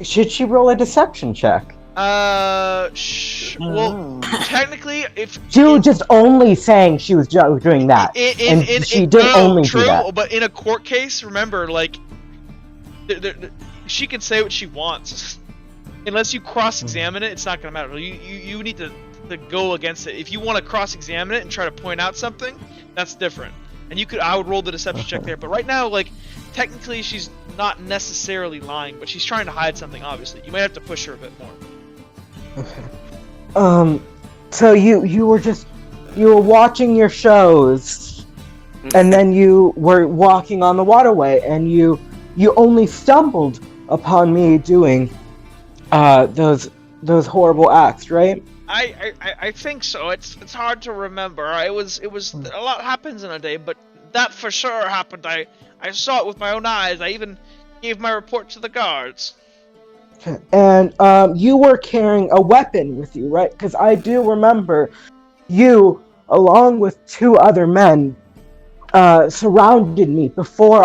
Should she roll a deception check?
Well, technically, if
She was just only saying she was doing that, and she didn't only
true,
do that.
But in a court case, remember, like, she can say what she wants. Unless you cross-examine it, it's not gonna matter. You need to go against it. If you want to cross-examine it and try to point out something, that's different. And I would roll the deception check there. But right now, like, technically, she's not necessarily lying, but she's trying to hide something. Obviously, you might have to push her a bit more.
Okay. So you were watching your shows, and then you were walking on the waterway, and you only stumbled upon me doing those horrible acts, right?
I think so. It's hard to remember. It was a lot happens in a day, but that for sure happened. I saw it with my own eyes. I even gave my report to the guards.
And you were carrying a weapon with you, right? Because I do remember you, along with two other men, surrounded me before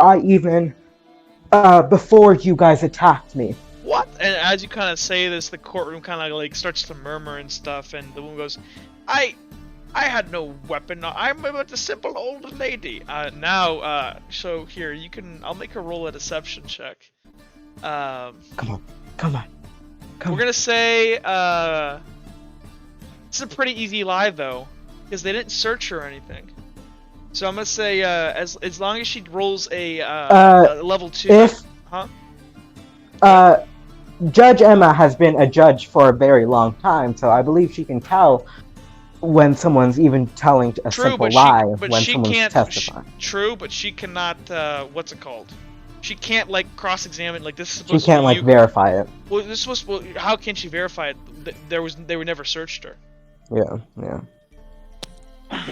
you guys attacked me.
What? And as you kind of say this, the courtroom kind of like starts to murmur and stuff, and the woman goes, I had no weapon. I'm but a simple old lady. So here, I'll make her roll a deception check.
Come on.
We're gonna say, it's a pretty easy lie though, because they didn't search her or anything. So I'm gonna say, as long as she rolls a level 2.
Judge Emma has been a judge for a very long time, so I believe she can tell when someone's even telling a simple lie when someone's testifying.
True, but she cannot, what's it called? She can't, like, cross-examine, like, this is supposed to be...
She can't, like, verify it.
Well, how can she verify it? They were never searched her.
Yeah.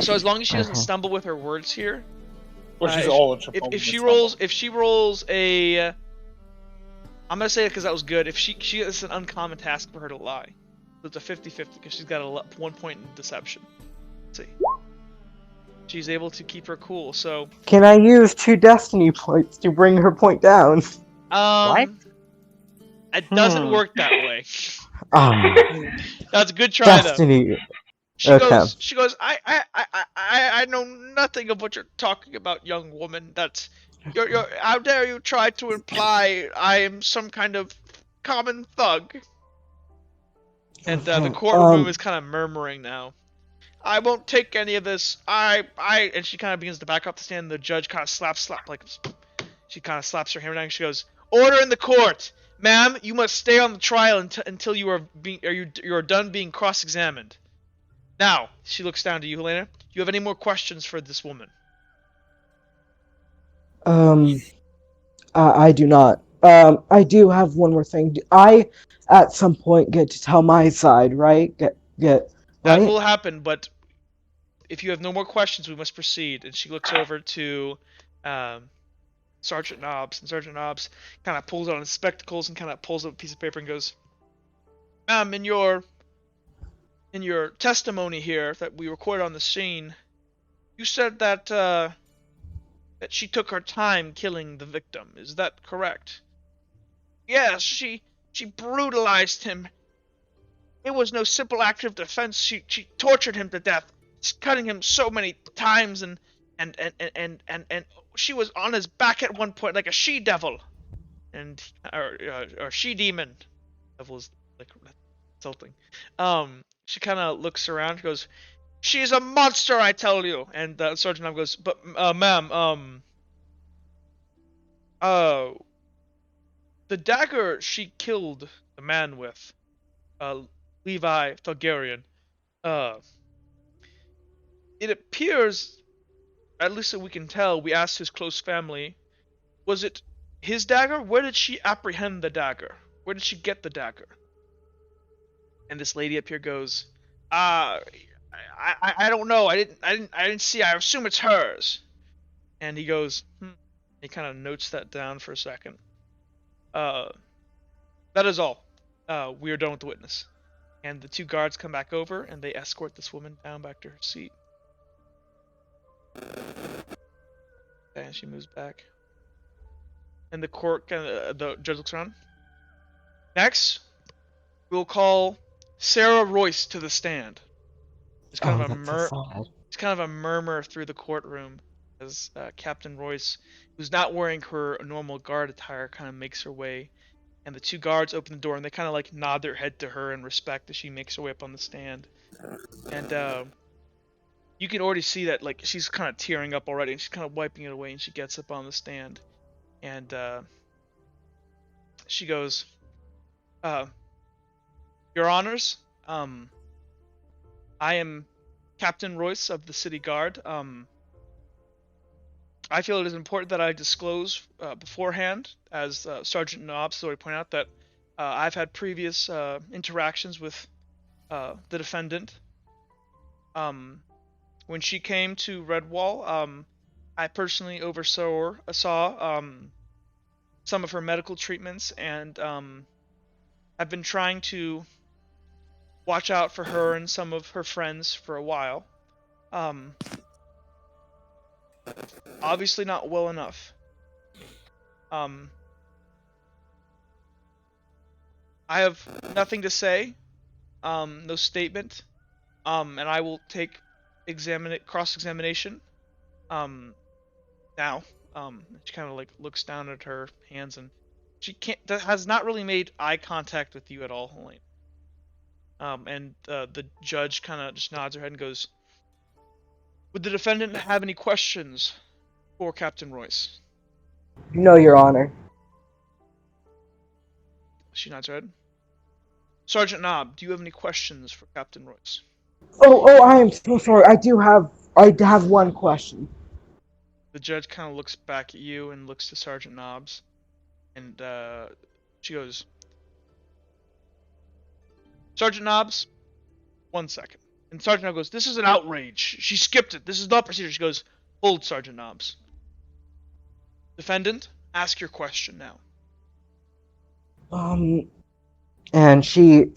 So as long as she doesn't stumble with her words here...
Which is
if she rolls a... I'm gonna say it because that was good. If it's an uncommon task for her to lie. So it's a 50-50 because she's got 1 point in deception. Let's see. She's able to keep her cool, so...
Can I use 2 destiny points to bring her point down?
What?
It doesn't work that way. That's a good try,
destiny.
though. She goes, I know nothing of what you're talking about, young woman. How dare you try to imply I am some kind of common thug? And the courtroom is kind of murmuring now. I won't take any of this. And she kind of begins to back up the stand. And the judge kind of slap, like, she kind of slaps her hammer down. And she goes, order in the court. Ma'am, you must stay on the trial until you are done being cross-examined. Now, she looks down to you, Helena. Do you have any more questions for this woman?
I do not. I do have one more thing. I, at some point, get to tell my side, right? Get
That
right?
will happen, but if you have no more questions, we must proceed. And she looks over to Sergeant Nobbs, and Sergeant Nobbs kind of pulls out his spectacles and kind of pulls up a piece of paper and goes, "Ma'am, in your testimony here that we recorded on the scene, you said that that she took her time killing the victim. Is that correct?" "Yes, she brutalized him. It was no simple act of defense. She tortured him to death, cutting him so many times, and she was on his back at one point like a she devil, and or she demon. Devil is like insulting. She kind of looks around, and goes, "She is a monster, I tell you." And Sergeant Nob goes, "But ma'am, the dagger she killed the man with, Levi Targaryen, it appears, at least that we can tell, we asked his close family, was it his dagger? Where did she apprehend the dagger? Where did she get the dagger?" And this lady up here goes, I don't know. I didn't see. I assume it's hers." And he goes, He kind of notes that down for a second. That is all. We are done with the witness. And the two guards come back over and they escort this woman down back to her seat. And she moves back. And the court, the judge looks around. Next, we'll call Sarah Royce to the stand. There's kind of it's kind of a murmur through the courtroom as Captain Royce, who's not wearing her normal guard attire, kind of makes her way. And the two guards open the door and they kind of like nod their head to her in respect as she makes her way up on the stand. And you can already see that like she's kind of tearing up already, and she's kind of wiping it away, and she gets up on the stand. And she goes, "Your Honors, I am Captain Royce of the City Guard. I feel it is important that I disclose beforehand, as Sergeant Nobbs has already pointed out, that I've had previous interactions with the defendant. When she came to Redwall, I personally oversaw some of her medical treatments, and I've been trying to watch out for her and some of her friends for a while. Obviously not well enough. I have nothing to say, no statement, and I will take cross-examination, now. She kind of like looks down at her hands, and she has not really made eye contact with you at all, Helene. And the judge kind of just nods her head and goes, "Would the defendant have any questions for Captain Royce?"
No, Your Honor.
She nods her head. "Sergeant Nob, do you have any questions for Captain Royce?"
Oh, I am so sorry. I have one question.
The judge kind of looks back at you and looks to Sergeant Nobbs, and she goes, "Sergeant Nobbs, 1 second." And Sergeant Nobbs goes, "This is an outrage. She skipped it. This is not procedure." She goes, "Hold, Sergeant Nobbs. Defendant, ask your question now."
And she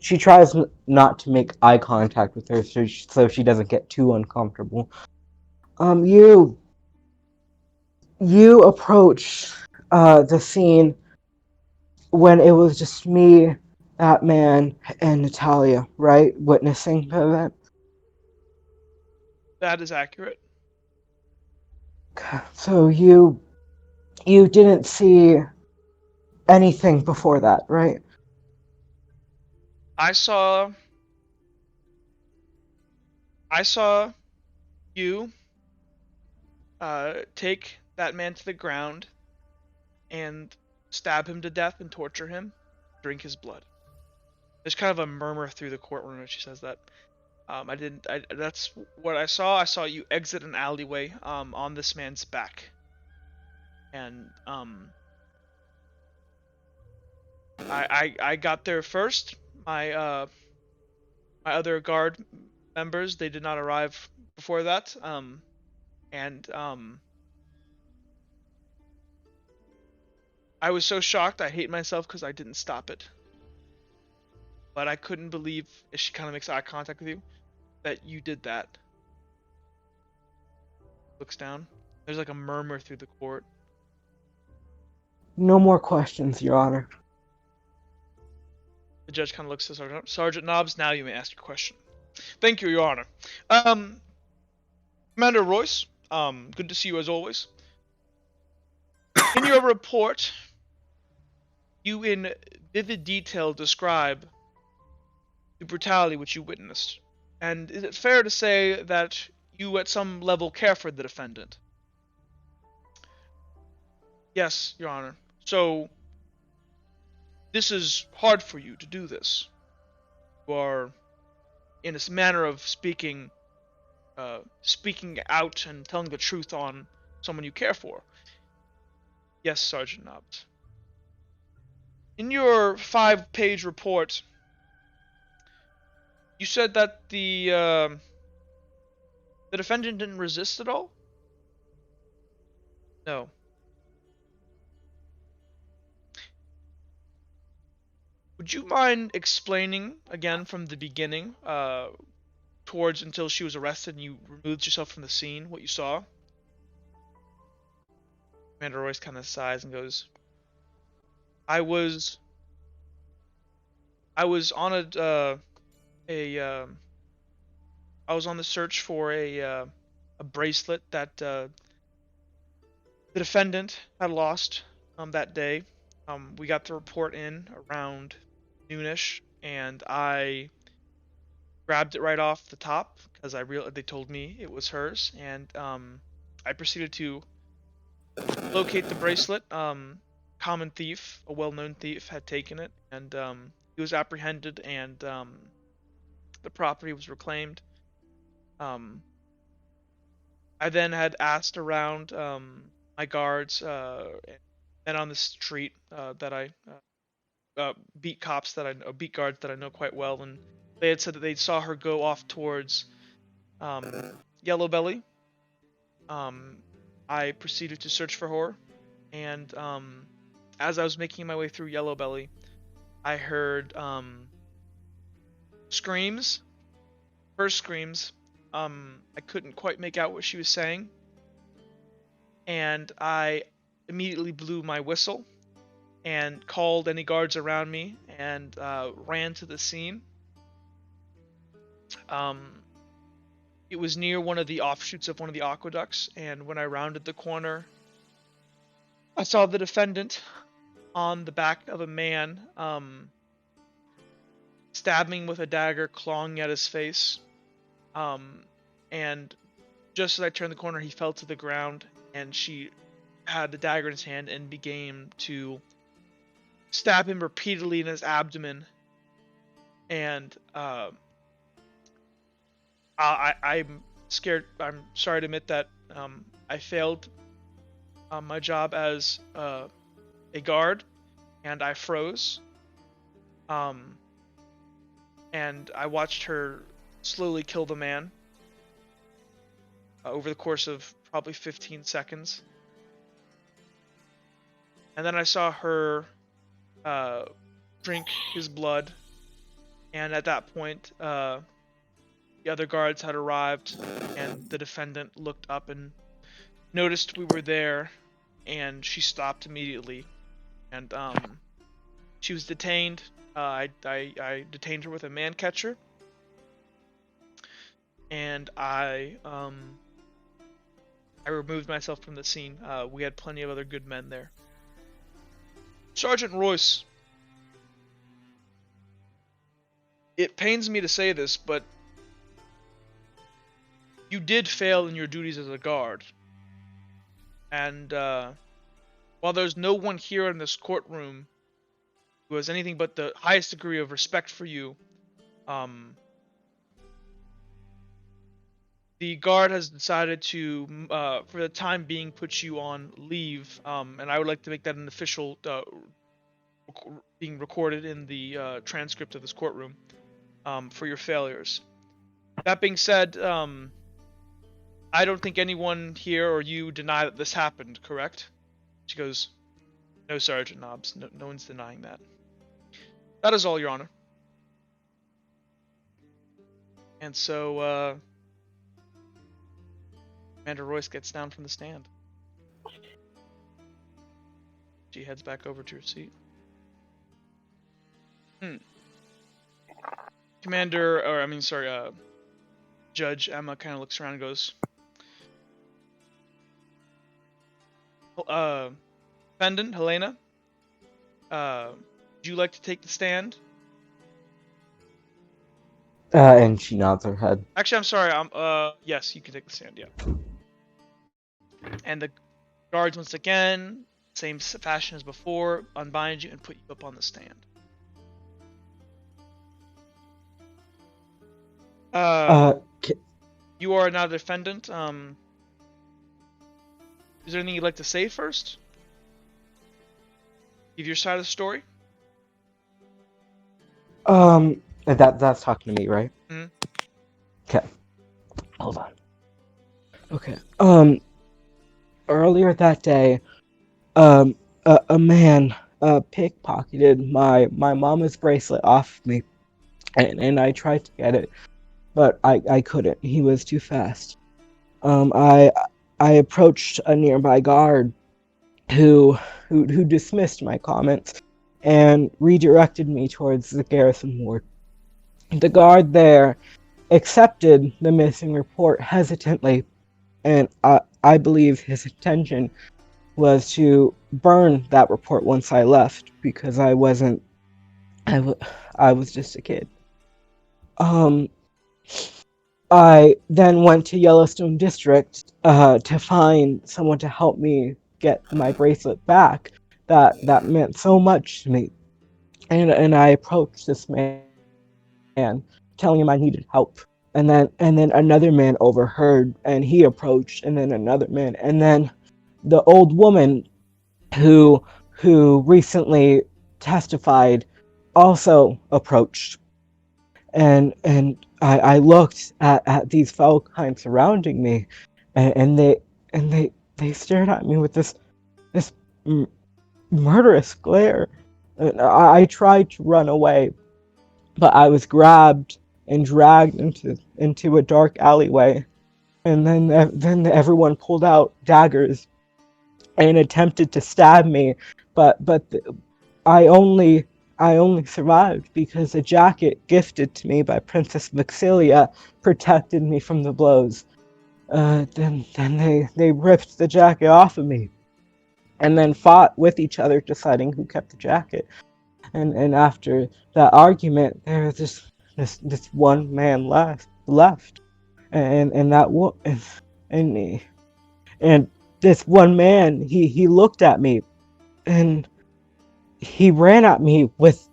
tries not to make eye contact with her, so she doesn't get too uncomfortable. You approached the scene when it was just me, that man, and Natalia, right? Witnessing the event?
That is accurate.
So you didn't see anything before that, right?
I saw you take that man to the ground and stab him to death and torture him, drink his blood. There's kind of a murmur through the courtroom as she says that. That's what I saw. I saw you exit an alleyway on this man's back. And I got there first. My other guard members, they did not arrive before that. I was so shocked. I hate myself because I didn't stop it. But I couldn't believe, as she kind of makes eye contact with you, that you did that. Looks down. There's like a murmur through the court.
No more questions, Your Honor.
The judge kind of looks at Sergeant Nobbs. Now you may ask your question. Thank you, Your Honor. Commander Royce, good to see you as always. In your report, you in vivid detail describe the brutality which you witnessed. And is it fair to say that you at some level care for the defendant? Yes, Your Honor. So, this is hard for you to do this. You are, in a manner of speaking, speaking out and telling the truth on someone you care for. Yes, Sergeant Nobbs. In your 5-page report, you said that the defendant didn't resist at all? No. Would you mind explaining again from the beginning, towards until she was arrested and you removed yourself from the scene, what you saw? Commander Royce kind of sighs and goes, I was on I was on the search for a bracelet that the defendant had lost that day. We got the report in around noonish, and I grabbed it right off the top because they told me it was hers, and I proceeded to locate the bracelet. Common thief, a well-known thief, had taken it, and he was apprehended, and the property was reclaimed. I then had asked around my guards and on the street that I beat guards that I know quite well, and they had said that they saw her go off towards Yellow Belly. I proceeded to search for her, and as I was making my way through Yellow Belly, I heard screams. Her screams. I couldn't quite make out what she was saying, and I immediately blew my whistle and called any guards around me and ran to the scene. It was near one of the offshoots of one of the aqueducts, and when I rounded the corner, I saw the defendant on the back of a man, stabbing with a dagger, clawing at his face. And just as I turned the corner, he fell to the ground, and she had the dagger in his hand and began to stab him repeatedly in his abdomen. And I'm scared. I'm sorry to admit that I failed my job as a guard, and I froze. And I watched her slowly kill the man over the course of probably 15 seconds. And then I saw her drink his blood, and at that point the other guards had arrived, and the defendant looked up and noticed we were there, and she stopped immediately, and she was detained. I detained her with a man catcher, and I removed myself from the scene. We had plenty of other good men there. Sergeant Royce, it pains me to say this, but you did fail in your duties as a guard, and while there's no one here in this courtroom who has anything but the highest degree of respect for you, the guard has decided to, for the time being, put you on leave, and I would like to make that an official being recorded in the transcript of this courtroom for your failures. That being said, I don't think anyone here or you deny that this happened, correct? She goes, "No, Sergeant Nobbs. No one's denying that." That is all, Your Honor. And so, Commander Royce gets down from the stand. She heads back over to her seat. Judge Emma kind of looks around and goes, Defendant Helena, would you like to take the stand?
And she nods her head.
Actually, I'm sorry. Yes, you can take the stand. Yeah. And the guards once again, same fashion as before, unbind you and put you up on the stand. You are now the defendant. Is there anything you'd like to say first? Give your side of the story.
That's talking to me, right?
Mm-hmm.
Okay. Hold on. Okay. Earlier that day, a man pickpocketed my mama's bracelet off me, and I tried to get it, but I couldn't. He was too fast. I approached a nearby guard who dismissed my comments and redirected me towards the garrison ward. The guard there accepted the missing report hesitantly, and I believe his intention was to burn that report once I left, because I was just a kid. I then went to Yellowstone District to find someone to help me get my bracelet back. That meant so much to me. And I approached this man, telling him I needed help. And then another man overheard, and he approached, and then another man, and then the old woman who recently testified also approached. And I looked at these fellow kind surrounding me, and they stared at me with this murderous glare. And I tried to run away, but I was grabbed and dragged into a dark alleyway, and then everyone pulled out daggers and attempted to stab me, but I only survived because a jacket gifted to me by Princess Vixilia protected me from the blows. Then they ripped the jacket off of me, and then fought with each other, deciding who kept the jacket. And after that argument, there was this one man left, and this one man, he looked at me, and he ran at me with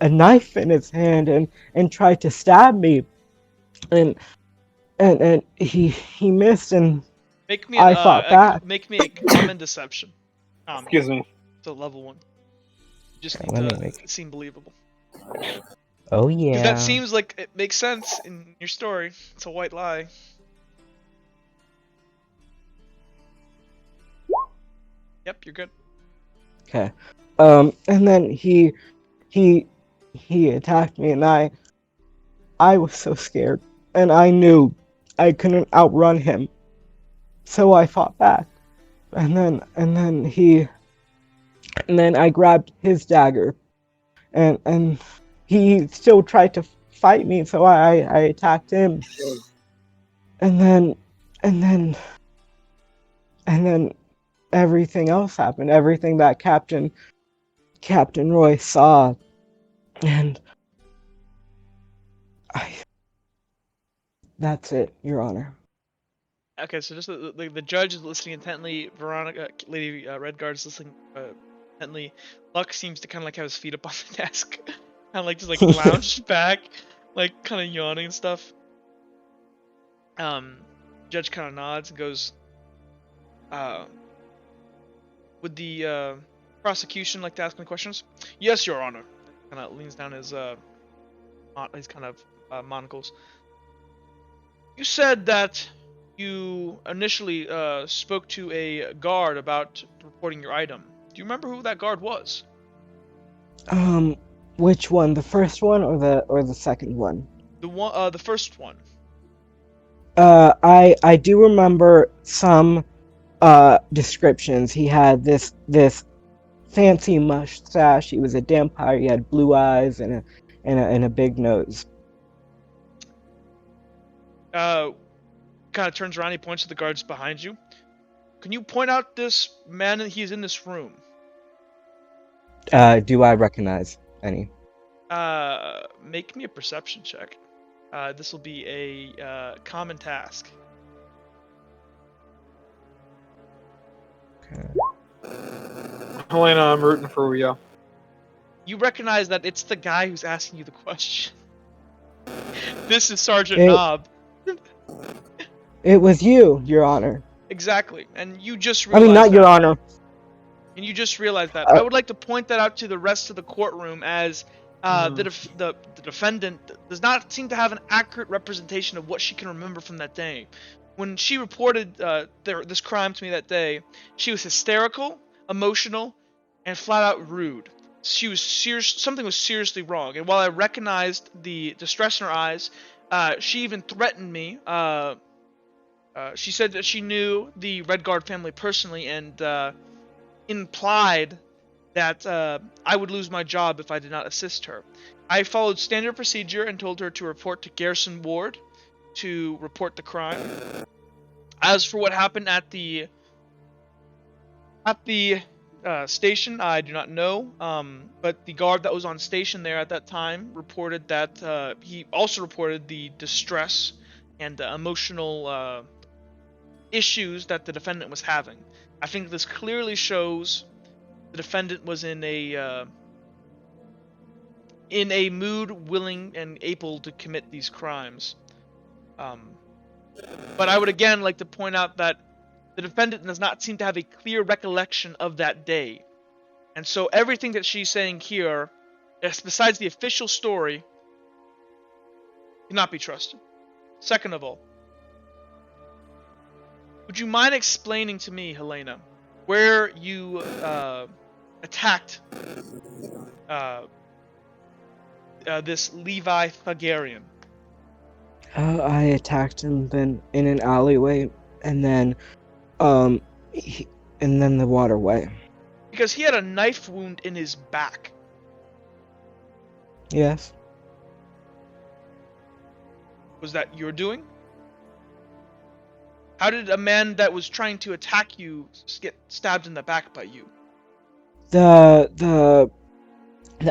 a knife in his hand and tried to stab me, and he missed, and I fought back.
Make me a common deception.
Excuse me.
It's a level 1. You just
Okay,
need to seem believable.
Oh yeah.
Because that seems like it makes sense in your story. It's a white lie. Yep, you're good.
Okay. And then he attacked me, and I was so scared, and I knew I couldn't outrun him, so I fought back. And then I grabbed his dagger, and he still tried to fight me, so I attacked him. And then everything else happened. Everything that Captain Roy saw, and that's it, Your Honor.
Okay, so just the judge is listening intently. Veronica, Lady Redguard is listening intently. Luck seems to kind of like have his feet up on the desk, kind of like just like lounged back, like kind of yawning and stuff. Judge kind of nods and goes, "Would the prosecution like to ask any questions?" "Yes, Your Honor." Kind of leans down his kind of monocles. "You said that you initially spoke to a guard about reporting your item. Do you remember who that guard was?"
Which one? The first one or the second one?
The first one.
I do remember some descriptions. He had this fancy mustache. He was a vampire. He had blue eyes and a big nose.
Kind of turns around. He points to the guards behind you. "Can you point out this man? He's in this room."
Do I recognize any?
Make me a perception check. This will be a common task.
Okay.
Helena, I'm rooting for you.
You recognize that it's the guy who's asking you the question. This is Sergeant
It-
Knob.
It was you, Your Honor.
Exactly, and you just
I
realized
mean, not
that.
Your Honor.
And you just realized that. I would like to point that out to the rest of the courtroom as the defendant does not seem to have an accurate representation of what she can remember from that day. When she reported this crime to me that day, she was hysterical, emotional, and flat out rude. She was something was seriously wrong. And while I recognized the distress in her eyes, she even threatened me. She said that she knew the Redguard family personally and implied that I would lose my job if I did not assist her. I followed standard procedure and told her to report to Garrison Ward to report the crime. As for what happened at the station, I do not know, but the guard that was on station there at that time reported that he also reported the distress and emotional issues that the defendant was having. I think this clearly shows the defendant was in a mood willing and able to commit these crimes. But I would again like to point out that the defendant does not seem to have a clear recollection of that day. And so everything that she's saying here, besides the official story, cannot be trusted. Second of all, would you mind explaining to me, Helena, where you attacked this Levi Thagarian?
I attacked him then in an alleyway, and then and then the waterway.
Because he had a knife wound in his back.
Yes.
Was that your doing? How did a man that was trying to attack you get stabbed in the back by you?
The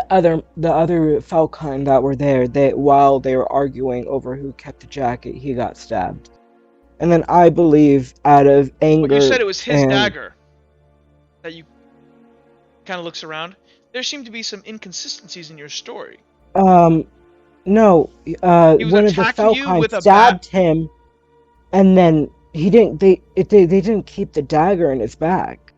other Falcon that were there, while they were arguing over who kept the jacket, he got stabbed. And then I believe out of anger.
But you said it was his dagger. That you kind of looks around. There seem to be some inconsistencies in your story.
No. One of the Falcons stabbed him, and then he didn't. They didn't keep the dagger in his back.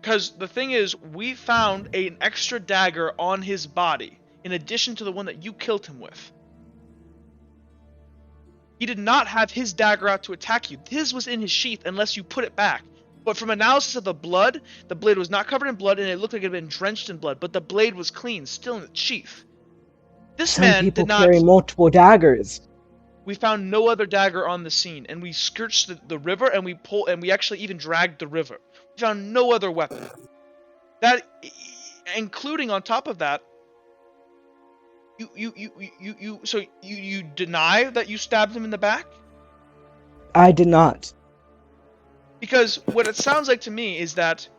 Because the thing is, we found an extra dagger on his body, in addition to the one that you killed him with. He did not have his dagger out to attack you. His was in his sheath unless you put it back. But from analysis of the blade was not covered in blood and it looked like it had been drenched in blood, but the blade was clean, still in its sheath.
Some people carry multiple daggers.
We found no other dagger on the scene, and we searched the river, and we actually even dragged the river. We found no other weapon. That, including on top of that, you deny that you stabbed him in the back?
I did not.
Because what it sounds like to me is that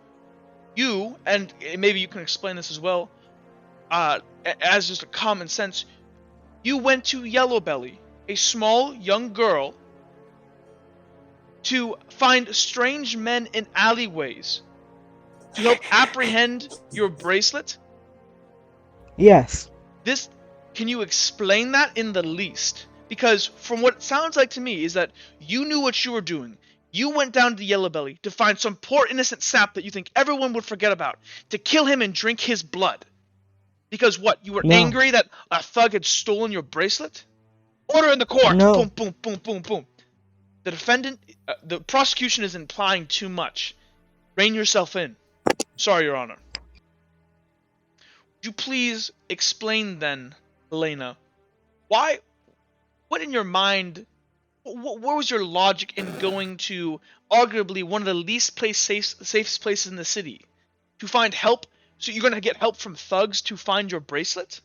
you, and maybe you can explain this as well, as just a common sense, you went to Yellow Belly a small young girl to find strange men in alleyways to help apprehend your bracelet?
Yes.
This, can you explain that in the least? Because from what it sounds like to me is that you knew what you were doing. You went down to Yellow Belly to find some poor innocent sap that you think everyone would forget about, to kill him and drink his blood. Because what, you were
No.
angry that a thug had stolen your bracelet? Order in the court!
No.
Boom, boom, boom, boom, boom. The defendant, the prosecution is implying too much. Rein yourself in. Sorry, Your Honor. Would you please explain then, Elena, why, what in your mind, what was your logic in going to arguably one of the least safest places in the city to find help? So you're going to get help from thugs to find your bracelet?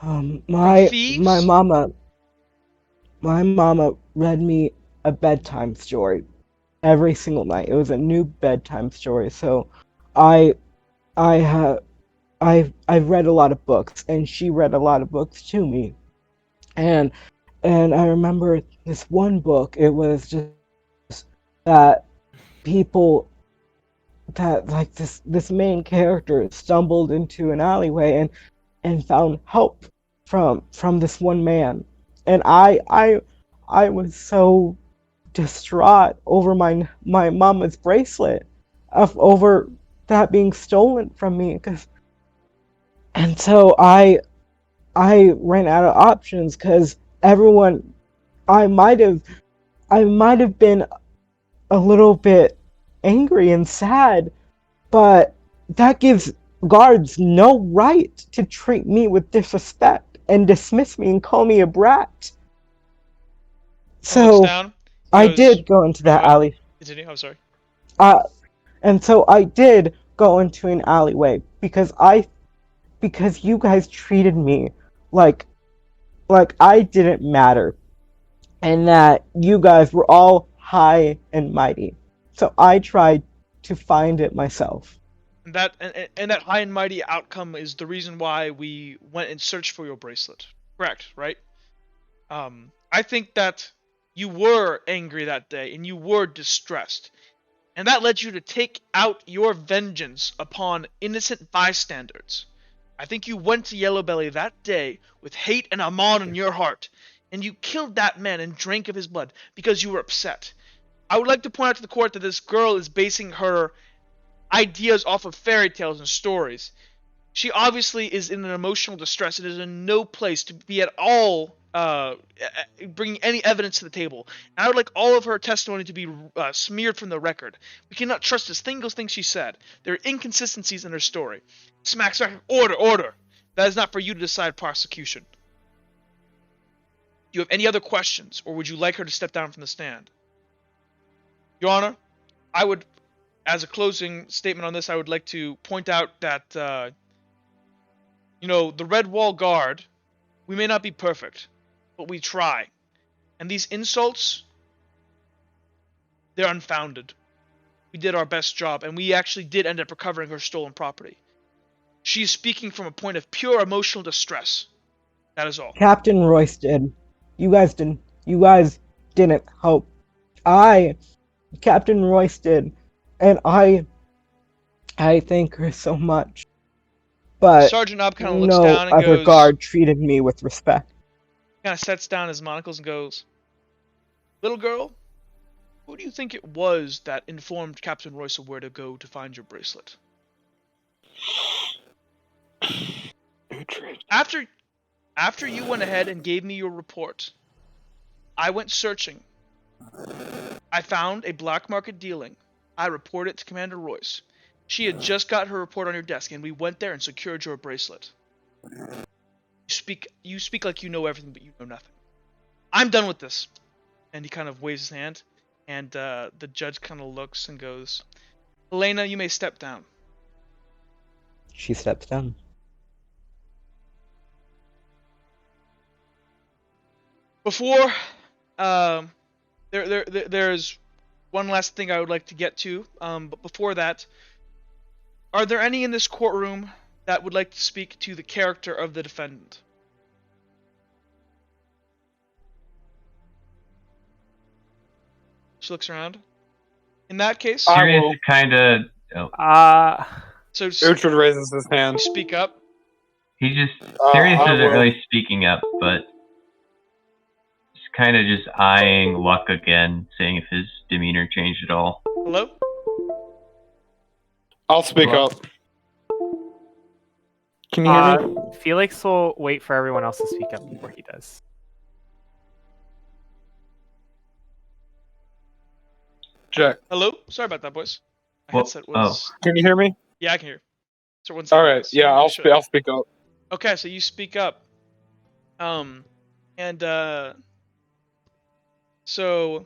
My
thieves?
mama read me a bedtime story every single night. It was a new bedtime story. So I've read a lot of books, and she read a lot of books to me. And I remember this one book. It was just that people, that like this main character stumbled into an alleyway and found help from this one man. And I was so distraught over my mama's bracelet, over that being stolen from me, and so I ran out of options, because everyone, I might have been a little bit angry and sad, but that gives guards no right to treat me with disrespect and dismiss me and call me a brat. So
Down,
I
goes,
did go into that alley.
Continue, I'm sorry.
And so I did go into an alleyway because you guys treated me like I didn't matter, and that you guys were all high and mighty. So I tried to find it myself.
And that high and mighty outcome is the reason why we went and searched for your bracelet. Correct, right? I think that you were angry that day and you were distressed. And that led you to take out your vengeance upon innocent bystanders. I think you went to Yellow Belly that day with hate and Amon in your heart, and you killed that man and drank of his blood because you were upset. I would like to point out to the court that this girl is basing her ideas off of fairy tales and stories. She obviously is in an emotional distress and is in no place to be at all bringing any evidence to the table. And I would like all of her testimony to be smeared from the record. We cannot trust a single thing she said. There are inconsistencies in her story. Smack, smack, order. That is not for you to decide, prosecution. Do you have any other questions, or would you like her to step down from the stand? Your Honor, I would, as a closing statement on this, I would like to point out that, the Redwall guard, we may not be perfect, but we try. And these insults, they're unfounded. We did our best job, and we actually did end up recovering her stolen property. She is speaking from a point of pure emotional distress. That is all.
Captain Royce did. You guys didn't help. Captain Royce did, and I thank her so much. But
Sergeant Nob kind of looks
no
down and
other
goes,
guard treated me with respect.
kind of sets down his monocles and goes, "Little girl, who do you think it was that informed Captain Royce of where to go to find your bracelet?" After you went ahead and gave me your report, I went searching. I found a black market dealing. I reported it to Commander Royce. She had just got her report on your desk, and we went there and secured your bracelet. You speak like you know everything, but you know nothing. I'm done with this. And he kind of waves his hand, and the judge kind of looks and goes, "Elena, you may step down."
She steps down.
Before, there's one last thing I would like to get to. But before that, are there any in this courtroom that would like to speak to the character of the defendant? She looks around. In that case,
I
Sirius
will.
is kind of. Oh,
so
Uhtred raises his hand.
speak up.
he just.
Uh,
Sirius
I
isn't
will.
really speaking up, but he's kind of just eyeing Luck again, seeing if his demeanor changed at all.
Hello?
I'll speak
Hello?
up. Can you hear me?
Felix will wait for everyone else to speak up before he does.
Jack,
Hello? Sorry about that, boys. My
Well,
headset was...
can you hear me?
Yeah, I can hear. So one
All
second,
right.
guys.
Yeah,
Let me
I'll
show you.
I'll speak up.
Okay, so you speak up. So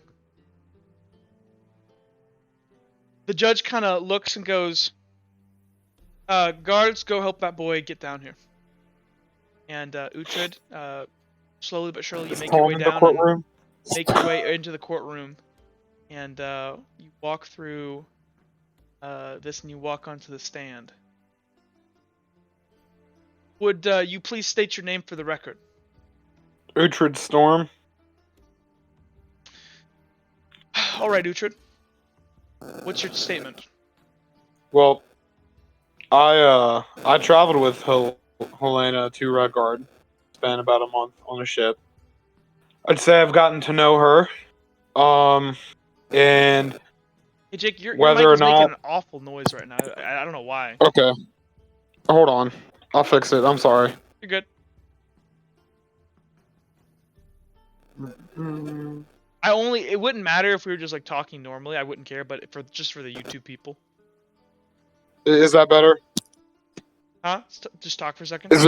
the judge kind of looks and goes, guards, go help that boy get down here. And Uhtred, slowly but surely, you make your way
In the
down and
courtroom.
make your way into the courtroom. And you walk through this and you walk onto the stand. Would you please state your name for the record?
Uhtred Storm.
All right, Uhtred. What's your statement?
Well, I traveled with Helena to Redguard. Spent about a month on a ship. I'd say I've gotten to know her. And
Hey, Jake, your
whether
mic
or
is making
not.
an awful noise right now. I don't know why.
Okay. Hold on. I'll fix it. I'm sorry.
You're good. It wouldn't matter if we were just like talking normally. I wouldn't care, but just for the YouTube people.
Is that better?
Huh? Just talk for a second.
Is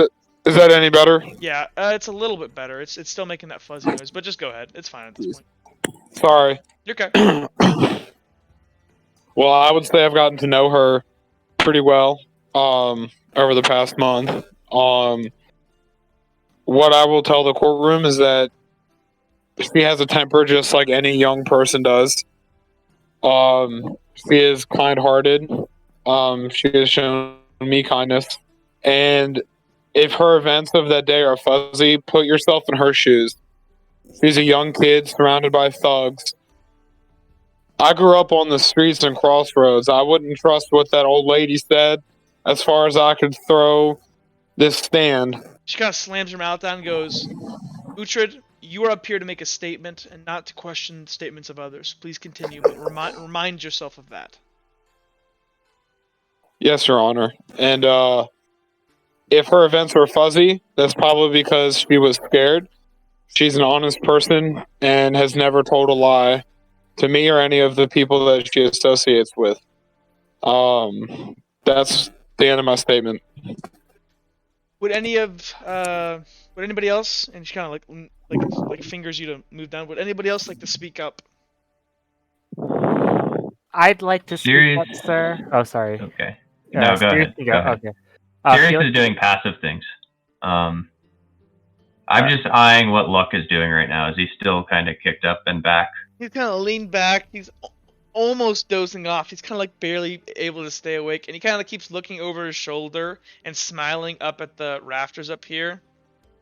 that any better?
Yeah, it's a little bit better. It's still making that fuzzy noise, but just go ahead. It's fine at this point.
Sorry.
You're okay.
Well, I would say I've gotten to know her pretty well over the past month. What I will tell the courtroom is that she has a temper just like any young person does. She is kind-hearted. She has shown me kindness. And if her events of that day are fuzzy, put yourself in her shoes. She's a young kid surrounded by thugs. I grew up on the streets and crossroads. I wouldn't trust what that old lady said as far as I could throw this stand.
She kind of slams her mouth down and goes, Uhtred, you are up here to make a statement and not to question statements of others. Please continue, but remind yourself of that.
Yes, Your Honor. And if her events were fuzzy, that's probably because she was scared. She's an honest person and has never told a lie to me or any of the people that she associates with. That's the end of my statement.
Would anybody else, and she kind of like fingers you to move down. Would anybody else like to speak up?
I'd like to speak
Sirius.
up, sir. Oh, sorry.
Okay. No, go
Sirius
ahead.
can
Go ahead.
Okay.
Sirius
Felix-
is doing passive things. I'm just eyeing what Luck is doing right now. Is he still kind of kicked up and back?
He's kind of leaned back. He's almost dozing off. He's kind of like barely able to stay awake, and he kind of keeps looking over his shoulder and smiling up at the rafters up here.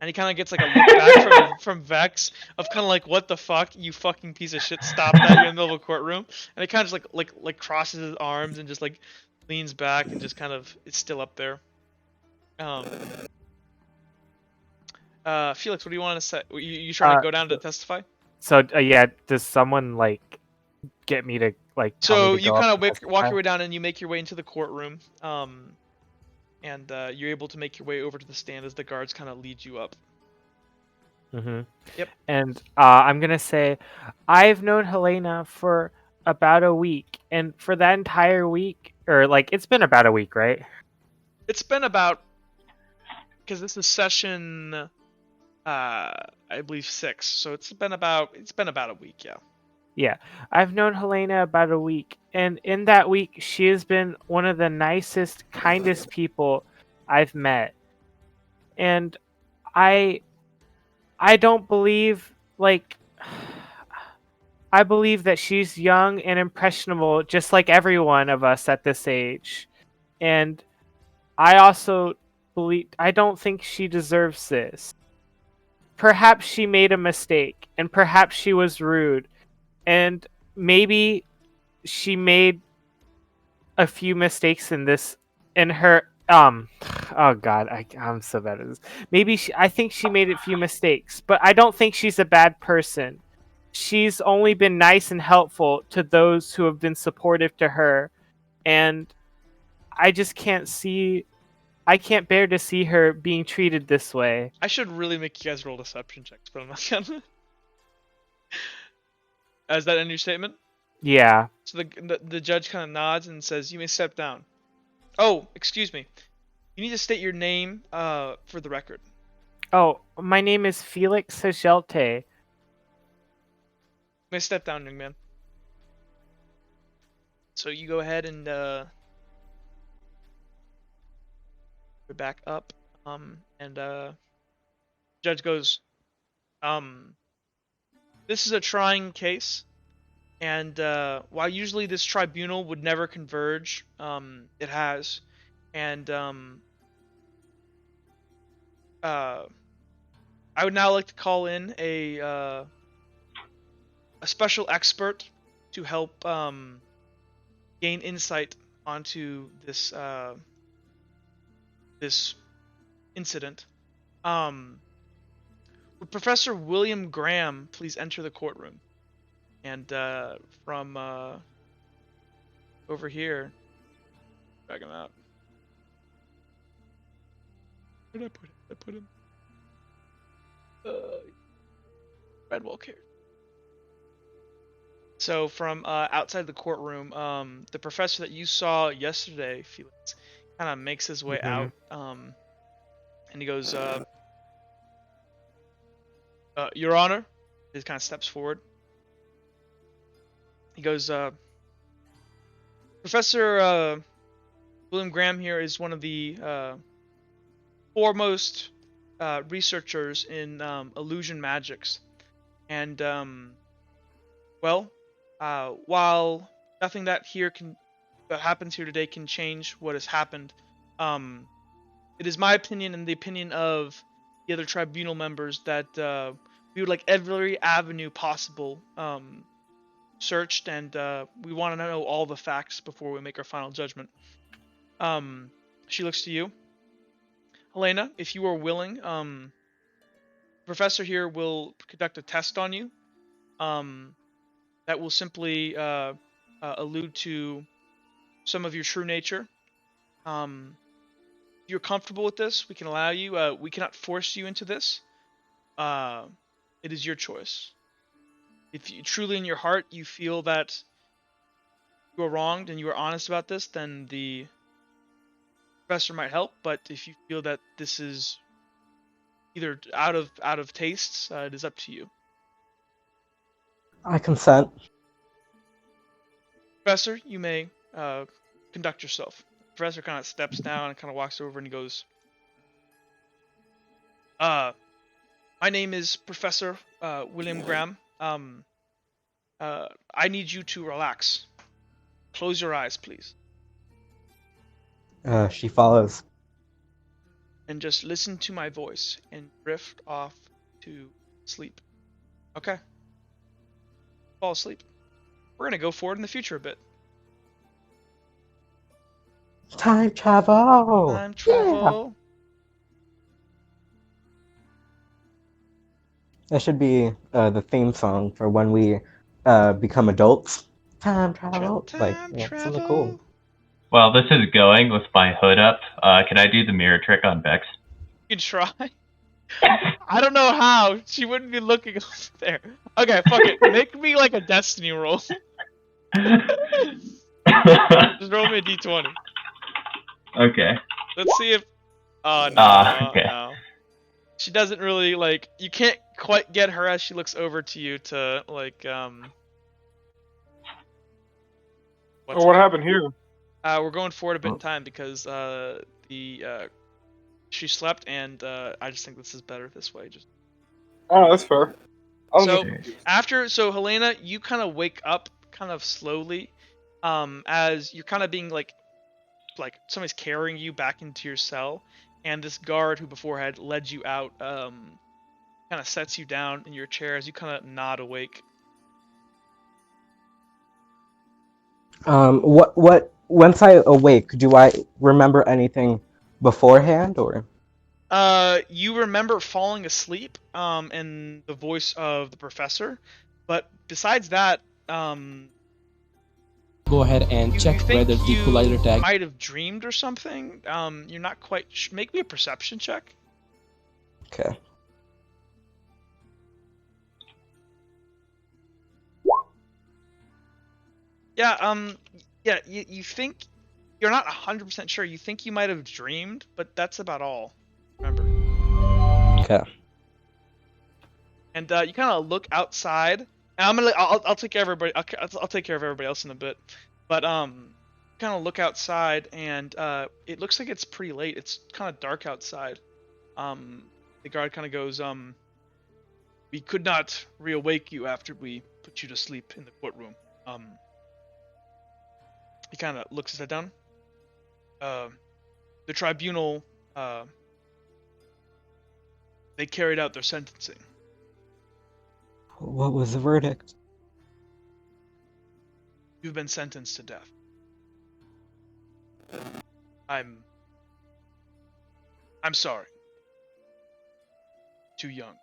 And he kind of gets like a look back from Vex of kind of like, what the fuck, you fucking piece of shit, stop that, you're in the middle of a courtroom. And he kind of just like crosses his arms and just like leans back and just kind of, it's still up there. Felix, what do you want to say? You trying to go down to testify?
So yeah, does someone like get me to like? Tell
So
me to
you
go
kind
up
of
and
walk
testify?
your way down and you make your way into the courtroom. And you're able to make your way over to the stand as the guards kind of lead you up.
Mm-hmm.
Yep.
And I'm gonna say, I've known Helena for about a week, and for that entire week, or like it's been about a week, right?
It's been about, because this is session, I believe 6, so it's been about a week, yeah.
Yeah, I've known Helena about a week, and in that week, she has been one of the nicest, kindest people I've met. And I don't believe, like, I believe that she's young and impressionable, just like every one of us at this age. And I also I don't think she deserves this. Perhaps she made a mistake, and perhaps she was rude. And maybe she made a few mistakes in her oh god, I'm so bad at this. I think she made a few mistakes, but I don't think she's a bad person. She's only been nice and helpful to those who have been supportive to her, and I just I can't bear to see her being treated this way.
I should really make you guys roll deception checks, but I'm not gonna. Is that in your statement?
Yeah.
So the judge kind of nods and says, "You may step down." Oh, excuse me. You need to state your name for the record.
Oh, my name is Felix Hagelte.
You may step down, young man. So you go ahead and go back up. And judge goes, this is a trying case, and while usually this tribunal would never converge, it has, and I would now like to call in a special expert to help gain insight onto this this incident. Would Professor William Graham please enter the courtroom? And from over here, drag him out. Where did I put him? Did I put him? Redwall cares. So from outside the courtroom, the professor that you saw yesterday, Felix, kind of makes his way out, and he goes, Your Honor, he kind of steps forward. He goes, Professor William Graham here is one of the foremost researchers in illusion magics, and well, while nothing that happens here today can change what has happened, it is my opinion and the opinion of the other tribunal members that we would like every avenue possible searched, and we want to know all the facts before we make our final judgment. She looks to you, Helena. If you are willing, the professor here will conduct a test on you. That will simply allude to some of your true nature. If you're comfortable with this, we can allow you. We cannot force you into this. It is your choice. If you truly in your heart you feel that you are wronged and you are honest about this, then the professor might help. But if you feel that this is either out of tastes, it is up to you.
I consent.
Professor, you may conduct yourself. The professor kind of steps down and kind of walks over and he goes, my name is Professor William Graham. I need you to relax. Close your eyes, please.
She follows.
And just listen to my voice and drift off to sleep. Okay. Fall asleep. We're going to go forward in the future a bit.
Time travel!
Time travel.
Yeah. That should be the theme song for when we become adults. Time travel! Something cool.
While this is going with my hood up, can I do the mirror trick on Bex?
You can try. I don't know how. She wouldn't be looking over there. Okay, fuck it. Make me like a destiny roll. Just roll me a d20.
Okay.
Let's see if... Oh, no,
okay.
no. She doesn't really, like... You can't quite get her as she looks over to you to, like,
What happened here?
We're going forward a bit in time because she slept, and I just think this is better this way. Just
Oh, that's fair.
So Helena, you kind of wake up kind of slowly, as you're kind of being like somebody's carrying you back into your cell, and this guard who before had led you out kind of sets you down in your chair as you kind of nod awake.
Once I awake, do I remember anything beforehand, or?
You remember falling asleep, and the voice of the professor, but besides that,
Go ahead and
you
check
think
whether the
you
collider tag.
might have dreamed or something. You're not quite. Make me a perception check.
Okay.
Yeah. Yeah. You think you're not 100% sure. You think you might have dreamed, but that's about all. Remember.
Okay.
And you kind of look outside. And I'll take care of everybody. I'll take care of everybody else in a bit. But kind of look outside, and it looks like it's pretty late. It's kind of dark outside. The guard kind of goes, we could not reawake you after we put you to sleep in the courtroom. He kind of looks his head down. The tribunal, they carried out their sentencing.
What was the verdict?
You've been sentenced to death. I'm sorry. Too young.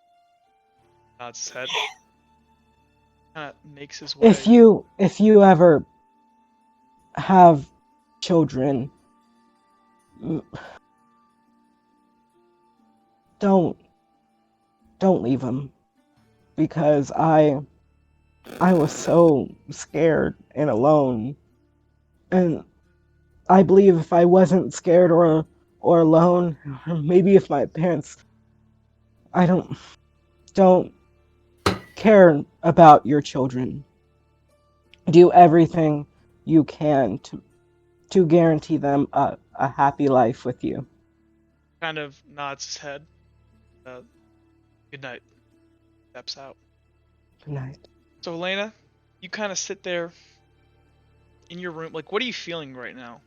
Nods his head. Makes his way.
If you ever have children, don't leave them, because I was so scared and alone, and I believe if I wasn't scared or alone, or maybe if my parents, I don't care about your children. Do everything you can to guarantee them a happy life with you.
Kind of nods his head. Good night. Steps out.
Good night.
So Elena, you kind of sit there in your room. Like, what are you feeling right now?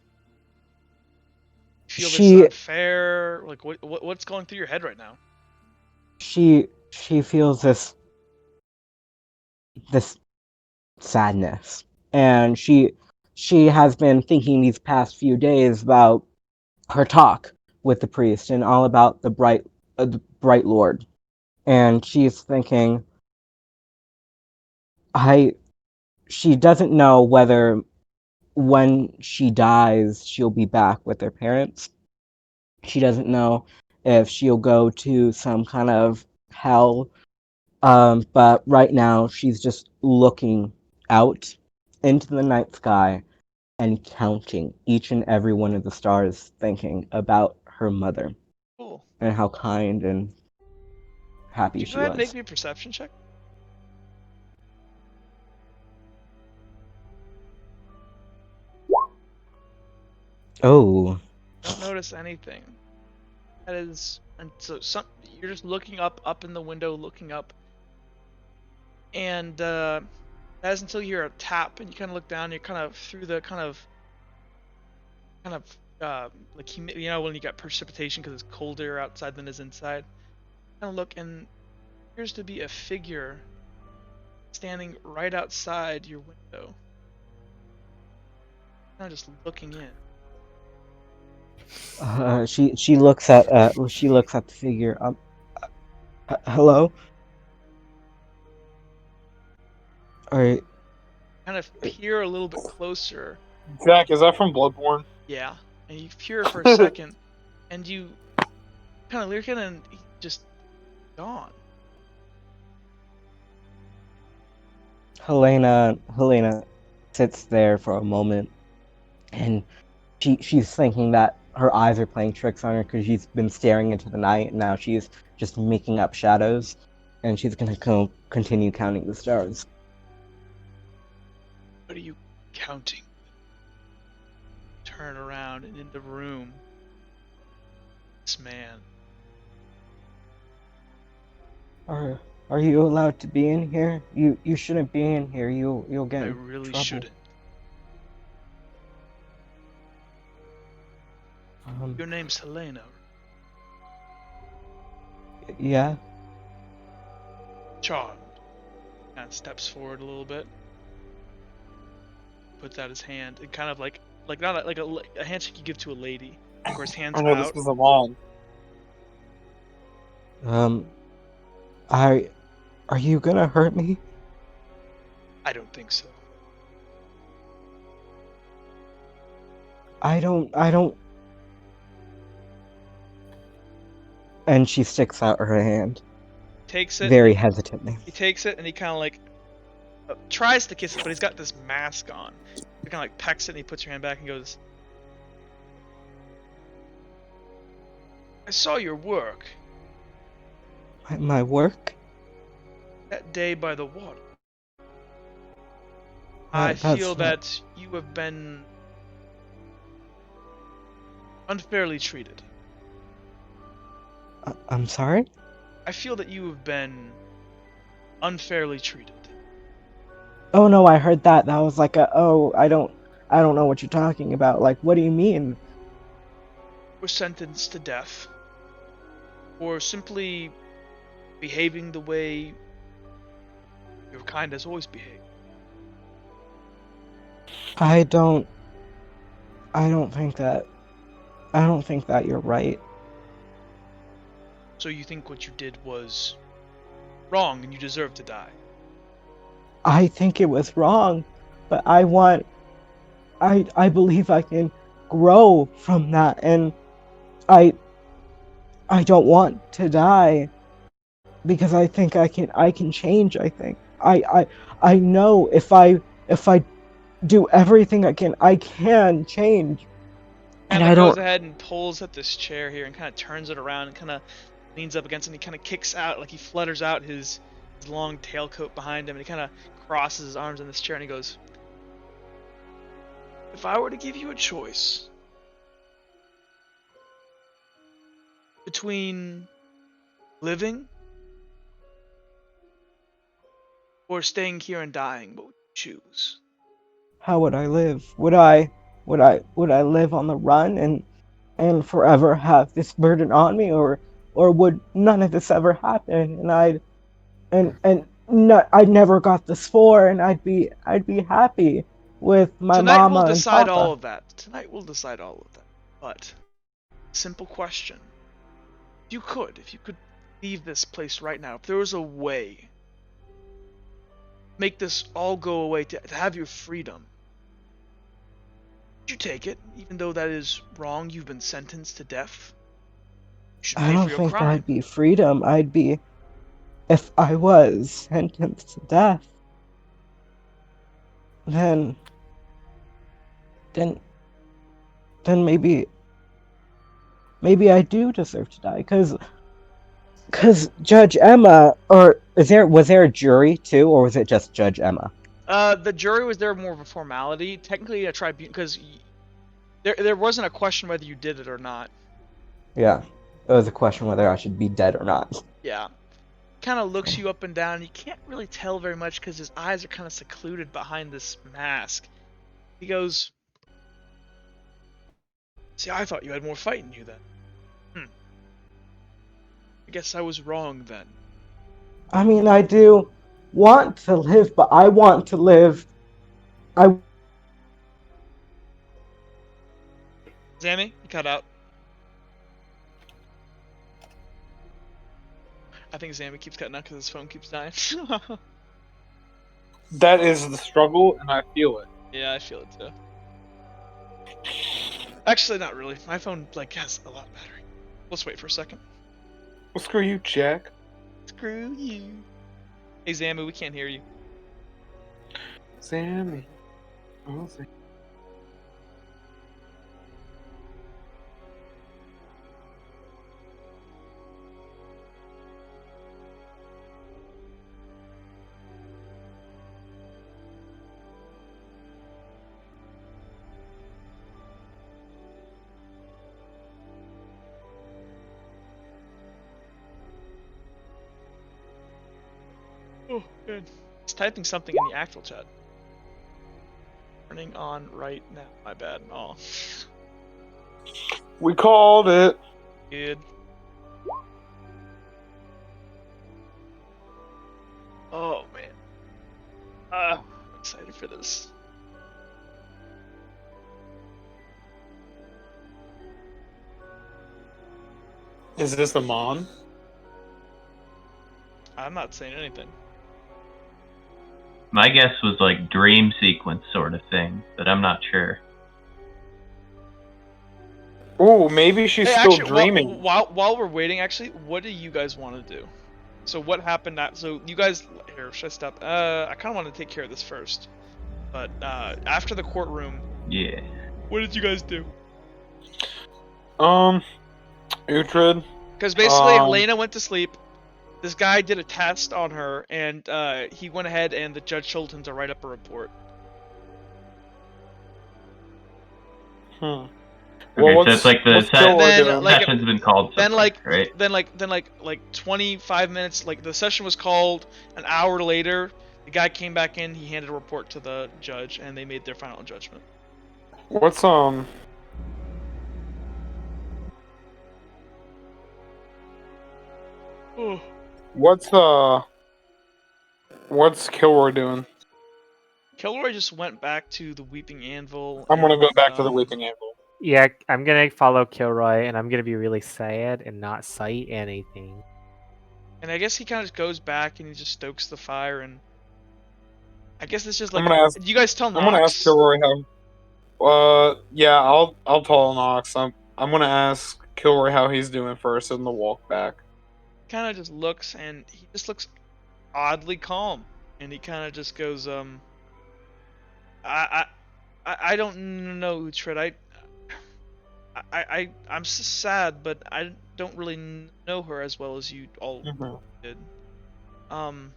You feel this is unfair? Like, what's going through your head right now?
She feels this sadness, and she has been thinking these past few days about her talk with the priest and all about the bright Lord, and she's thinking, she doesn't know whether when she dies she'll be back with her parents. She doesn't know if she'll go to some kind of hell. But right now she's just looking out into the night sky and counting each and every one of the stars, thinking about her mother.
Cool.
And how kind and happy she was.
Go ahead and make me a perception check.
Oh.
Don't notice anything. That is, and so you're just looking up in the window, looking up, and that is until you hear a tap, and you kind of look down. You're kind of through the kind of like you know when you got precipitation because it's colder outside than is inside. Kind of look, and appears to be a figure standing right outside your window. Kind of just looking in.
She looks at the figure. Hello. Alright.
Kind of peer a little bit closer.
Jack, is that from Bloodborne?
Yeah, and you peer for a second, and you kind of look in, and he's just gone.
Helena sits there for a moment, and she's thinking that her eyes are playing tricks on her because she's been staring into the night, and now she's just making up shadows, and she's gonna continue counting the stars.
What are you counting? Turn around, and in the room, this man.
Are you allowed to be in here? You shouldn't be in here. You'll get
I
in
really
trouble.
shouldn't. Your name's Helena.
Yeah.
Charmed. Kind of steps forward a little bit. puts out his hand and kind of like not like a handshake you give to a lady, of course, hands
Oh no, this
out.
was a mom.
Are you gonna hurt me?
I don't think so.
I don't. And she sticks out her hand
Takes it.
very hesitantly.
He takes it and he kind of like tries to kiss it, but he's got this mask on. He kind of like pecks it and he puts your hand back and goes, I saw your work
My work?
that day by the water. I
That's
feel
not-
that you have been unfairly treated.
I'm sorry?
I feel that you have been unfairly treated.
Oh no, I heard that. That was like I don't know what you're talking about. Like, what do you mean?
Were sentenced to death for simply behaving the way your kind has always behaved.
I don't think that you're right.
So you think what you did was wrong and you deserve to die.
I think it was wrong, but I believe I can grow from that, and I don't want to die because I think I can change. I think I know if I do everything I can change.
And
I
like
don't.
goes ahead and pulls at this chair here and kind of turns it around and kind of leans up against it and he kind of kicks out, like he flutters out his long tailcoat behind him and he kind of crosses his arms in this chair and he goes, if I were to give you a choice between living or staying here and dying, what would you choose?
How would I live? Would I live on the run and forever have this burden on me, or would none of this ever happen and I never got the spore and I'd be happy with my
Tonight
mama
we'll
and
decide
papa.
all of that. Tonight we'll decide all of that. But, simple question. If you could leave this place right now, if there was a way, make this all go away to have your freedom, would you take it? Even though that is wrong, you've been sentenced to death. You should
I
pay
don't
for your
think
crime.
that'd be freedom. If I was sentenced to death, then maybe I do deserve to die, because Judge Emma, or was there a jury too, or was it just Judge Emma?
The jury was there more of a formality. Technically, a tribunal, because there wasn't a question whether you did it or not.
Yeah, it was a question whether I should be dead or not.
Yeah. Kind of looks you up and down. You can't really tell very much because his eyes are kind of secluded behind this mask. He goes, see, I thought you had more fight in you then. I guess I was wrong then.
I mean, I do want to live, but I want to live.
Zammy, you cut out. I think Zammy keeps cutting out because his phone keeps dying.
That is the struggle, and I feel it.
Yeah, I feel it too. Actually, not really. My phone has a lot of battery. Let's wait for a second.
Well, screw you, Jack.
Screw you. Hey Zammy, we can't hear you.
Sammy. Oh, Sammy.
Oh, good. It's typing something in the actual chat. Turning on right now. My bad. Oh.
We called it.
Good. Oh man. I'm excited for this.
Is this the Mon?
I'm not saying anything.
My guess was like dream sequence sort of thing, but I'm not sure.
Ooh, maybe she's
Hey,
still
actually,
dreaming.
while we're waiting, actually, what do you guys want to do? So what happened? So you guys here? Should I stop? I kind of want to take care of this first, but after the courtroom,
Yeah.
what did you guys do?
Uhtred.
Because basically, Helena went to sleep. This guy did a test on her, and he went ahead and the judge told him to write up a report.
Okay,
Well,
so it's like the
what's Kilroy doing?
session's been called. So
Then
far, right?
like 25 minutes, like the session was called. An hour later, the guy came back in. He handed a report to the judge, and they made their final judgment.
What's What's Kilroy doing?
Kilroy just went back to the Weeping Anvil.
I'm gonna go back to the
um,
Weeping Anvil.
Yeah, I'm gonna follow Kilroy, and I'm gonna be really sad and not cite anything.
And I guess he kind of just goes back and he just stokes the fire, and I guess it's just
I'm
like
gonna ask.
you guys tell
I'm gonna ask
Nox.
Kilroy how. Yeah, I'll tell Nox. I'm gonna ask Kilroy how he's doing first in the walk back.
Kind of just looks, and he just looks oddly calm, and he kind of just goes, I don't know, Uhtred. I'm sad, but I don't really know her as well as you all did. I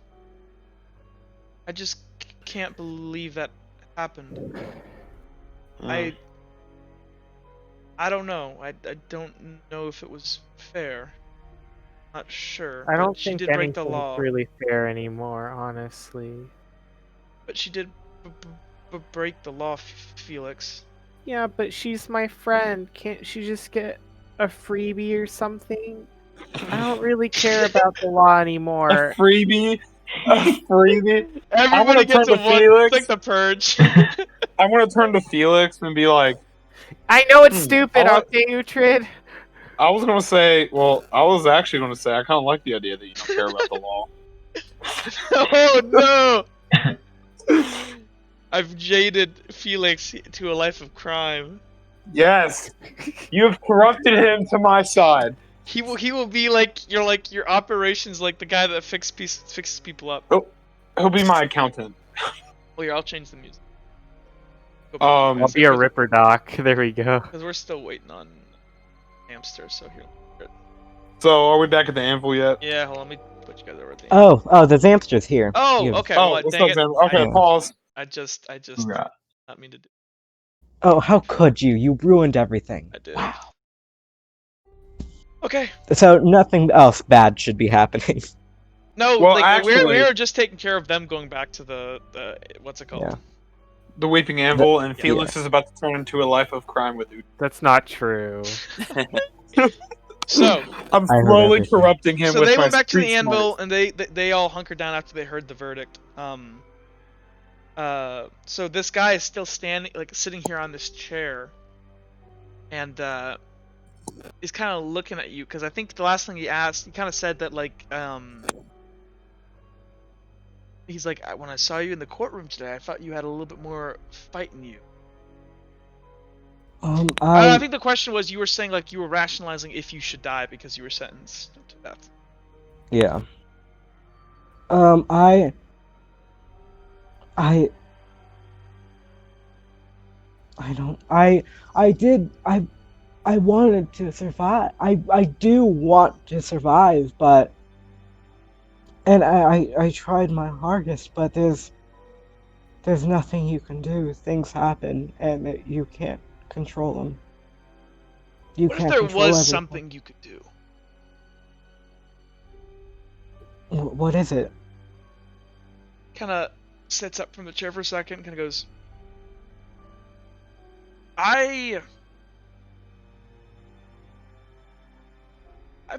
just can't believe that happened. I don't know. I don't know if it was fair. Not sure.
I don't
but she
think
did break the
anything's
law.
really fair anymore, honestly.
But she did break the law, Felix.
Yeah, but she's my friend. Can't she just get a freebie or something? I don't really care about the law anymore.
A freebie. A freebie.
Everybody gets a
turn to
one.
Felix.
It's like the purge.
I'm gonna turn to Felix and be like,
I know it's stupid, okay, Uhtred?
I was gonna say, well, I was actually gonna say, I kind of like the idea that you don't care about the law.
Oh no! I've jaded Felix to a life of crime.
Yes, you have corrupted him to my side.
He will be like your operations, like the guy that fixes people up.
Oh, he'll be my accountant.
Well, here, I'll change the music.
I'll be a Ripper Doc. There we go.
Because we're still waiting on Hamster, so here.
So, are we back at the anvil yet?
Yeah, hold on, let me put you guys over at the
Oh, the Zamster's here.
Oh,
You-
okay.
Oh,
Well,
what's
dang
up,
it.
Sam? Okay, pause.
I just
Yeah.
not mean to do.
Oh, how could you? You ruined everything.
I did.
Wow.
Okay.
So nothing else bad should be happening.
No,
Well,
like
actually-
we're just taking care of them going back to the what's it called?
Yeah.
The Weeping Anvil, and Felix is about to turn into a life of crime with you.
That's not true.
So
I'm
I heard
slowly
everything.
corrupting him
so
with
they
my
went back to the
street
anvil,
smarts.
and they all hunkered down after they heard the verdict. So this guy is still standing, like sitting here on this chair, and he's kind of looking at you because I think the last thing he asked, he kind of said that like he's like, when I saw you in the courtroom today, I thought you had a little bit more fight in you. I think the question was, you were saying like you were rationalizing if you should die because you were sentenced to death.
Yeah. I wanted to survive. I do want to survive, but and I tried my hardest, but there's nothing you can do. Things happen, and you can't control them.
What if there was something you could do?
What is it?
Kind of sits up from the chair for a second, kind of goes, I've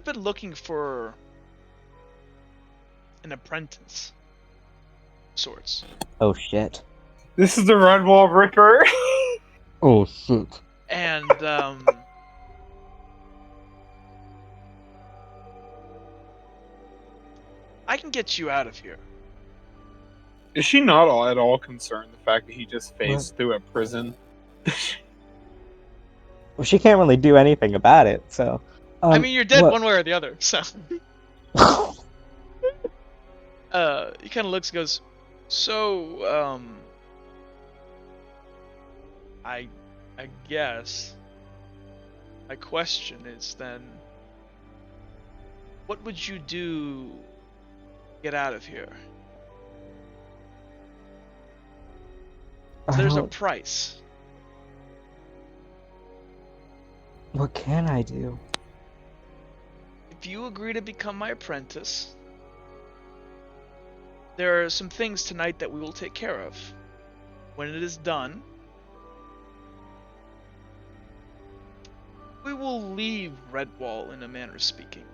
been looking for an apprentice of sorts.
Oh shit.
This is the Redwall Ripper.
Oh shit.
And I can get you out of here.
Is she not at all concerned the fact that he just
What?
phased through a prison?
Well, she can't really do anything about it, so.
I mean, you're dead
what-
one way or the other, so. He kind of looks and goes, so, I guess my question is then, what would you do to get out of here? There's a price.
What can I do?
If you agree to become my apprentice, there are some things tonight that we will take care of. When it is done, we will leave Redwall in a manner of speaking.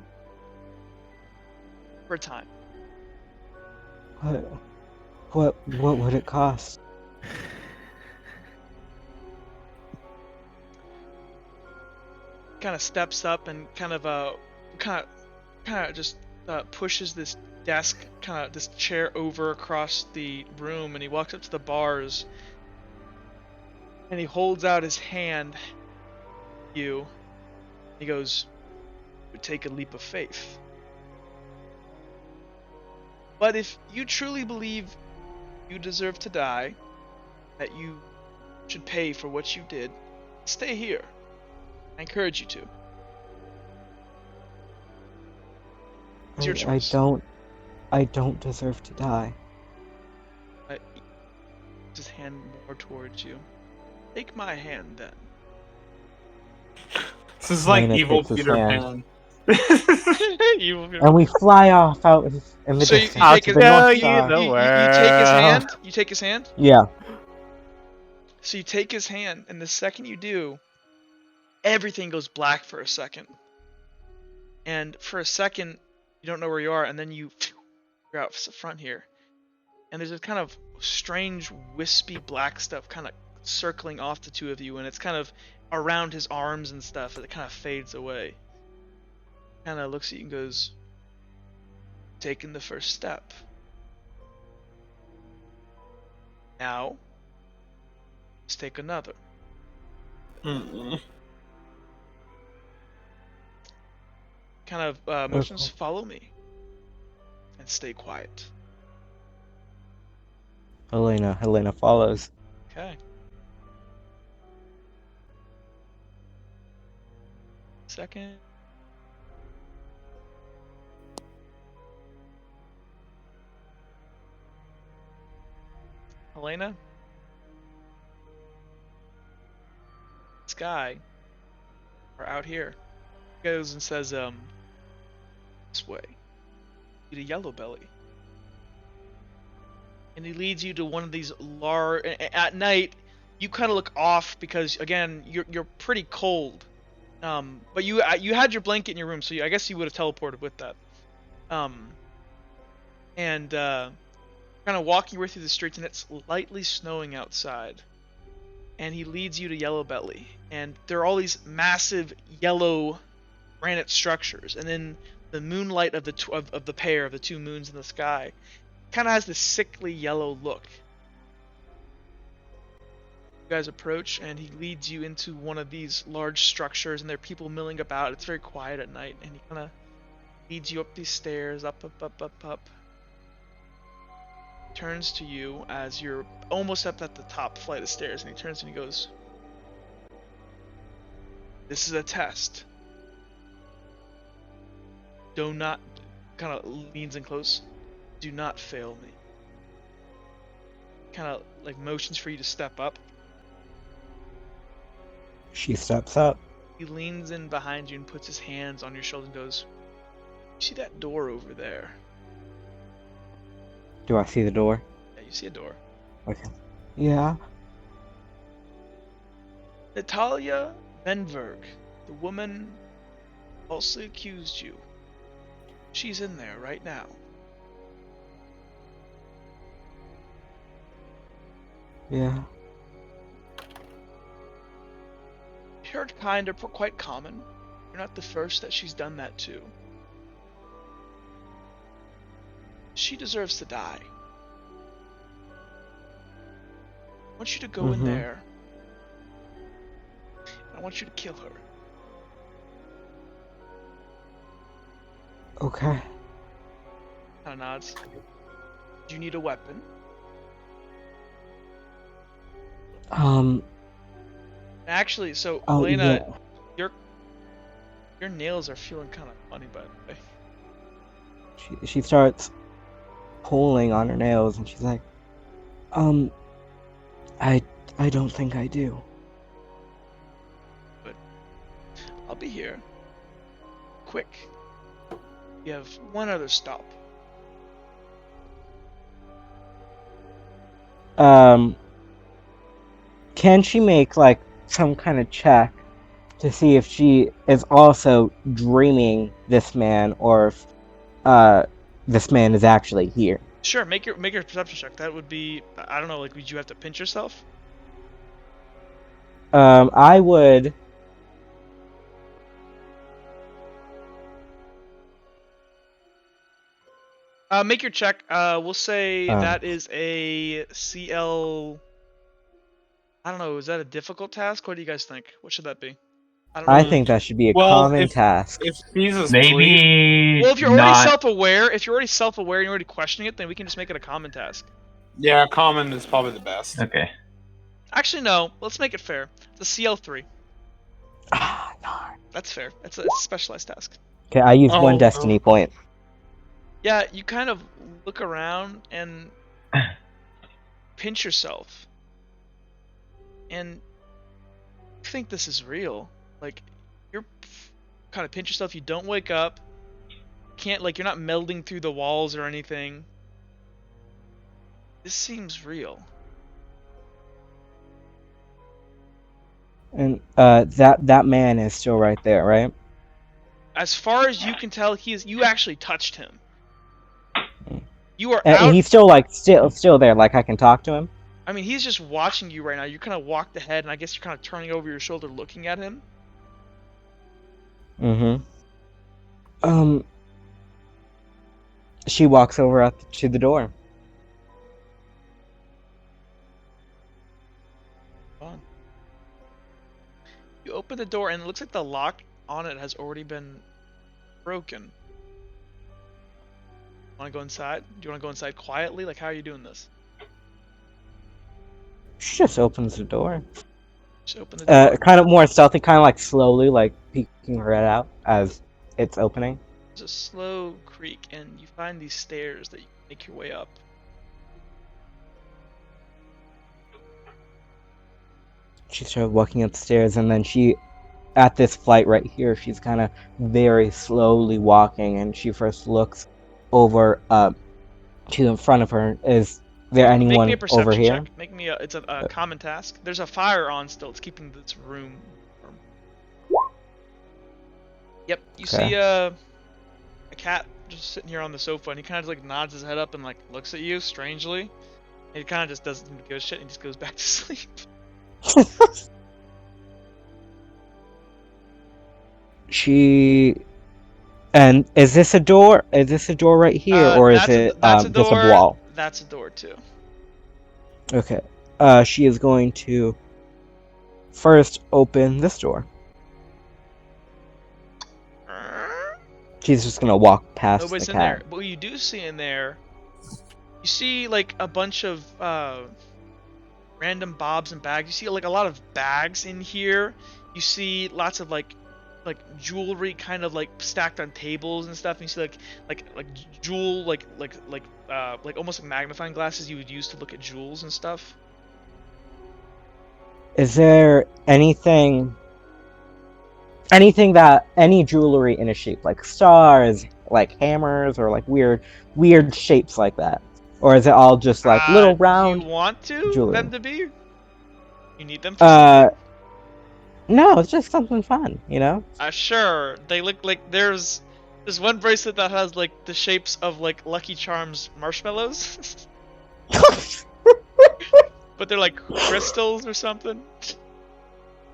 For a time.
What would it cost?
Kind of steps up and kind of just pushes this desk, this chair over across the room, and he walks up to the bars and he holds out his hand to you. He goes, "We take a leap of faith. But if you truly believe you deserve to die, that you should pay for what you did, stay here. I encourage you to. It's your choice."
I don't deserve to die.
His hand more towards you. Take my hand then.
This is like
Lena
evil
takes his
Peter
hand.
Pan.
And we fly off out in the
So you
distance.
take
to
his-
the
Show
North
you
Star.
the
you take his
world.
hand. You take his hand.
Yeah.
So you take his hand, and the second you do, everything goes black for a second. And for a second, you don't know where you are, and then you're out front here. And there's a kind of strange, wispy black stuff kind of circling off the two of you, and it's kind of around his arms and stuff, and it kind of fades away. Kind of looks at you and goes, "Taking the first step. Now, let's take another."
Mm-mm.
Kind of motions, "Follow me. And stay quiet."
Helena follows.
Okay. Second. Helena? This guy, or out here, goes and says, this way. You to Yellow Belly. And he leads you to one of these large. At night, you kind of look off because again, you're pretty cold. But you had your blanket in your room, so I guess you would have teleported with that. And kind of walking way through the streets, and it's lightly snowing outside. And he leads you to Yellow Belly, and there are all these massive yellow granite structures, and then the moonlight of the pair of the two moons in the sky kind of has this sickly yellow look. You guys approach, and he leads you into one of these large structures, and there are people milling about. It's very quiet at night, and he kind of leads you up these stairs, up. Turns to you as you're almost up at the top flight of stairs, and he turns and he goes, "This is a test. Do not," kind of leans in close, "do not fail me." Kind of like motions for you to step up.
She steps up.
He leans in behind you and puts his hands on your shoulder and goes, "You see that door over there?"
Do I see the door?
Yeah, you see a door.
Okay. Yeah.
Natalia Venberg, the woman falsely accused you. She's in there right now.
Yeah.
Heard kind of quite common. You're not the first that she's done that to. She deserves to die. I want you to go in there. I want you to kill her.
Okay.
Kind of nods. Do you need a weapon? Actually, so
Oh,
Elena,
yeah.
your nails are feeling kind of funny, by the way.
She starts pulling on her nails, and she's like, I don't think I do.
But I'll be here. Quick. You have one other stop.
Can she make like some kind of check to see if she is also dreaming this man, or if this man is actually here?
Sure, make your perception check. That would be, I don't know, like, would you have to pinch yourself?
I would.
Make your check. We'll say that is a CL. I don't know. Is that a difficult task? What do you guys think? What should that be? I don't know.
I think that should be a common task.
If he's asleep,
Maybe
Well, if you're already
not.
self-aware, and you're already questioning it, then we can just make it a common task.
yeah, common is probably the best.
Okay.
Actually, no. Let's make it fair. It's a CL3.
Ah, no.
That's fair. It's a specialized task.
Okay, I use
Oh,
one
no.
destiny point.
Yeah, you kind of look around and pinch yourself. And you think this is real. Like, you're kind of pinch yourself, you don't wake up. Can't, like, you're not melding through the walls or anything. This seems real.
And that man is still right there, right?
As far as you can tell, you actually touched him. You are
And
out.
he's still like still there, like I can talk to him.
I mean, he's just watching you right now. You kind of walked ahead, and I guess you're kind of turning over your shoulder looking at him.
She walks over up to the door.
On. You open the door, and it looks like the lock on it has already been broken. Want to go inside? Do you want to go inside quietly? Like, how are you doing this?
She just opens the door.
Just open the door.
Kind of more stealthy, kind of like slowly, like peeking her head out as it's opening.
There's a slow creak, and you find these stairs that you make your way up.
She started walking up the stairs, and then at this flight right here, she's kind of very slowly walking, and she first looks over to the front of her. Is there anyone
Make me a perception
over here?
check. Make me it's a common task. There's a fire on still. It's keeping this room warm. Yep. You
Okay.
see a cat just sitting here on the sofa, and he kind of like nods his head up and like looks at you strangely. And he kind of just doesn't give a shit, and he just goes back to sleep.
And is this a door? Is this a door right here, or is it
that's a
just
door.
a wall?
That's a door too.
Okay. She is going to first open this door. She's just gonna walk past
Nobody's
the
in
cat.
there. But what you do see in there, you see like a bunch of random bobs and bags. You see like a lot of bags in here. You see lots of like jewelry kind of like stacked on tables and stuff. And you see like jewel like almost like magnifying glasses you would use to look at jewels and stuff.
Is there anything that any jewelry in a shape like stars, like hammers, or like weird shapes like that, or is it all just like little round?
Do you want
jewelry.
them to be? You need them for something?
No, it's just something fun, you know.
Sure. They look like there's one bracelet that has like the shapes of like Lucky Charms marshmallows. But they're like crystals or something.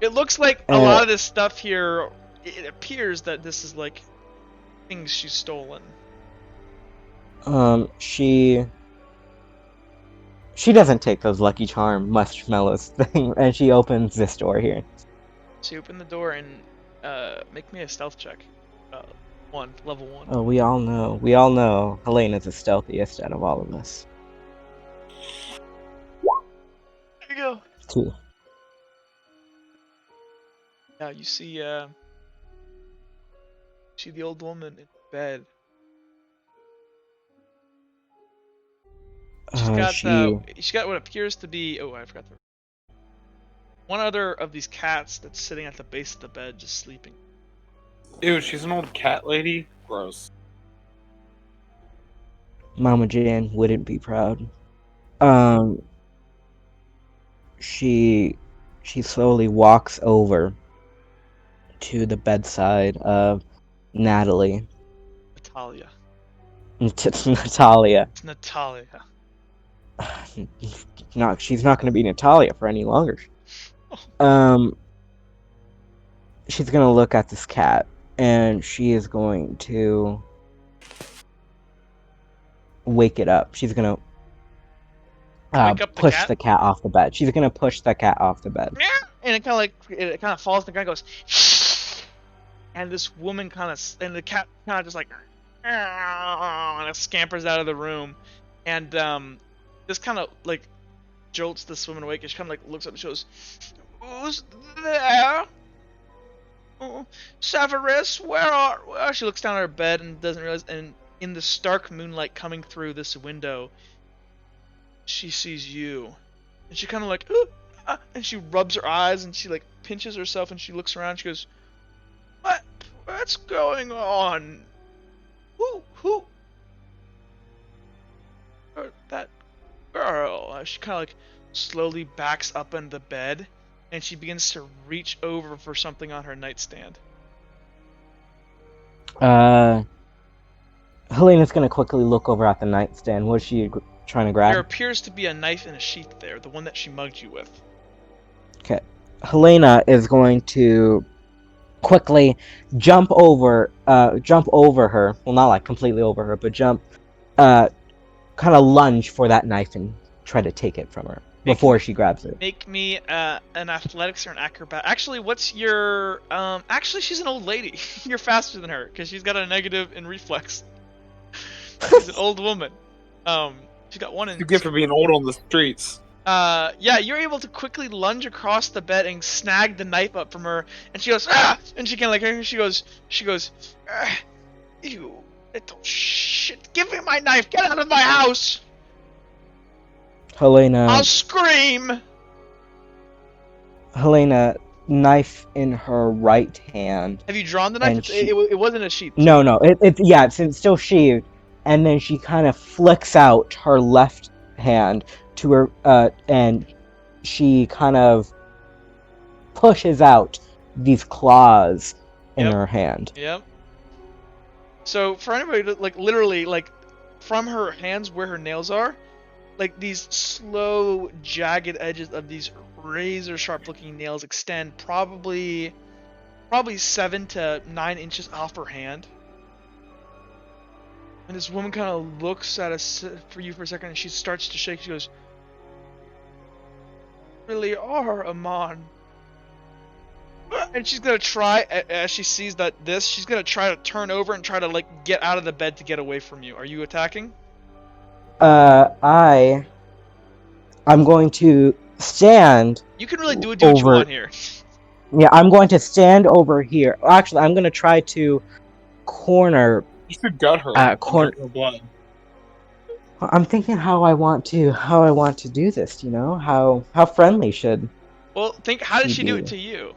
It looks like a lot of this stuff here, it appears that this is like things she's stolen.
She doesn't take those Lucky Charm marshmallows thing, and she opens this door here.
So you open the door and make me a stealth check. Level 1.
Oh, we all know Helena's the stealthiest out of all of us.
There you go.
2.
Yeah, you see the old woman in bed. She's got what appears to be. Oh, I forgot one other of these cats that's sitting at the base of the bed, just sleeping.
Ew, she's an old cat lady? Gross.
Mama Jan wouldn't be proud. She slowly walks over to the bedside of Natalia.
Natalia.
It's Natalia.
It's Natalia.
She's not going to be Natalia for any longer. She's going to look at this cat, and she is going to wake it up. She's going to push the cat off the bed. She's going to push the cat off the bed.
And it kind of falls, and the guy goes, and this woman and the cat kind of just like, and it scampers out of the room, and this kind of like jolts this woman awake, and she kind of like looks up and she goes, "Who's there? Oh, Severus, where are?" She looks down at her bed and doesn't realize, and in the stark moonlight coming through this window, she sees you, and she kind of like, and she rubs her eyes, and she like pinches herself, and she looks around, and she goes, What's going on? Who? That girl." She kind of like slowly backs up in the bed, and she begins to reach over for something on her nightstand.
Helena's gonna quickly look over at the nightstand. What is she trying to grab?
There appears to be a knife in a sheath there, the one that she mugged you with.
Okay. Helena is going to quickly jump over her. Well, not like completely over her, but kind of lunge for that knife and try to take it from her before she grabs it.
Make me an athletics or an acrobat. Actually, what's your actually she's an old lady. You're faster than her because she's got a negative in reflex. She's an old woman. She's got one in.
You get for being old on the streets.
Yeah, you're able to quickly lunge across the bed and snag the knife up from her, and she goes, "Ah!" And she kind of like, she goes, "You little shit! Give me my knife! Get out of my house!"
Helena.
I'll scream.
Helena, knife in her right hand.
Have you drawn the knife? It wasn't a sheath.
No, it's still sheathed, and then she kind of flicks out her left hand to her, and she kind of pushes out these claws in her hand.
Yep. So for anybody to like literally like from her hands where her nails are, like these slow jagged edges of these razor sharp looking nails extend probably 7 to 9 inches off her hand. And this woman kind of looks at us for you for a second, and she starts to shake. She goes, "Really are, Amon." And she's gonna try, as she sees she's gonna try to turn over and try to like get out of the bed to get away from you. Are you attacking?
I'm going to stand.
You can really do what you want here.
Yeah, I'm going to stand over here. Actually, I'm gonna try to corner.
You should gut her.
Corner
her blood.
I'm thinking how I want to do this. You know how friendly should.
Well, how did she do it to you?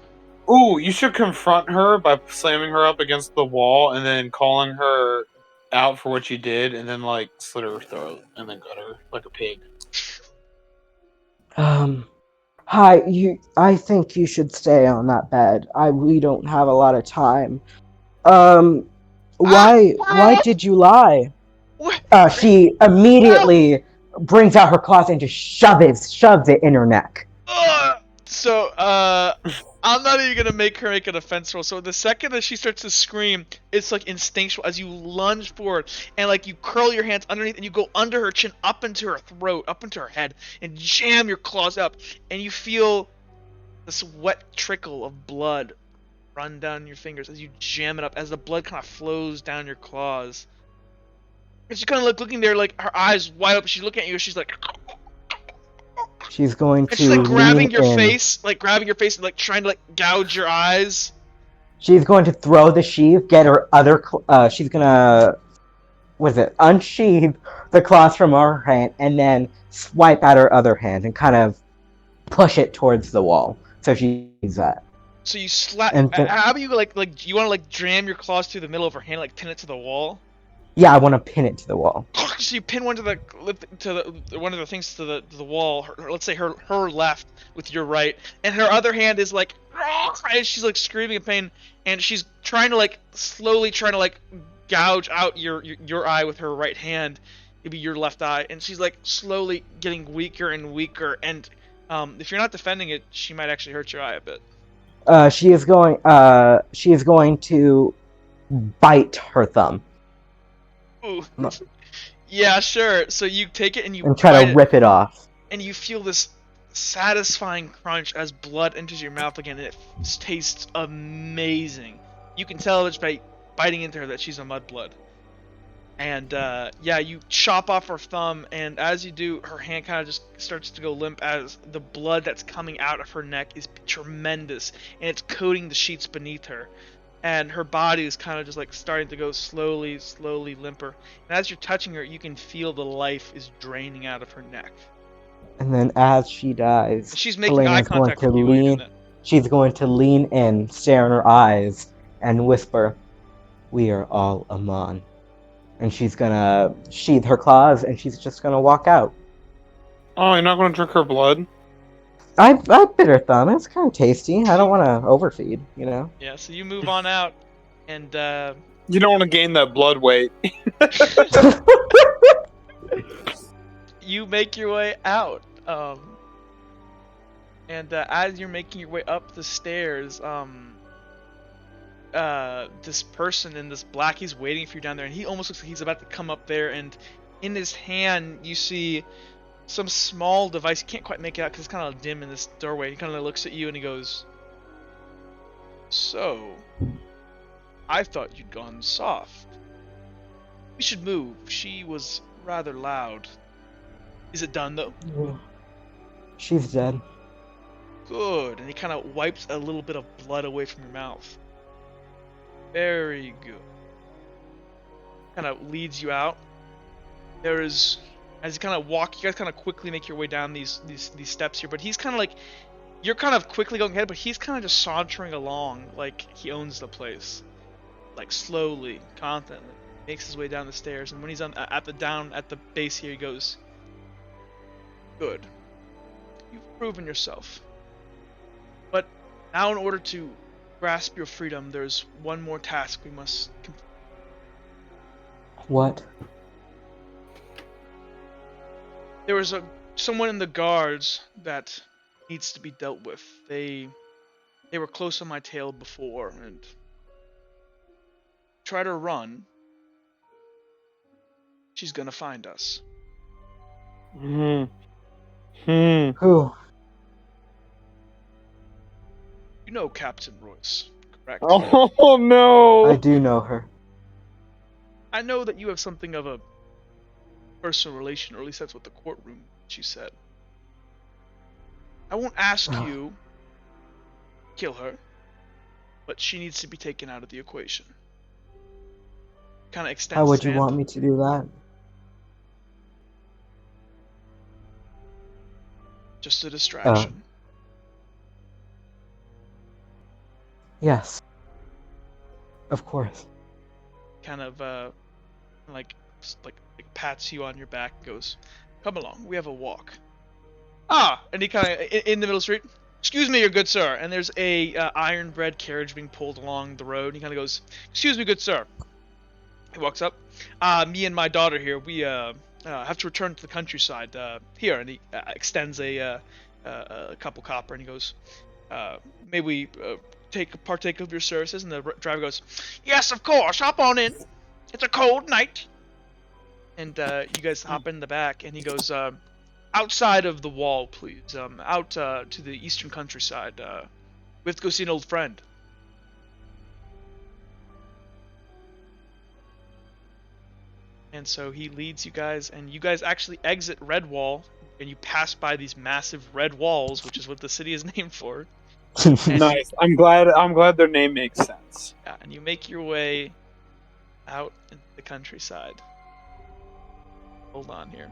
Ooh, you should confront her by slamming her up against the wall and then calling her out for what she did, and then like slit her throat and then gut her like a pig.
Hi, I think you should stay on that bed. We don't have a lot of time. Why did you lie? She immediately brings out her claws and just shoves it in her neck.
So, I'm not even gonna make her make an offense roll. So the second that she starts to scream, it's like instinctual as you lunge forward and like you curl your hands underneath and you go under her chin, up into her throat, up into her head, and jam your claws up, and you feel this wet trickle of blood run down your fingers as you jam it up, as the blood kind of flows down your claws. And she's kind of looking there, like her eyes wide open. She's looking at you. She's like.
She's going
And
to
she's like grabbing
lean
your
in.
face, and like trying to like gouge your eyes.
She's going to throw the sheath, get her other. She's gonna. What is it? Unsheath the claws from her hand, and then swipe at her other hand and kind of push it towards the wall. So she sees that.
So you slap.
And
How do you like? You want to like jam your claws through the middle of her hand, like pin it to the wall?
Yeah, I want to pin it to the wall.
So you pin one to the one of the things to the wall. Let's say her left with your right, and her other hand is like, and she's like screaming in pain, and she's trying to like slowly trying to like gouge out your eye with her right hand, maybe your left eye, and she's like slowly getting weaker and weaker. And if you're not defending it, she might actually hurt your eye a bit.
She is going to bite her thumb.
Ooh. Yeah, sure. So you take it and you
and try to rip it off.
And you feel this satisfying crunch as blood enters your mouth again, and it tastes amazing. You can tell just by biting into her that she's a mudblood. And yeah, you chop off her thumb, and as you do, her hand kind of just starts to go limp as the blood that's coming out of her neck is tremendous, and it's coating the sheets beneath her. And her body is kind of just like starting to go slowly limper. And as you're touching her, you can feel the life is draining out of her neck.
And then as she dies,
And she's making eye contact with you.
She's going to lean in, stare in her eyes, and whisper, "We are all Amon." And she's gonna sheathe her claws, and she's just gonna walk out.
Oh, you're not gonna drink her blood?
I bit her thumb. It's kind of tasty. I don't want to overfeed, you know?
Yeah, so you move on out, and
you don't want to gain that blood weight.
You make your way out. And as you're making your way up the stairs, this person in this black, he's waiting for you down there, and he almost looks like he's about to come up there, and in his hand you see some small device. You can't quite make it out because it's kind of dim in this doorway. He kind of looks at you and he goes, "So, I thought you'd gone soft. We should move. She was rather loud. Is it done though?"
She's dead.
Good. And he kind of wipes a little bit of blood away from your mouth. Very good. Kind of leads you out. There is, as you kind of walk, you guys kind of quickly make your way down these steps here, but he's kind of like, you're kind of quickly going ahead, but he's kind of just sauntering along like he owns the place. Like slowly, confidently, makes his way down the stairs, and when he's at the base here, he goes, "Good. You've proven yourself. But now in order to grasp your freedom, there's one more task we must complete."
What?
There was someone in the guards that needs to be dealt with. They were close on my tail before, and try to run. She's gonna find us.
Who?
You know Captain Royce, correct?
Oh no!
I do know her.
I know that you have something of a personal relation, or at least that's what the courtroom she said. I won't ask you to kill her, but she needs to be taken out of the equation. Kind of extends.
How would you want me to do that?
Just a distraction.
Yes. Of course.
Kind of like pats you on your back and goes, "Come along, we have a walk." And he kind of in the middle of the street. "Excuse me, your good sir." And there's a iron bread carriage being pulled along the road. And he kind of goes, "Excuse me, good sir." He walks up. Me and my daughter here, we have to return to the countryside here, and he extends a a couple copper, and he goes, "May we partake of your services?" And the driver goes, "Yes, of course. Hop on in. It's a cold night." And you guys hop in the back, and he goes, "Outside of the wall, please. Out to the eastern countryside. We have to go see an old friend." And so he leads you guys, and you guys actually exit Redwall, and you pass by these massive red walls, which is what the city is named for.
Nice. I'm glad their name makes sense.
Yeah, and you make your way out into the countryside. Hold on here.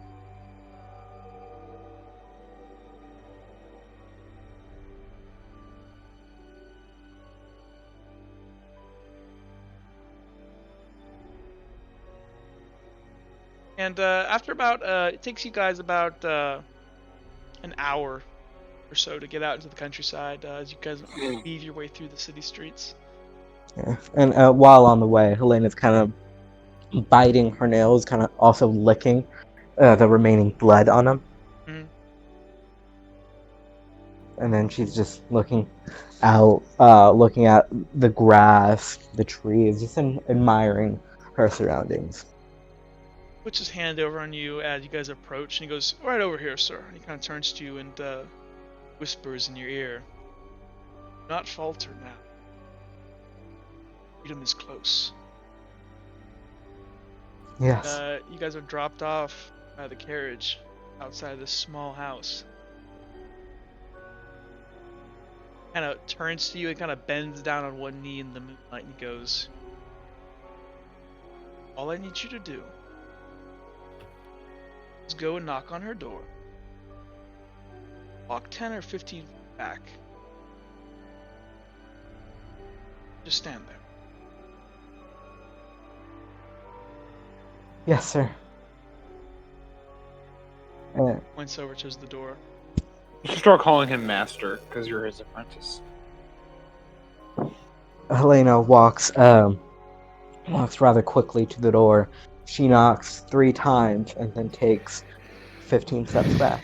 And after about, it takes you guys about an hour or so to get out into the countryside as you guys weave your way through the city streets.
Yeah. And while on the way, Helena's kind of biting her nails, kind of also licking the remaining blood on them.
Mhm.
And then she's just looking out, looking at the grass, the trees, just admiring her surroundings.
Puts his hand over on you as you guys approach, and he goes, "Right over here, sir." And he kind of turns to you and whispers in your ear, "Do not falter now. Freedom is close."
Yes.
You guys are dropped off by the carriage outside this small house. Kind of turns to you and kind of bends down on one knee in the moonlight, and he goes, "All I need you to do is go and knock on her door. Walk 10 or 15 feet back. Just stand there."
Yes, sir.
Points over towards the door.
You should start calling him master because you're his apprentice.
Helena walks rather quickly to the door. She knocks 3 times and then takes 15 steps back.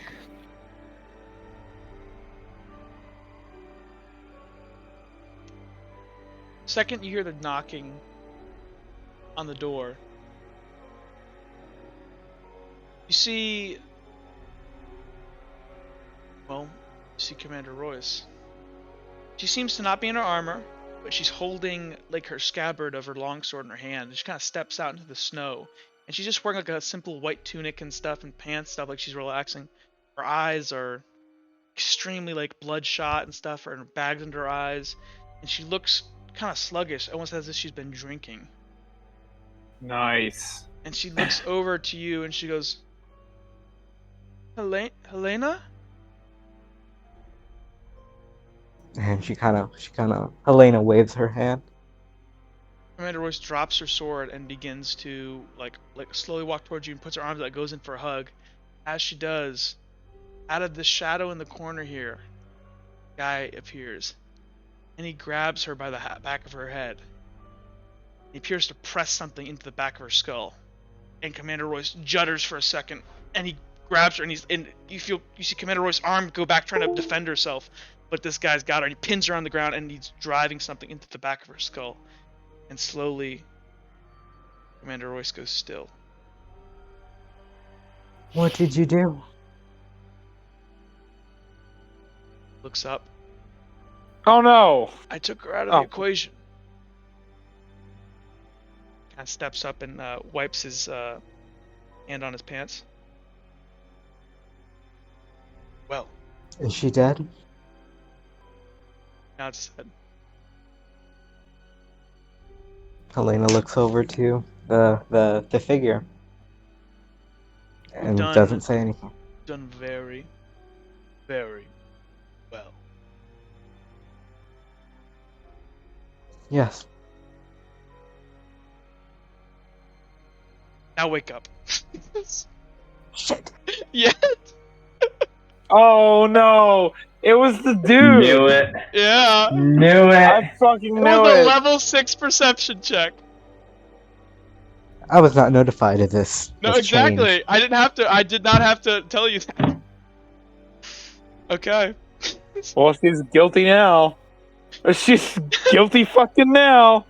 Second, you hear the knocking on the door. You see, well, you see Commander Royce. She seems to not be in her armor, but she's holding like her scabbard of her longsword in her hand. And she kind of steps out into the snow, and she's just wearing like a simple white tunic and stuff and pants stuff, like she's relaxing. Her eyes are extremely like bloodshot and stuff, or bags under her eyes, and she looks kind of sluggish, almost as if she's been drinking.
Nice.
And she looks over to you and she goes, "Helena?"
And she kind of, Helena waves her hand.
Commander Royce drops her sword and begins to like slowly walk towards you and puts her arms out, goes in for a hug. As she does, out of the shadow in the corner here, a guy appears, and he grabs her by the back of her head. He appears to press something into the back of her skull, and Commander Royce judders for a second, and he grabs her, and you see Commander Royce's arm go back trying to defend herself, but this guy's got her, and he pins her on the ground, and he's driving something into the back of her skull. And slowly, Commander Royce goes still.
What did you do?
Looks up.
Oh no!
"I took her out of the equation." Kind of steps up and wipes his hand on his pants. "Well,"
Is she dead?
nods his head.
Helena looks over to the figure and
Done.
doesn't say anything.
"Done very, very well."
Yes.
"Now wake up."
Shit.
Yeah.
Oh no! It was the dude!
Knew it.
Yeah.
Knew it.
I fucking
It
knew
was a
it!
level 6 perception check.
I was not notified of this.
No,
this
exactly.
change.
I did not have to tell you that. Okay.
Well, she's guilty now. She's guilty fucking now.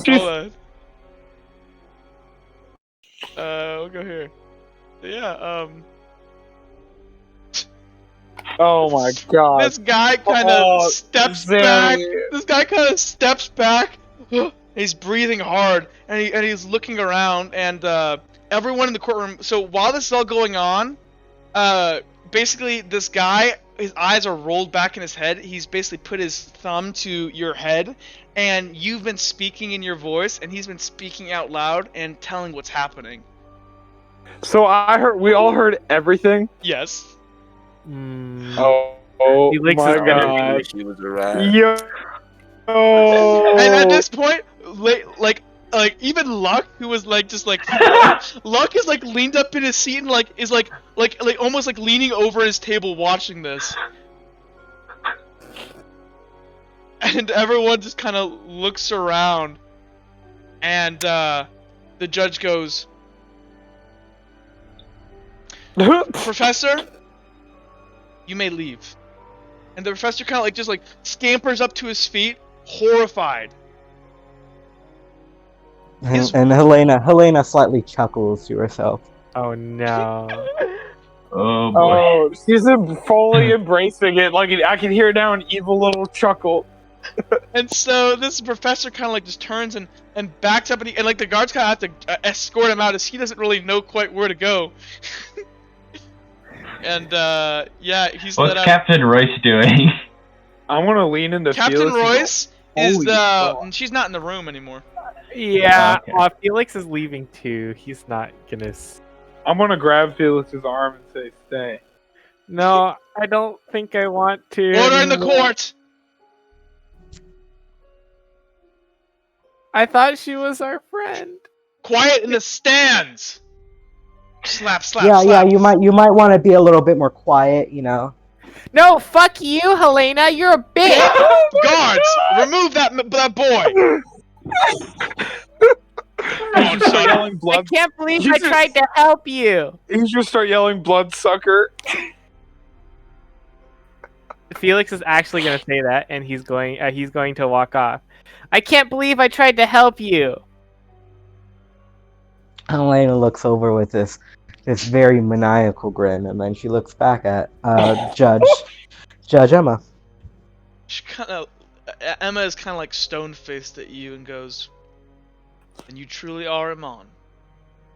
She's...
Hold on. We'll go here. Yeah,
Oh my god.
this guy kind of
Oh,
steps
Zoe.
back. This guy kind of steps back. He's breathing hard, and he's looking around, and everyone in the courtroom. So while this is all going on, basically this guy, his eyes are rolled back in his head. He's basically put his thumb to your head, and you've been speaking in your voice, and he's been speaking out loud and telling what's happening.
So we all heard everything?
Yes.
Oh
Felix
my
is gonna
god.
He was a rat.
Yo.
And at this point, like even Luck, who was like just like Luck is like leaned up in his seat and like is like almost like leaning over his table watching this. And everyone just kind of looks around, and the judge goes, "Professor, you may leave." And the professor kind of like just like scampers up to his feet, horrified.
And Helena slightly chuckles to herself.
Oh no.
Oh boy.
Oh, she's fully embracing it. Like I can hear now an evil little chuckle.
And so this professor kind of like just turns and backs up, and like the guards kind of have to escort him out as he doesn't really know quite where to go. And yeah, he's let
What's
out.
Captain Royce doing?
I want to lean into
Captain
Felix and go,
Royce is
"Holy fuck."
she's not in the room anymore.
Yeah,
Okay.
Felix is leaving too. He's not gonna.
I'm gonna grab Felix's arm and say, "Stay."
No, I don't think I want to.
Order in the
anymore.
court.
I thought she was our friend.
Quiet in the stands. Slap, slap,
Yeah,
slap.
you might want to be a little bit more quiet, you know.
No, fuck you, Helena. You're a bitch.
Guards, remove that boy.
He's just start yelling
I
blood.
can't believe
You
I
just-
tried to help you.
He's just start yelling bloodsucker.
Felix is actually gonna say that, and he's going to walk off. I can't believe I tried to help you.
Helena looks over with this very maniacal grin, and then she looks back at Judge Emma.
She kind of Emma is kind of like stone-faced at you and goes, "And you truly are Amon."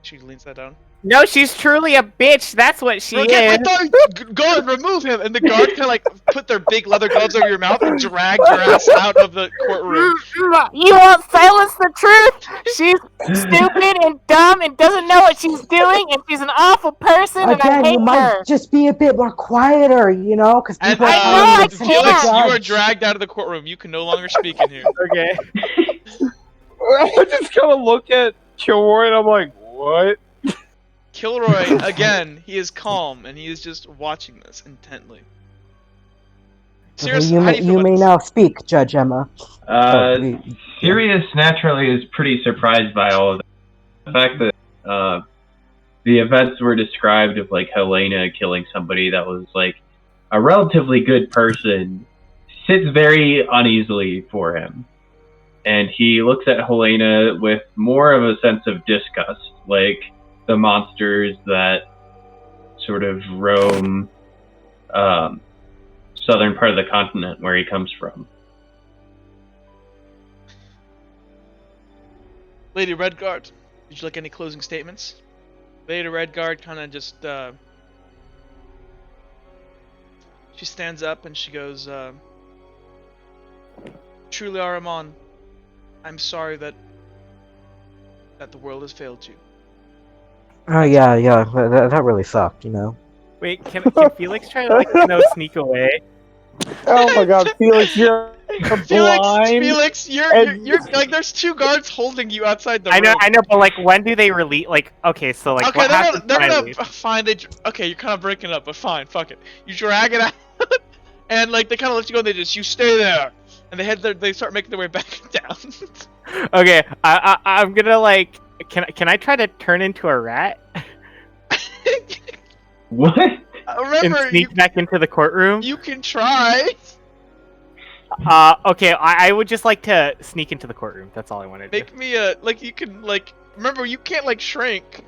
She leans that down.
No, she's truly a bitch. That's what she
Okay, I
is.
thought, guard, remove him. And the guard kind of like put their big leather gloves over your mouth and dragged your ass out of the courtroom.
You won't silence the truth. She's stupid and dumb and doesn't know what she's doing, and she's an awful person, and I
Again,
hate
you
her.
might just be a bit more quieter, you know, because
And
people are
I know,
telling
I
you to listen to
Felix,
the
you are
judge.
dragged out of the courtroom. You can no longer speak in here.
Okay.
I just kind of look at Kilroy and I'm like, what?
Kilroy, again, he is calm and he is just watching this intently. Sirius,
you
how
may,
do you feel
you
about
may
this?
now speak, Judge Emma.
Sirius naturally is pretty surprised by all of that. The fact that the events were described of like Helena killing somebody that was like a relatively good person sits very uneasily for him. And he looks at Helena with more of a sense of disgust, like the monsters that sort of roam southern part of the continent where he comes from.
Lady Redguard, would you like any closing statements? Lady Redguard kind of just, she stands up and she goes, "Truly, Aramon, I'm sorry that the world has failed you."
Oh yeah, that really sucked, you know.
Wait, can Felix try to sneak away?
Oh my god, Felix, you're blind.
Felix, you're
and-
like, there's two guards holding you outside the
I
room.
know, but like, when do they release? Like, okay, so like,
Okay,
what
they're
happens
gonna,
when I leave?
fine. Okay, you're kind of breaking up, but fine, fuck it. You drag it out, and like they kind of let you go. And you stay there, and they start making their way back down.
Okay, I'm gonna like, can I try to turn into a rat?
What?
Remember,
and sneak back into the courtroom?
you can try.
Okay, I would just like to sneak into the courtroom. That's all I want to do.
Make me a you can remember you can't shrink.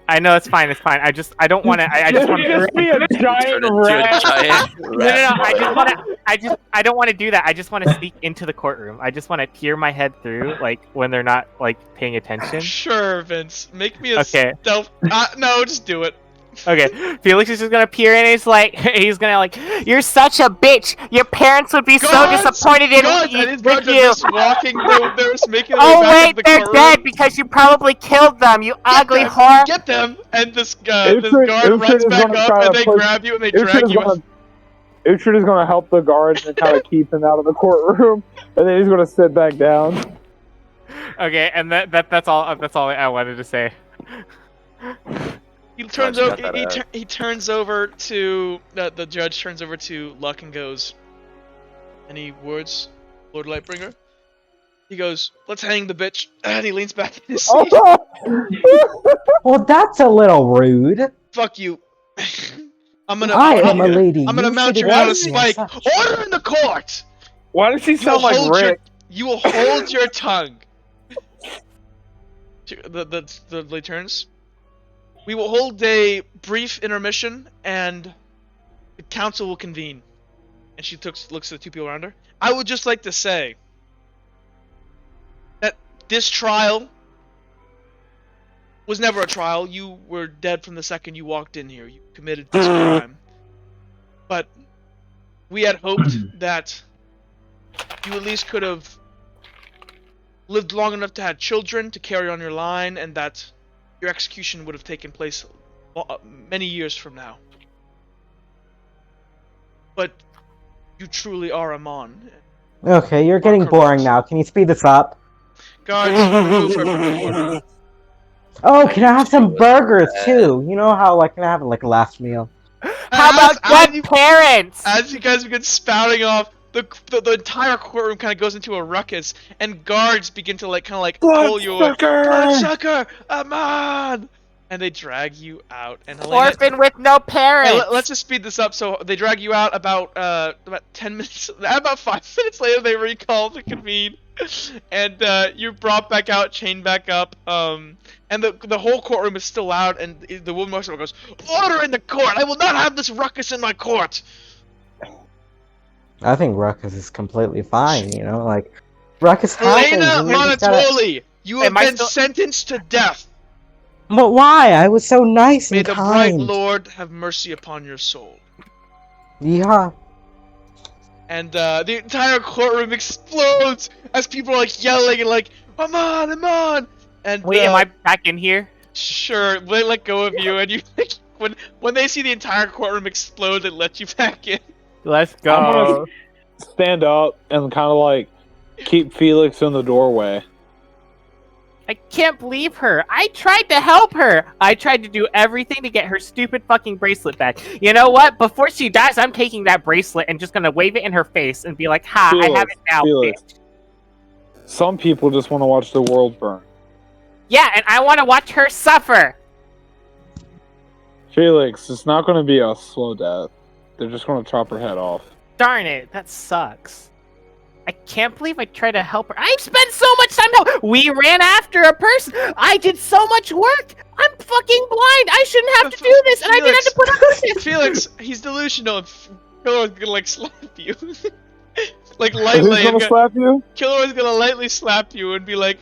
I know it's fine. It's fine. I don't want to. I just want to
be a giant
Turn into a
rat.
giant
No.
rat.
I don't want to do that. I just want to sneak into the courtroom. I just want to peer my head through, when they're not paying attention.
Sure, Vince. Make me a
Okay.
stealth. No, just do it.
Okay, Felix is just gonna peer in. And he's gonna you're such a bitch. Your parents would be so
Guards!
disappointed in
Guards! And his
with
guards are
you.
just walking. They're just making their
Oh
way back
wait,
into the
they're
courtroom.
dead because you probably killed them. You ugly
them,
whore.
Get them! And this
Uhtred
guard runs
is
back
gonna
up,
try
and
to
they
push-
grab you and they
Uhtred
drag
is
you.
Uhtred is gonna help the guards and kind of keep him out of the courtroom, and then he's gonna sit back down.
Okay, and that's all. That's all I wanted to say.
He turns
Glad you
over.
got that out.
He turns over to the judge. Turns over to Luck and goes, "Any words, Lord Lightbringer?" He goes, "Let's hang the bitch." And he leans back in his seat.
Well, that's a little rude.
Fuck you. I'm gonna
lady.
I'm gonna
You
mount
should
you down a
address me as
spike.
such.
Order in the court.
Why does he sound like Rick?
You will hold your tongue. The returns. We will hold a brief intermission, and the council will convene. And she looks at the two people around her. I would just like to say that this trial was never a trial. You were dead from the second you walked in here. You committed this crime. But we had hoped that you at least could have lived long enough to have children to carry on your line, and that your execution would have taken place many years from now. But you truly are a Mon.
Okay, you're getting boring now. Can you speed this up?
Guards, remove her from the courtroom.
Oh, can I have some burgers too? You know how can I have a last meal?
How about good parents?
As you guys begin spouting off, the entire courtroom kind of goes into a ruckus, and guards begin to pull you up. Bloodsucker, Amon! And they drag you out. And Helena,
Orphan with no parents.
hey, let's just speed this up. So they drag you out about 10 minutes. About 5 minutes later, they recall to convene, and you're brought back out, chained back up. And the whole courtroom is still loud, and the woman goes, "Order in the court! I will not have this ruckus in my court."
I think ruckus is completely fine. Ruckus happens.
Helena Monotoli, you have been sentenced to death.
But why? I was so nice
May
and
the
kind.
bright Lord have mercy upon your soul.
Yeah.
And the entire courtroom explodes as people are yelling and Amon! And
Wait, am I back in here?
Sure, they let go of you, and you when they see the entire courtroom explode, they let you back in.
Let's
I'm
go.
gonna stand up and kind of keep Felix in the doorway.
I can't believe her. I tried to help her. I tried to do everything to get her stupid fucking bracelet back. You know what? Before she dies, I'm taking that bracelet and just gonna wave it in her face and be like, "Ha,
Felix,
I have it now,
Felix.
bitch."
Some people just want to watch the world burn.
Yeah, and I want to watch her suffer.
Felix, it's not going to be a slow death. They're just going to chop her head off.
Darn it, that sucks. I can't believe I tried to help her. I spent so much time We ran after a person. I did so much work. I'm fucking blind. I shouldn't have to do this, and I didn't have to put up with it.
Felix, he's delusional. Kilroy's gonna slap you.
Who's
lightly.
going to slap you?
Kilroy's gonna lightly slap you and be like,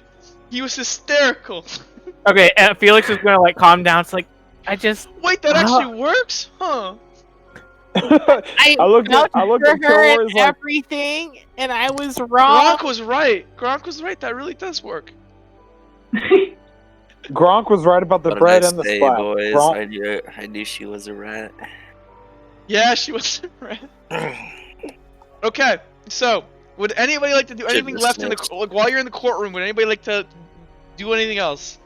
"He was hysterical."
Okay, Felix is gonna calm down. It's I just
wait, that actually works, huh?
I looked at her and everything, and I was wrong.
Gronk was right. That really does work.
Gronk was right about the
What a
bread
nice
and the
day,
splat.
boys.
Gronk-
I knew she was a rat.
Yeah, she was right. Okay, so would anybody like to do anything left in the while you're in the courtroom? Would anybody like to do anything else?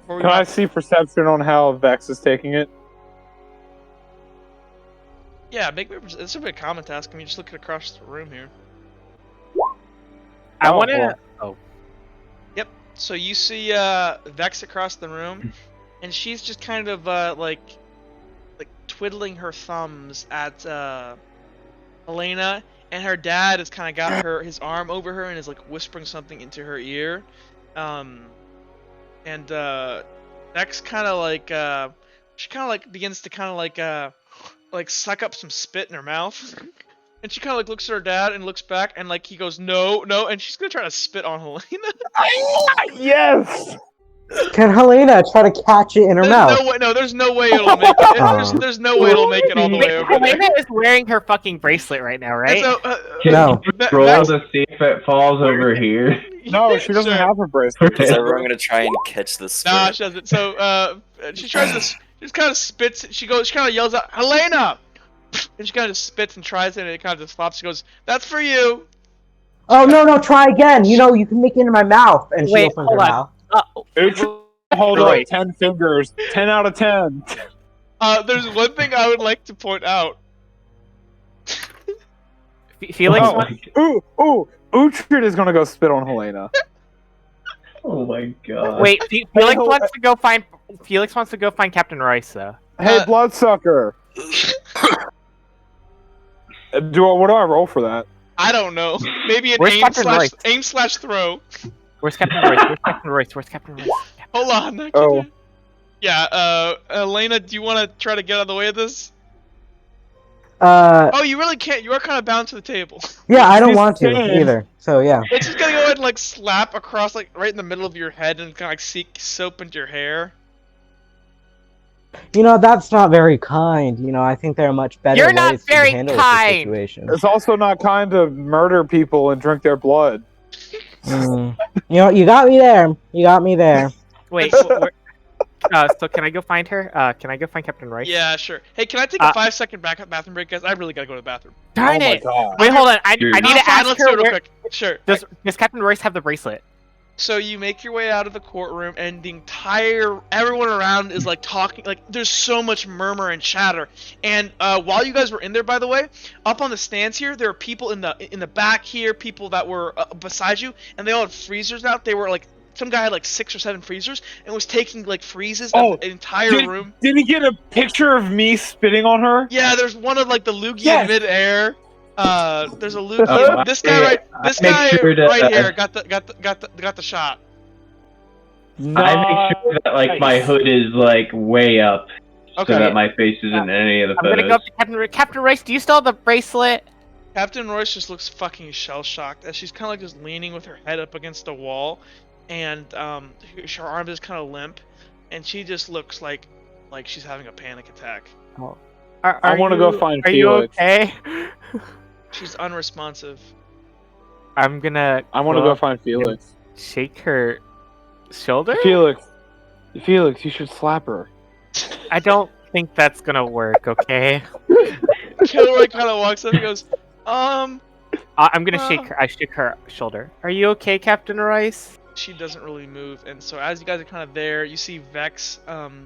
Can I see perception on how Vex is taking it?
Yeah, this would be a common task. I mean, just looking across the room here.
I want to. Oh.
Yep. So you see Vex across the room, and she's just kind of twiddling her thumbs at Elena, and her dad has kind of got his arm over her and is like whispering something into her ear. And Vex kind of like she kind of like begins to kind of like suck up some spit in her mouth. And she kind of like looks at her dad and looks back, and like he goes, no, and she's gonna try to spit on Helena.
Yes.
Can Helena try to catch it in her mouth?
There's no way it'll make it. There's no way it'll make it all the way over there.
Helena is wearing her fucking bracelet right now, right?
So,
No.
Roll to see if it falls over here.
No, she doesn't have her bracelet.
Is everyone gonna try and catch this?
Nah, she doesn't. So she tries to. She just kind of spits. She kind of yells out, "Helena!" And she kind of spits and tries it, and it kind of just flops. She goes, "That's for you."
Oh no! Try again. You know you can make it in my mouth. And she opens her mouth.
Hold on, 10 fingers. 10 out of 10.
There's one thing I would like to point out.
Felix,
Uhtred is gonna go spit on Helena.
Oh my god.
wait, Felix wants to go find. Felix wants to go find Captain Rice, though.
Hey, bloodsucker. What do I roll for that?
I don't know. Maybe an aim slash throw.
Where's Captain Rice? Where's Captain Rice?
Hold on.
Oh.
Yeah, Elena, do you want to try to get out of the way of this?
Oh,
you really can't. You are kind of bound to the table.
Yeah, I don't want to either. So yeah.
It's just gonna go ahead and like slap across like right in the middle of your head and kind of like seek soap into your hair.
You know, that's not very kind. You know, I think there are much better
You're not
ways
very
to handle
kind.
the situation.
It's also not kind to murder people and drink their blood.
You know, you got me there.
Wait, so can I go find her? Can I go find Captain Rice?
Yeah, sure. Hey, can I take a 5-second bathroom break, guys? I really gotta go to the bathroom.
Darn
Oh my
it!
god.
Wait, hold on. I need to ask
Let's
her
do it real
where...
quick. Sure.
Does Captain Rice have the bracelet?
So you make your way out of the courtroom, and everyone around is like talking. Like there's so much murmur and chatter. And while you guys were in there, by the way, up on the stands here, there are people in the back here, people that were beside you, and they all had freezers out. They were like, some guy had like 6 or 7 freezers and was taking like freezes of the entire room.
Did he get a picture of me spitting on her?
Yeah, there's one of like the loogie in midair. There's a loogie. This guy right here got the shot.
No. I make sure that like my hood is like way up, so that my face isn't in any of the photos.
I'm gonna go up to Captain Rice. Do you still have the bracelet?
Captain Royce just looks fucking shell shocked as she's kind of like just leaning with her head up against a wall, and her arm is kind of limp, and she just looks like she's having a panic attack.
Oh.
I want to go find Felix.
Are you okay?
She's unresponsive.
I want to go find Felix.
Shake her shoulder?
Felix, you should slap her.
I don't think that's gonna work, okay?
Kilroy kind of walks up and goes, I'm
gonna shake her. I shake her shoulder. Are you okay, Captain Rice?
She doesn't really move, and so as you guys are kind of there, you see Vex,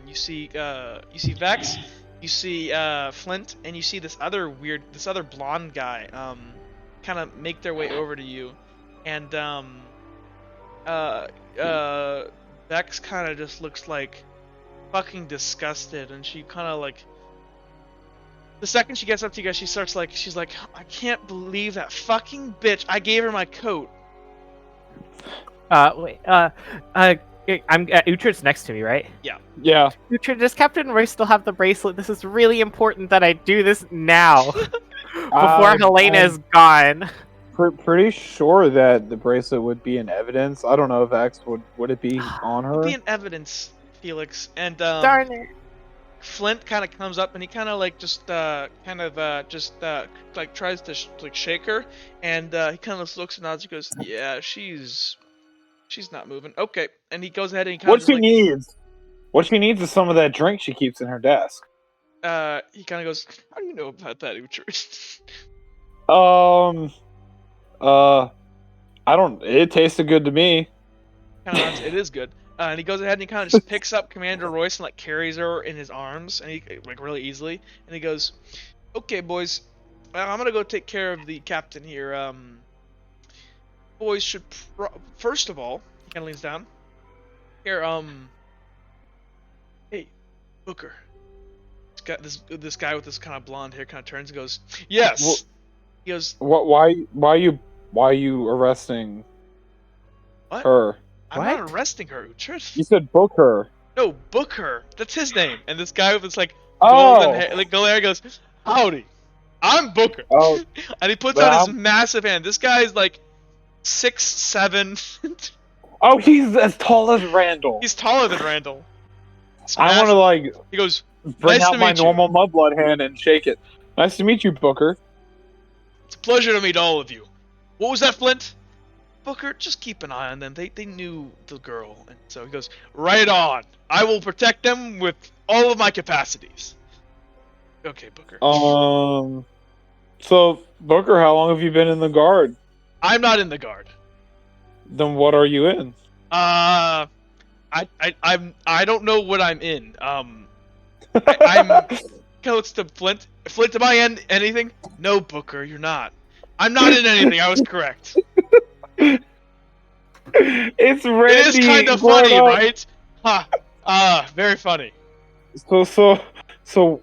you see Vex, you see Flint, and you see this other blonde guy, kind of make their way over to you, and Vex kind of just looks like fucking disgusted, and she kind of like, the second she gets up to you guys, she's like, I can't believe that fucking bitch. I gave her my coat.
Uhtred's next to me, right?
Yeah.
Yeah.
Uhtred, does Captain Royce still have the bracelet? This is really important that I do this now. Before Helena is gone.
Pretty sure that the bracelet would be in evidence. I don't know if X would it be on her?
It would be in evidence, Felix. And
darn it.
Flint kind of comes up and he kind of like tries to shake her, and he kind of looks and nods and goes, yeah, she's not moving. Okay, and he goes ahead and he kind of
what she needs is some of that drink she keeps in her desk.
He kind of goes, how do you know about that, Uhtred?
I don't. It tasted good to me.
It is good. And he goes ahead and he kind of just picks up Commander Royce and like carries her in his arms, and he like really easily. And he goes, "Okay, boys, I'm gonna go take care of the captain here. Boys should first of all," he kind of leans down. Here, hey, Booker, this guy with this kind of blonde hair kind of turns and goes, "Yes."
Well,
he goes,
Why are you arresting
"What?
her?
I'm not arresting her.
You said book her.
No, book her. That's his name." And this guy with this like
Oh.
golden hair, like golden hair goes, "Howdy, I'm Booker."
Oh.
And he puts
Well,
out his massive hand. This guy's like 6'7".
Oh, he's as tall as Randall.
He's taller than Randall.
I want to like.
He goes,
Bring
"Nice
out
to
my
meet you."
normal mudblood hand and shake it. Nice to meet you, Booker.
"It's a pleasure to meet all of you. What was that, Flint?" "Booker, just keep an eye on them. They knew the girl." And so he goes, "Right on. I will protect them with all of my capacities." "Okay, Booker."
So Booker, how long have you been in the guard?
"I'm not in the guard."
Then what are you in?
I don't know what I'm in. I'm looks to Flint. "Flint, am I in anything?" "No, Booker, you're not." "I'm not in anything. I was correct."
It's Randy.
It is kind of funny, right? Ha. Very funny.
So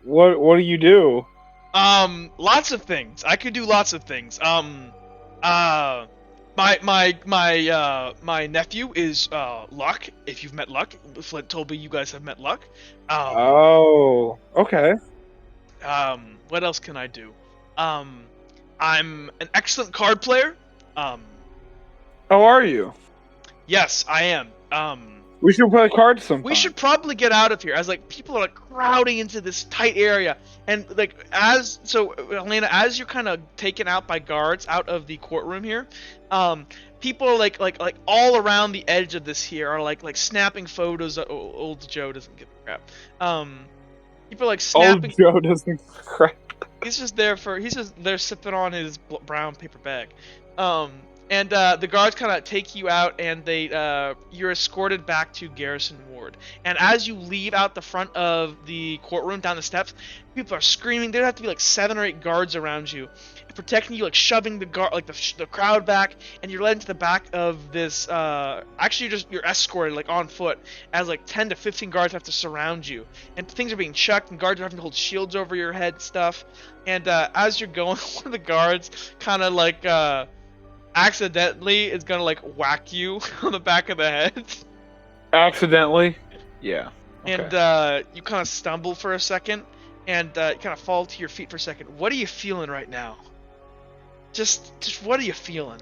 what do you do?
Lots of things. I could do lots of things. My nephew is Luck. If you've met Luck, Flint told me you guys have met Luck.
Oh, okay.
What else can I do? I'm an excellent card player.
How are you?
Yes, I am.
We should play cards sometime.
We should probably get out of here, as like people are like crowding into this tight area, and like Elena, as you're kind of taken out by guards out of the courtroom here, people are like all around the edge of this here are like snapping photos. Old Joe doesn't give a crap. People are like snapping.
Old Joe doesn't give a crap.
He's just there sipping on his brown paper bag. And the guards kind of take you out, and you're escorted back to Garrison Ward. And as you leave out the front of the courtroom down the steps, people are screaming. There have to be like 7 or 8 guards around you, protecting you, like shoving the crowd back, and you're led into the back of this. Actually, you're escorted like on foot, as like 10 to 15 guards have to surround you, and things are being chucked, and guards are having to hold shields over your head and stuff. And as you're going, one of the guards kind of like accidentally is gonna like whack you on the back of the head.
Accidentally? Yeah. Okay.
And you kind of stumble for a second, and you kind of fall to your feet for a second. What are you feeling right now? Just what are you feeling?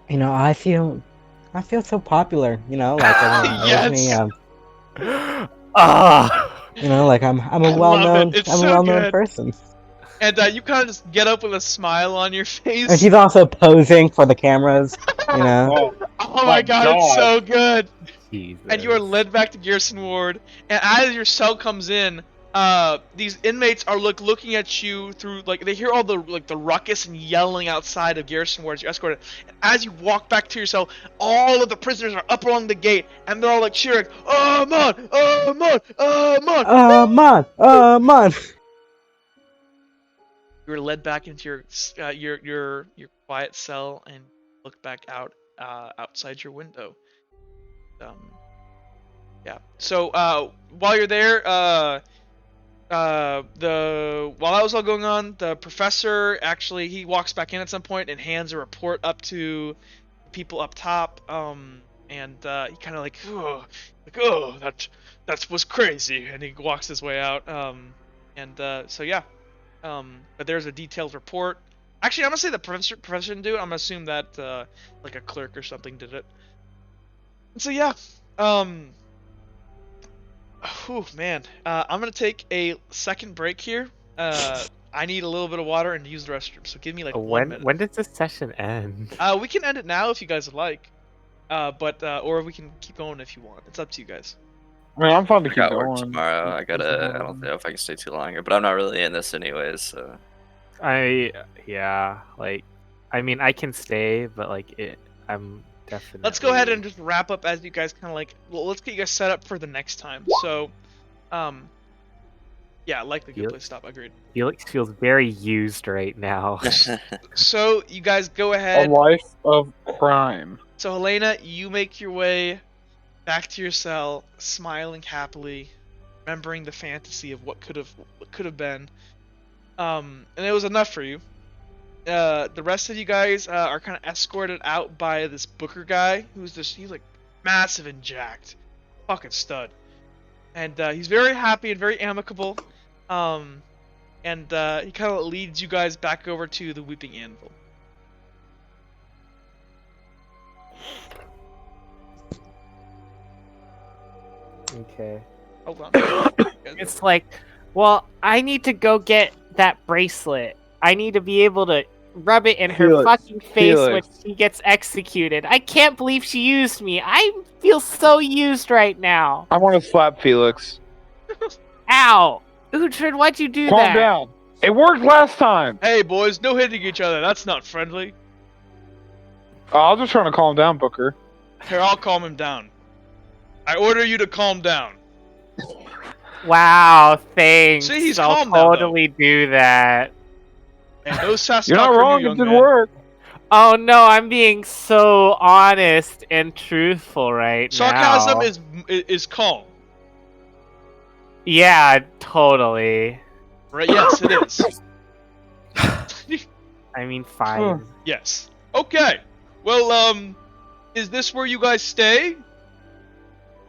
You know, I feel so popular. You know, like
Yes.
You know, like I'm a well-known person.
And you kind of just get up with a smile on your face.
And she's also posing for the cameras, you know.
Oh my god, it's so good.
Jesus.
And you are led back to Garrison Ward. And as your cell comes in, these inmates are looking at you through, like, they hear all the ruckus and yelling outside of Garrison Ward as you're escorted. And as you walk back to your cell, all of the prisoners are up along the gate, and they're all like cheering, "Amon! Amon! Amon!
Amon!
You were led back into your quiet cell and look back out outside your window. Yeah. So while you're there, while that was all going on, the professor actually he walks back in at some point and hands a report up to people up top. And he kind of like, that was crazy, and he walks his way out. So yeah. But there's a detailed report. Actually, I'm gonna say the professor didn't do it. I'm gonna assume that like a clerk or something did it. So yeah. Oh man. I'm gonna take a second break here. I need a little bit of water and use the restroom. So give me like 1 minute.
When does this session end?
We can end it now if you guys would like. Or we can keep going if you want. It's up to you guys.
I mean, I'm fine to
I
keep
got
going.
work tomorrow. I don't know if I can stay too longer, but I'm not really in this anyways, so.
I mean, I can stay, but I'm definitely.
Let's go ahead and just wrap up as you guys kind of let's get you guys set up for the next time. So, yeah, like the good place stop. Agreed.
Felix feels very used right now.
So you guys go ahead.
A life of crime.
So Helena, you make your way back to your cell, smiling happily, remembering the fantasy of what could have been. And it was enough for you. The rest of you guys are kind of escorted out by this Booker guy, he's like massive and jacked, fucking stud, and he's very happy and very amicable. And he kind of leads you guys back over to the Weeping Anvil.
Okay.
Hold on.
It's like, well, I need to go get that bracelet. I need to be able to rub it in her fucking face when she gets executed. I can't believe she used me. I feel so used right now.
I want to slap Felix.
Ow! Uhtred, why'd you do that?
Calm down. It worked last time.
Hey boys, no hitting each other. That's not friendly.
I was just trying to calm down, Booker.
Here, I'll calm him down. I order you to calm down.
Wow, thanks.
See, he's
I'll
calm now,
totally do that.
And no sass
You're not
talk from
wrong.
you,
It
young
did
man.
work.
Oh no, I'm being so honest and truthful right
Sarcasm
now.
is calm.
Yeah, totally.
Right? Yes, it is.
I mean, fine.
Yes. Okay. Well, is this where you guys stay?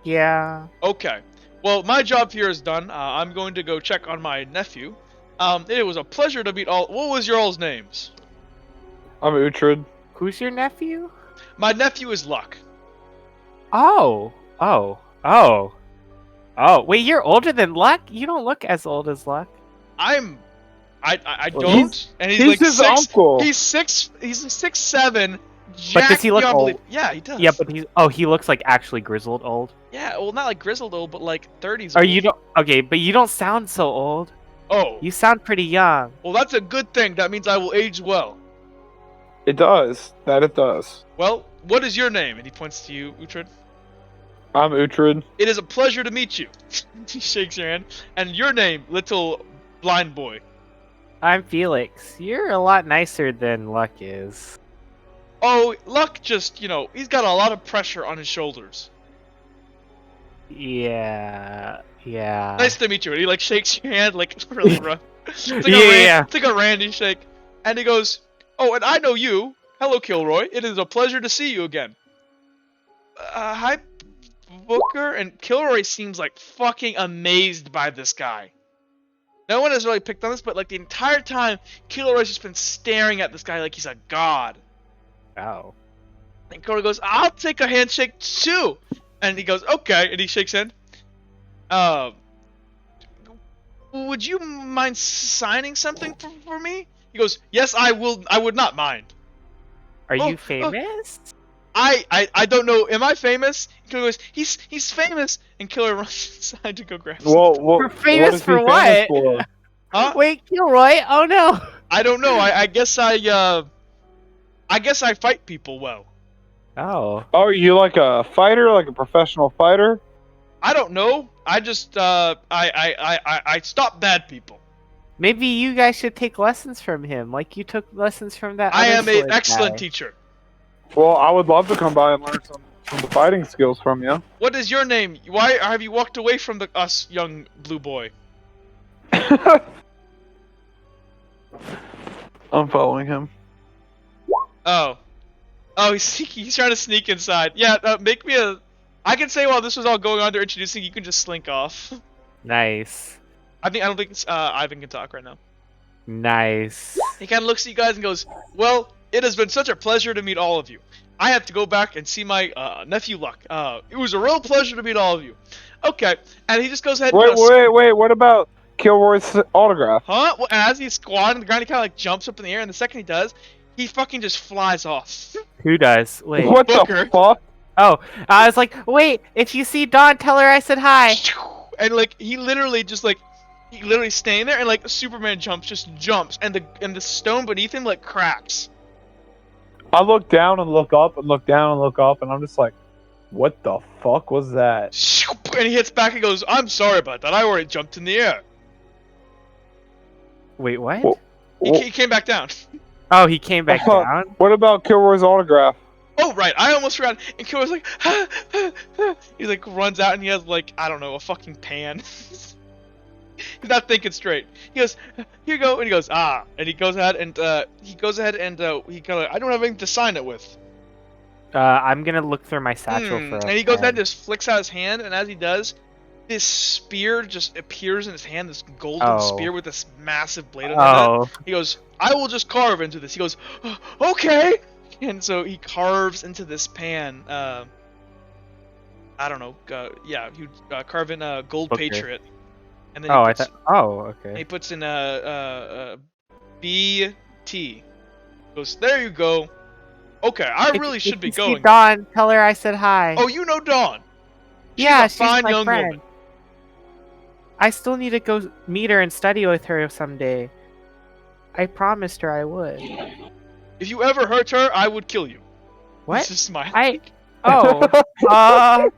Yeah.
Okay. Well, my job here is done. I'm going to go check on my nephew. It was a pleasure to meet all. What was your all's names?
I'm Uhtred.
Who's your nephew?
My nephew is Luck.
Oh. Wait, you're older than Luck? You don't look as old as Luck.
I
Well,
don't. And he's like
his
6.
uncle.
He's 6'7".
But does he look
beyond
old?
belief. Yeah, he does.
Yeah, but he looks like actually grizzled old.
Yeah, well, not like grizzled old, but like 30s.
Or
old.
you don't? Okay, but you don't sound so old.
Oh.
You sound pretty young.
Well, that's a good thing. That means I will age well.
It does. That it does.
Well, what is your name? And he points to you, Uhtred.
I'm Uhtred.
It is a pleasure to meet you. He shakes your hand. And your name, little blind boy.
I'm Felix. You're a lot nicer than Luck is.
Oh, Luck just, he's got a lot of pressure on his shoulders.
Yeah.
Nice to meet you. And he like shakes your hand like really rough. It's like it's like a Randy shake. And he goes, "Oh, and I know you. Hello, Kilroy. It is a pleasure to see you again." Hi, Booker. And Kilroy seems like fucking amazed by this guy. No one has really picked on this, but like the entire time, Kilroy's just been staring at this guy like he's a god.
Oh.
And Kilroy goes, "I'll take a handshake too." And he goes, "Okay," and he shakes hand. Would you mind signing something for me? He goes, "Yes, I will. I would not mind."
Are you famous?
I don't know. Am I famous? Killer goes, he's famous, and Killer runs inside to go grab something.
Well,
We're famous for what?
Huh?
Wait, Kilroy? Oh no.
I don't know. I guess I fight people well.
Oh.
Oh, are you like a fighter, like a professional fighter?
I don't know. I just I stop bad people.
Maybe you guys should take lessons from him, like you took lessons from that.
I
other
am an
sword
excellent
guy.
teacher.
Well, I would love to come by and learn some the fighting skills from you.
What is your name? Why have you walked away from us, young blue boy?
I'm following him.
Oh, he's trying to sneak inside. Yeah, make me a. I can say while this was all going on, they're introducing. You can just slink off.
Nice.
I don't think Ivan can talk right now.
Nice.
He kind of looks at you guys and goes, "Well, it has been such a pleasure to meet all of you. I have to go back and see my nephew Luck. It was a real pleasure to meet all of you." Okay, and he just goes ahead. And
Wait. What about Kilroy's autograph?
Huh? Well, as he's squatting on the ground, he kind of like jumps up in the air, and the second he does, he fucking just flies off.
Who does? Wait.
What
Booker.
the fuck?
Oh, I was like, wait. If you see Dawn, tell her I said hi.
And like he literally staying there, and like Superman jumps, and the stone beneath him like cracks.
I look down and look up and look down and look up, and I'm just like, what the fuck was that?
And he hits back and goes, "I'm sorry about that. I already jumped in the air."
Wait, what?
Whoa.
He came back down.
Oh, he came back down?
What about Kilroy's autograph?
Oh right, I almost forgot. And Kilroy's like, he like runs out and he has like, I don't know, a fucking pan. He's not thinking straight. He goes, here you go, and he goes, and he goes ahead and he kind of, I don't have anything to sign it with.
I'm gonna look through my satchel for.
And he goes ahead and just flicks out his hand, and as he does, this spear just appears in his hand, this golden spear with this massive blade on it. He goes, I will just carve into this. He goes, okay. And so he carves into this pan. I don't know. He carve in a gold patriot. And then
okay.
He puts in BT. Goes, there you go. Okay, I really should be going.
Dawn, tell her I said hi.
Oh, you know Dawn.
She's
a fine
my
young
friend.
woman.
I still need to go meet her and study with her someday. I promised her I would.
If you ever hurt her, I would kill you.
What?
He's just smiling.
Yeah,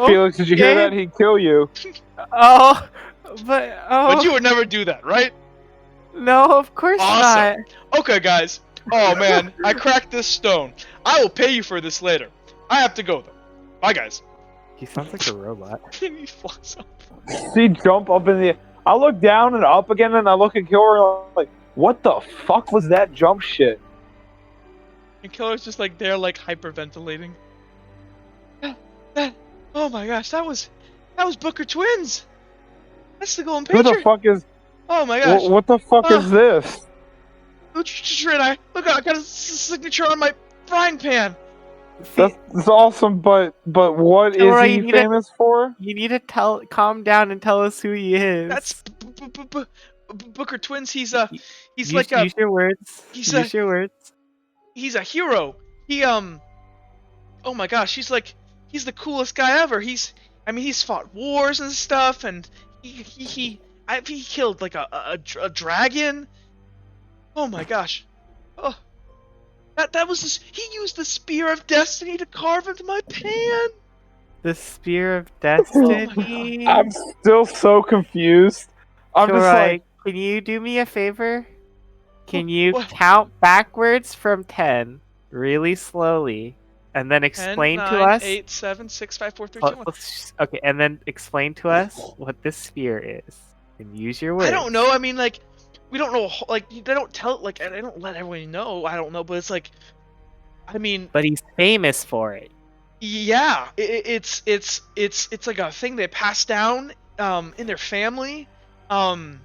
Felix, did you hear that? He'd kill you.
But you would never do that, right?
No, of course not.
Okay, guys. Oh man, I cracked this stone. I will pay you for this later. I have to go though. Bye, guys.
He sounds like a robot.
He flies up.
See, jump up in the. I look down and up again, and I look at Killer like, what the fuck was that jump shit?
And Killer's just like there, like hyperventilating. Oh my gosh, that was Booker Twins. That's the golden
Who
patriot.
the fuck is?
Oh my gosh.
What the fuck is this?
Look, I got a signature on my frying pan.
That's awesome, but what is he famous for?
You need to calm down and tell us who he is.
That's Booker Twins. He's
use your words. Use your words.
He's a hero. He oh my gosh, he's the coolest guy ever. He's fought wars and stuff, and he killed like a dragon. Oh my gosh. Oh. That was he used the spear of destiny to carve into my pan.
The spear of destiny.
I'm still so confused. I'm just like,
can you do me a favor? Can you count backwards from 10 really slowly and then explain
10, 9,
to us
8, 7, 6, 5, 4, 3, 2, 1.
Okay, and then explain to us what this spear is. And use your words.
I don't know. I mean, like, we don't know. Like, they don't tell. Like, they don't let everyone know. I don't know. But it's like, I mean.
But he's famous for it.
Yeah, it's like a thing they pass down in their family. Oh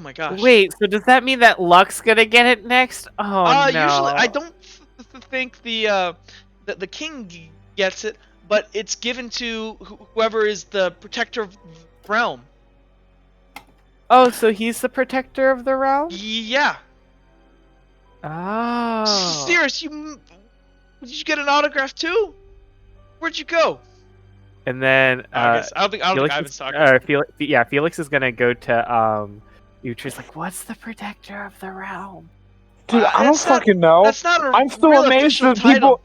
my gosh.
Wait, so does that mean that Luck's gonna get it next? Oh no.
Usually, I don't think the king gets it, but it's given to whoever is the protector of the realm.
Oh, so he's the protector of the realm?
Yeah.
Oh.
Serious, did you get an autograph too? Where'd you go?
And then
I don't think Ivan's talking.
Felix is gonna go to Utra's like, what's the protector of the realm?
Dude, I don't fucking know.
That's not a
I'm still
real
amazed
official
that
title.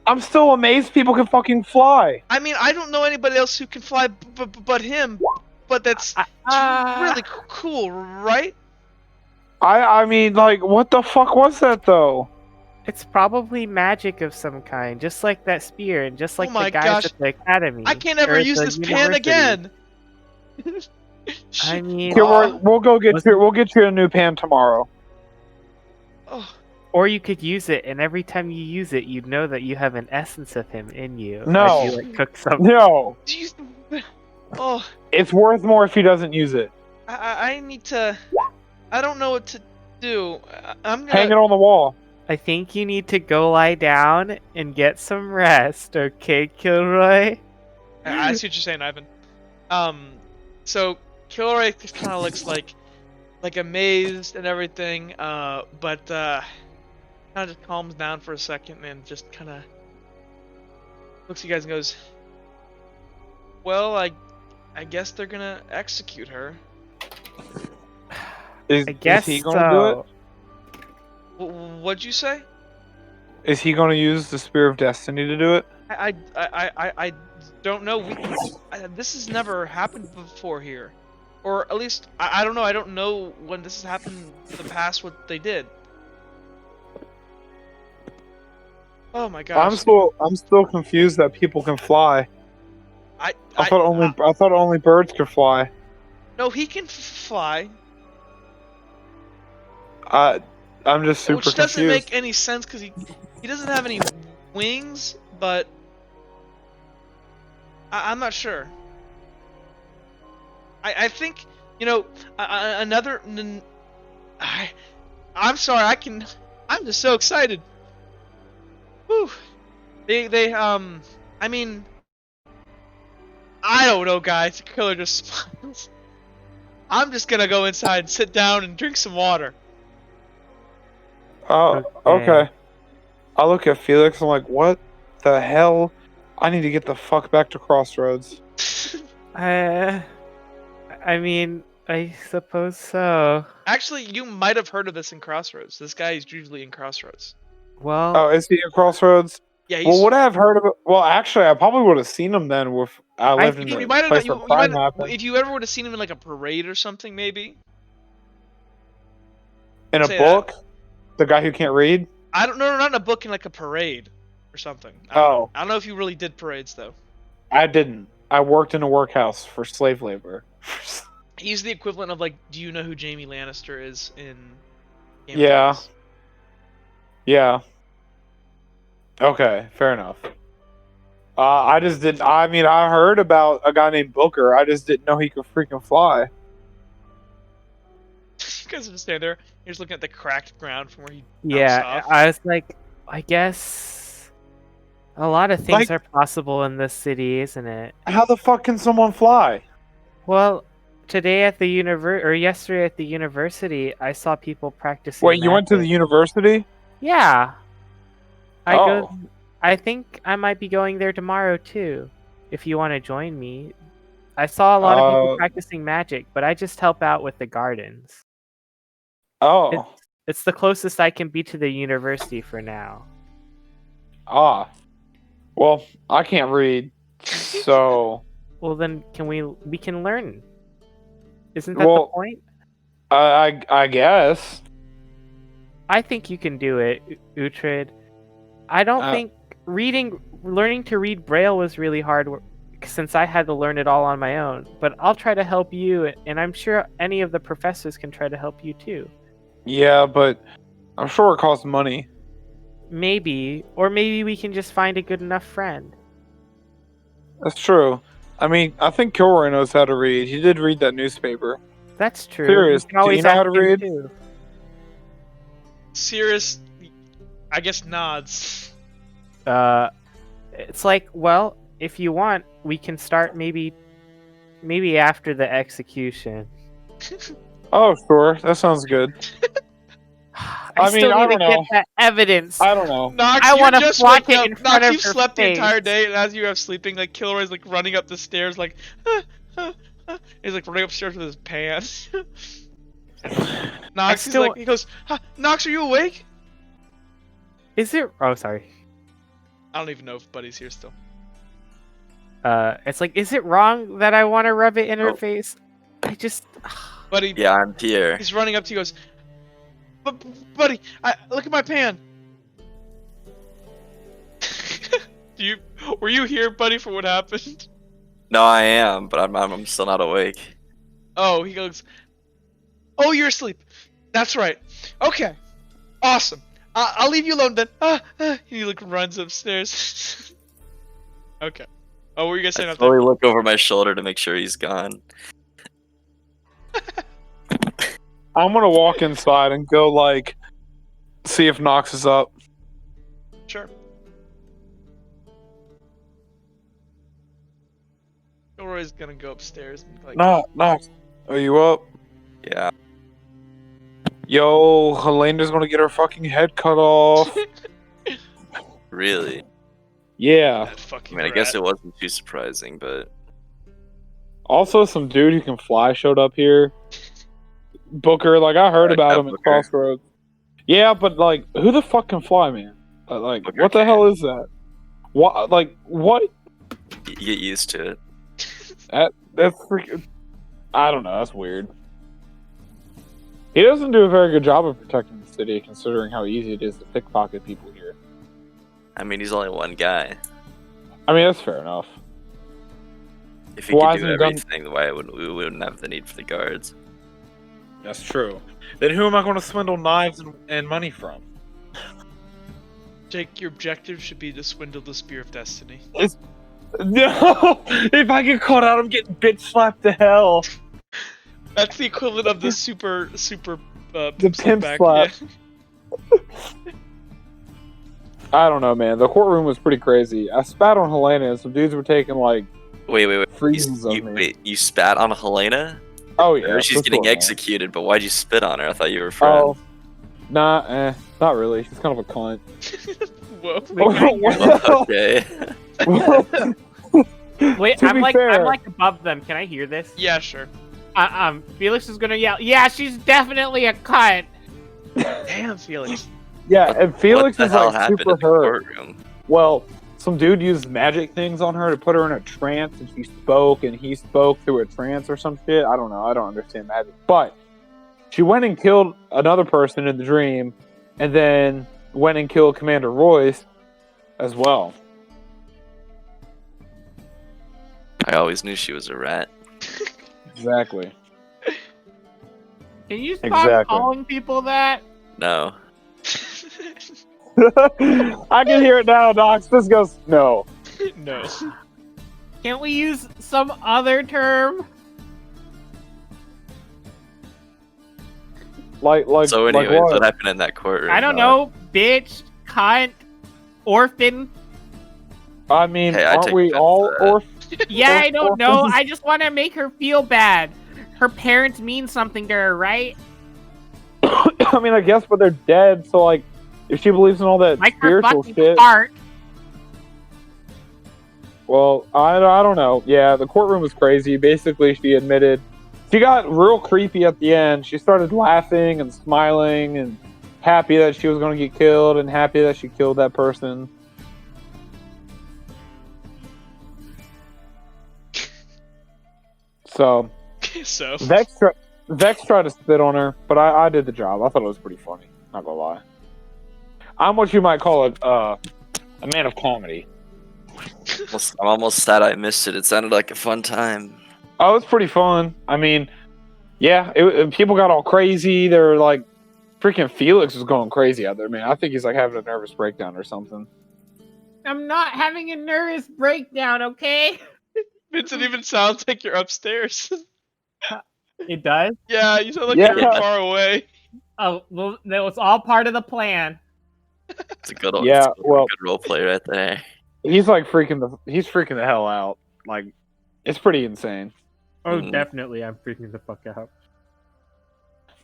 I'm still amazed people can fucking fly.
I mean, I don't know anybody else who can fly but him. But that's really cool, right?
I mean, like, what the fuck was that though?
It's probably magic of some kind, just like that spear, and just like the guys at the academy.
I can't ever use this pan again.
I mean,
we'll go get you. We'll get you a new pan tomorrow.
Oh.
Or you could use it, and every time you use it, you'd know that you have an essence of him in you.
No.
Like you, like, cook something.
No.
Oh.
It's worth more if he doesn't use it.
I need to. I don't know what to do. I'm gonna
hang it on the wall.
I think you need to go lie down and get some rest, okay, Kilroy?
I see what you're saying, Ivan. So Kilroy just kind of looks like amazed and everything, but kind of just calms down for a second and just kind of looks at you guys and goes, "Well, I guess they're gonna execute her."
Is he gonna do it?
What'd you say?
Is he gonna use the Spear of Destiny to do it?
I don't know. This has never happened before here, or at least I don't know. I don't know when this has happened in the past. What they did. Oh my gosh.
I'm still confused that people can fly. I thought only birds could fly.
No, he can fly.
I'm just super
Which doesn't
confused.
make any sense because he doesn't have any wings, but I'm not sure. I think, another... I'm sorry, I'm just so excited. Whew. I mean... I don't know, guys. The killer just smiles. I'm just gonna go inside and sit down and drink some water.
Okay. I look at Felix, I'm like, what the hell? I need to get the fuck back to Crossroads.
I mean, I suppose so.
Actually, you might have heard of this in Crossroads. This guy is usually in Crossroads.
Well...
Oh, is he in Crossroads?
Yeah, he's...
Well, would I have heard of it? Well, actually, I probably would have seen him then if I lived in the place where crime happened.
If you ever would have seen him in like a parade or something, maybe.
In a book? The guy who can't read?
I don't know, not in a book, in like a parade or something. I don't know if you really did parades though.
I didn't. I worked in a workhouse for slave labor.
He's the equivalent of like, do you know who Jaime Lannister is in Game of
Yeah.
Thrones?
Yeah. Okay, fair enough. I just didn't. I mean, I heard about a guy named Booker. I just didn't know he could freaking fly.
You guys are just standing there. You're just looking at the cracked ground from where he
Yeah,
off.
I was like, I guess a lot of things are possible in this city, isn't it?
How the fuck can someone fly?
Well, today at the yesterday at the university, I saw people practicing.
Wait, you went to the university?
Yeah. I think I might be going there tomorrow too, if you want to join me. I saw a lot of people practicing magic, but I just help out with the gardens.
Oh.
It's the closest I can be to the university for now.
Ah. Well, I can't read, so...
Well, then we can learn. Isn't that the point?
I guess.
I think you can do it, Uhtred. I don't think learning to read Braille was really hard since I had to learn it all on my own. But I'll try to help you, and I'm sure any of the professors can try to help you too.
Yeah, but I'm sure it costs money.
Maybe. Or maybe we can just find a good enough friend.
That's true. I mean, I think Kilroy knows how to read. He did read that newspaper.
That's true.
Serious. Do you know how to read?
Too.
Sirius, I guess, nods.
It's like, well, if you want, we can start maybe after the execution.
Oh, sure. That sounds good.
I don't know. Get that evidence.
I don't know.
Nox,
I want to flock it in front of
you've
her
slept
face.
the entire day, and as you have sleeping, like Kilroy's like running up the stairs, like he's like running upstairs with his pants. Nox, he goes, Nox, are you awake?
Is it? Oh, sorry.
I don't even know if Buddy's here still.
It's like, is it wrong that I want to rub it in her face? I just...
Buddy...
Yeah, I'm here.
He's running up to you, goes, Buddy, look at my pan. Were you here, Buddy, for what happened?
No, I am, but I'm still not awake.
Oh, he goes, oh, you're asleep. That's right. Okay. Awesome. I'll leave you alone then. He like runs upstairs. Okay. Oh, what were you guys saying
I
up there?
slowly look over my shoulder to make sure he's gone.
I'm gonna walk inside and go, like, see if Nox is up.
Sure. Kilroy's gonna go upstairs and like...
Nox, are you up?
Yeah.
Yo, Helena's gonna get her fucking head cut off.
Really?
Yeah.
That fucking
I guess it wasn't too surprising, but...
Also, some dude who can fly showed up here. Booker, like, I heard about him at Crossroads. Yeah, but, like, who the fuck can fly, man? Like,
Booker
what the hell is that? What? Like, what?
You get used to it.
That's freaking... I don't know, that's weird. He doesn't do a very good job of protecting the city, considering how easy it is to pickpocket people here.
I mean, he's only one guy.
I mean, that's fair enough.
If he
Why
could do
hasn't he done-
everything, why we wouldn't have the need for the guards?
That's true. Then who am I going to swindle knives and money from?
Jake, your objective should be to swindle the Spear of Destiny.
No! If I get caught out, I'm getting bitch slapped to hell.
That's the equivalent of the super
The pimp
back.
slap.
Yeah.
I don't know, man. The courtroom was pretty crazy. I spat on Helena, and some dudes were taking like
Wait.
freezes of me.
Wait, you spat on Helena?
Oh
I
yeah,
know she's
for
getting
sure, man.
executed, but why'd you spit on her? I thought you were friends.
Oh, nah, not really. She's kind of a cunt.
Whoa.
Okay.
Wait,
To
I'm
be
like
fair-
above them. Can I hear this?
Yeah, sure.
Felix is gonna yell. Yeah, she's definitely a cunt.
Damn, Felix.
Yeah, and Felix
what
is
the hell
like
happened
super
in the
hurt.
courtroom?
Well, some dude used magic things on her to put her in a trance, and she spoke, and he spoke through a trance or some shit. I don't know. I don't understand magic. But she went and killed another person in the dream, and then went and killed Commander Royce as well.
I always knew she was a rat.
Exactly.
Can you stop
Exactly.
calling people that?
No.
I can hear it now, Docs. This goes, no.
No.
Can't we use some other term?
Like,
So
like
anyways,
what?
what happened in that courtroom?
I don't know, bitch, cunt, orphan.
I mean,
Hey, I
aren't
take
we
offense
all
to that.
orphans?
Yeah, I don't know.
orphans?
I just want to make her feel bad. Her parents mean something to her, right?
I mean, I guess, but they're dead, so, like, if she believes in all that
Like her
spiritual
fucking
shit...
heart.
Well, I don't know. Yeah, the courtroom was crazy. Basically, she admitted... She got real creepy at the end. She started laughing and smiling and happy that she was going to get killed and happy that she killed that person. So,
So.
Vex tried to spit on her, but I did the job. I thought it was pretty funny. Not gonna lie. I'm what you might call a man of comedy.
I'm almost sad I missed it. It sounded like a fun time.
Oh, it was pretty fun. I mean, yeah, people got all crazy. They were like, freaking Felix was going crazy out there, man. I think he's like having a nervous breakdown or something.
I'm not having a nervous breakdown, okay?
Vincent even sounds like you're upstairs.
It does?
Yeah, you sound like
Yeah.
you're far away.
Oh, well, that was all part of the plan.
It's a good,
Yeah,
it's a
well-
good role play right there.
He's like freaking the hell out. Like, it's pretty insane.
Oh,
Mhm.
definitely, I'm freaking the fuck out.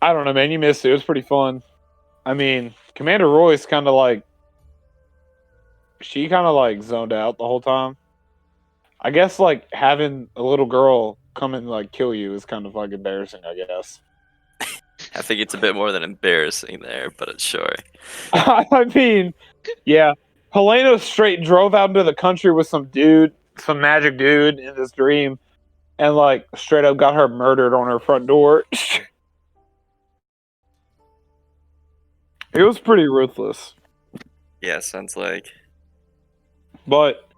I don't know, man. You missed it. It was pretty fun. I mean, Commander Royce kind of like, she kind of like zoned out the whole time. I guess like having a little girl come and like kill you is kind of like embarrassing, I guess.
I think it's a bit more than embarrassing there, but it's sure.
I mean, yeah. Helena straight drove out into the country with some magic dude in this dream, and like straight up got her murdered on her front door. It was pretty ruthless.
Yeah, sounds like.
But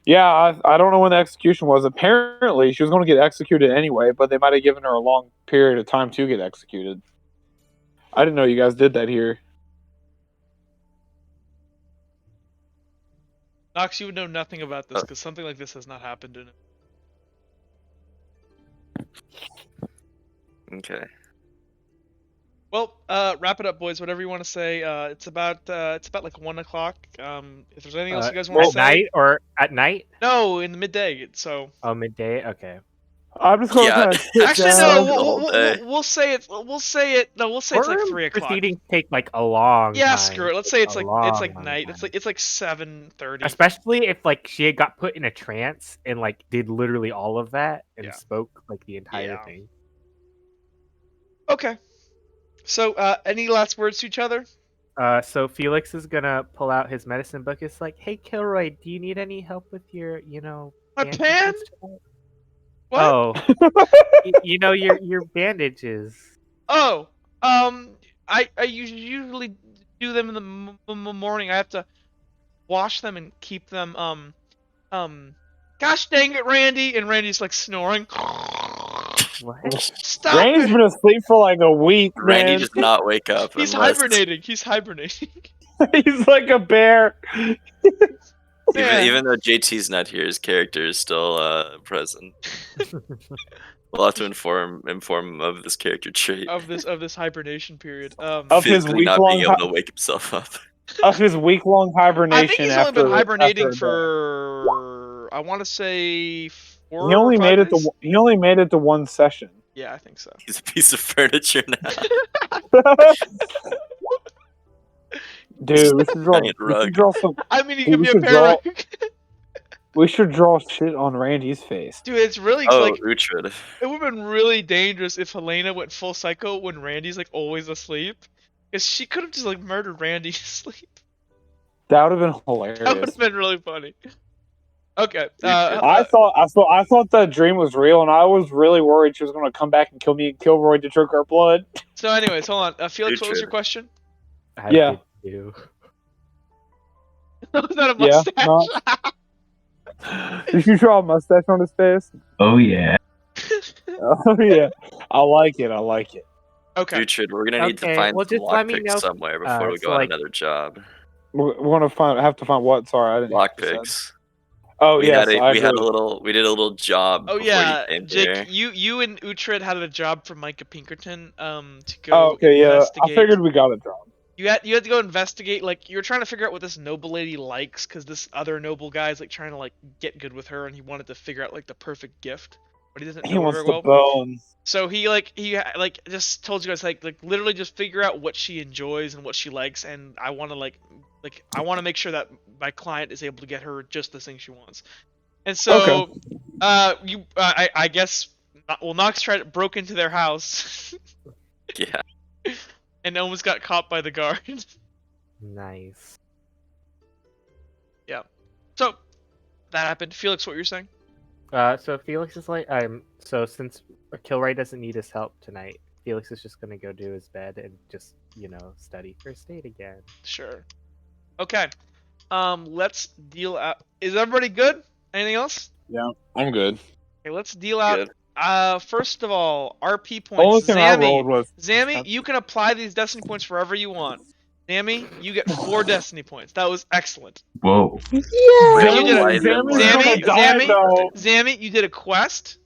yeah, I don't know when the execution was. Apparently, she was going to get executed anyway, but they might have given her a long period of time to get executed. I didn't know you guys did that here.
Nox, you would know nothing about this because something like this has not happened in it.
Okay.
Well, wrap it up, boys. Whatever you want to say. It's about like 1 o'clock. If there's anything else you guys want to
At
say,
night or at night?
no, in the midday. So
Oh, midday. Okay.
I'm just going to
Yeah.
kind of sit
actually,
down.
no.
all day.
We'll say it. We'll say it. No, we'll say it's like
Courtroom
3 o'clock.
Proceedings take like a long
Yeah,
time.
screw it. Let's say it's
A
like
long
night.
time.
It's like 7:30.
Especially if like she had got put in a trance and like did literally all of that and
Yeah.
spoke like the entire
Yeah.
thing.
Okay. So, any last words to each other?
So Felix is gonna pull out his medicine book. It's like, hey Kilroy, do you need any help with your,
My
bandages
pan?
today?"
What?
Oh, your bandages.
Oh, I usually do them in the morning. I have to. wash them and keep them gosh dang it, Randy, and Randy's like snoring.
What?
Stop
Randy's
it.
been asleep for like a week,
Randy
man.
does not wake up
He's
unless
hibernating. He's hibernating.
He's like a bear.
Yeah.
even though JT's not here, his character is still present. We'll have to inform him of this character trait.
of this hibernation period.
Of his
Physically not being
week-long
able to wake himself up.
of his week-long hibernation.
I think he's only been
after
hibernating
a day.
for I want to say 4
He only
or 5
made it
days.
to he only made it to one session.
Yeah, I think so.
He's a piece of furniture now.
Dude, we should draw.
Giant
We
rug.
should draw some.
I mean, you
Dude,
give
we
me a
should
pair
draw-
of
We should draw shit on Randy's face.
Dude, it's really
Oh,
like
Uhtred.
it would have been really dangerous if Helena went full psycho when Randy's like always asleep, because she could have just like murdered Randy to sleep.
That would have been
That would
hilarious.
have been really funny. Okay.
I thought that dream was real, and I was really worried she was going to come back and kill me and kill Roy to drink our blood.
So, anyways, hold on. Felix, what was
Uhtred.
your question?
I
Yeah.
did too.
Was that a
Yeah,
mustache?
Did you draw a mustache on his face?
Oh yeah.
Oh yeah, I like it. I like it.
Okay.
Uhtred, we're gonna need to
Okay,
find
well,
some
just let me know-
lockpicks somewhere before we
so,
go on
like-
another job.
We're going to have to find what? Sorry, I didn't. hear what you said.
Lockpicks.
Oh
We
yes,
had
I
we had a
agree.
little job
Oh
before
yeah,
you came
Jake,
here.
you and Uhtred had a job from Micah Pinkerton to go
Oh, okay, yeah.
investigate.
I figured we got a job.
You had to go investigate, like you were trying to figure out what this noble lady likes, because this other noble guy is like trying to like get good with her, and he wanted to figure out like the perfect gift, but he doesn't
He
know her
wants
very
the
well.
bone.
So he just told you guys like literally just figure out what she enjoys and what she likes, and I want to I want to make sure that my client is able to get her just the thing she wants. And so, I guess, well, Nox broke into their house
Yeah.
and almost got caught by the guard.
Nice.
Yeah. So that happened. Felix, what you're saying?
So Felix is like, so since Kilray doesn't need his help tonight, Felix is just gonna go do his bed and just, study first aid again.
Sure. Okay. Let's deal out. Is everybody good? Anything else?
Yeah, I'm good.
Okay, let's deal out.
Good.
First of all, RP
Only
points.
thing I rolled was
Zammy, you can apply these destiny points wherever you want. Zammy, you get 4 destiny points. That was excellent.
Whoa.
You did
Why is it more
Zammy,
important?
Zammy, you did a quest.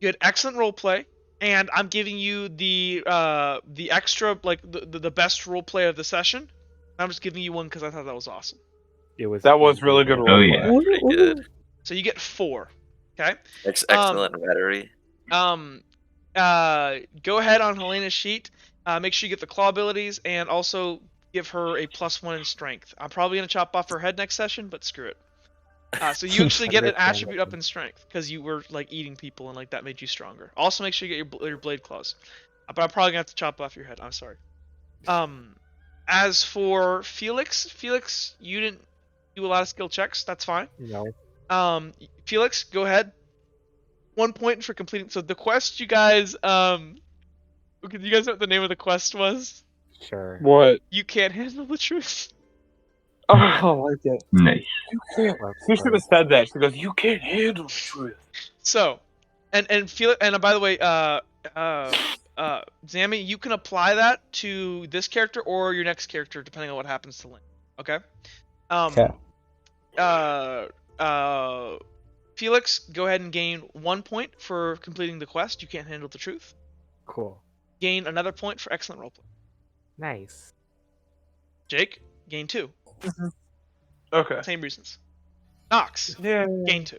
You had excellent roleplay, and I'm giving you the extra, like the best roleplay of the session. I'm just giving you one because I thought that was awesome.
that was really good.
Oh
roleplay.
yeah.
Pretty good.
So you get 4. Okay.
Excellent battery.
Go ahead on Helena's sheet. Make sure you get the claw abilities, and also give her a +1 in strength. I'm probably gonna chop off her head next session, but screw it. So you actually get an attribute up in strength because you were like eating people, and like that made you stronger. Also, make sure you get your blade claws. But I'm probably gonna have to chop off your head. I'm sorry. As for Felix, you didn't do a lot of skill checks. That's fine.
No.
Felix, go ahead. 1 point for completing. So the quest, you guys, okay, you guys know what the name of the quest was?
Sure.
What?
You can't handle the truth.
Oh, I like it.
Nice.
She should have said that. She goes, "You can't handle the truth."
So, and Felix, and by the way, Zammy, you can apply that to this character or your next character, depending on what happens to Link. Okay. Felix, go ahead and gain 1 point for completing the quest. You can't handle the truth.
Cool.
Gain another point for excellent roleplay.
Nice.
Jake, gain 2.
Okay.
Same reasons. Nox,
Yeah.
gain 2.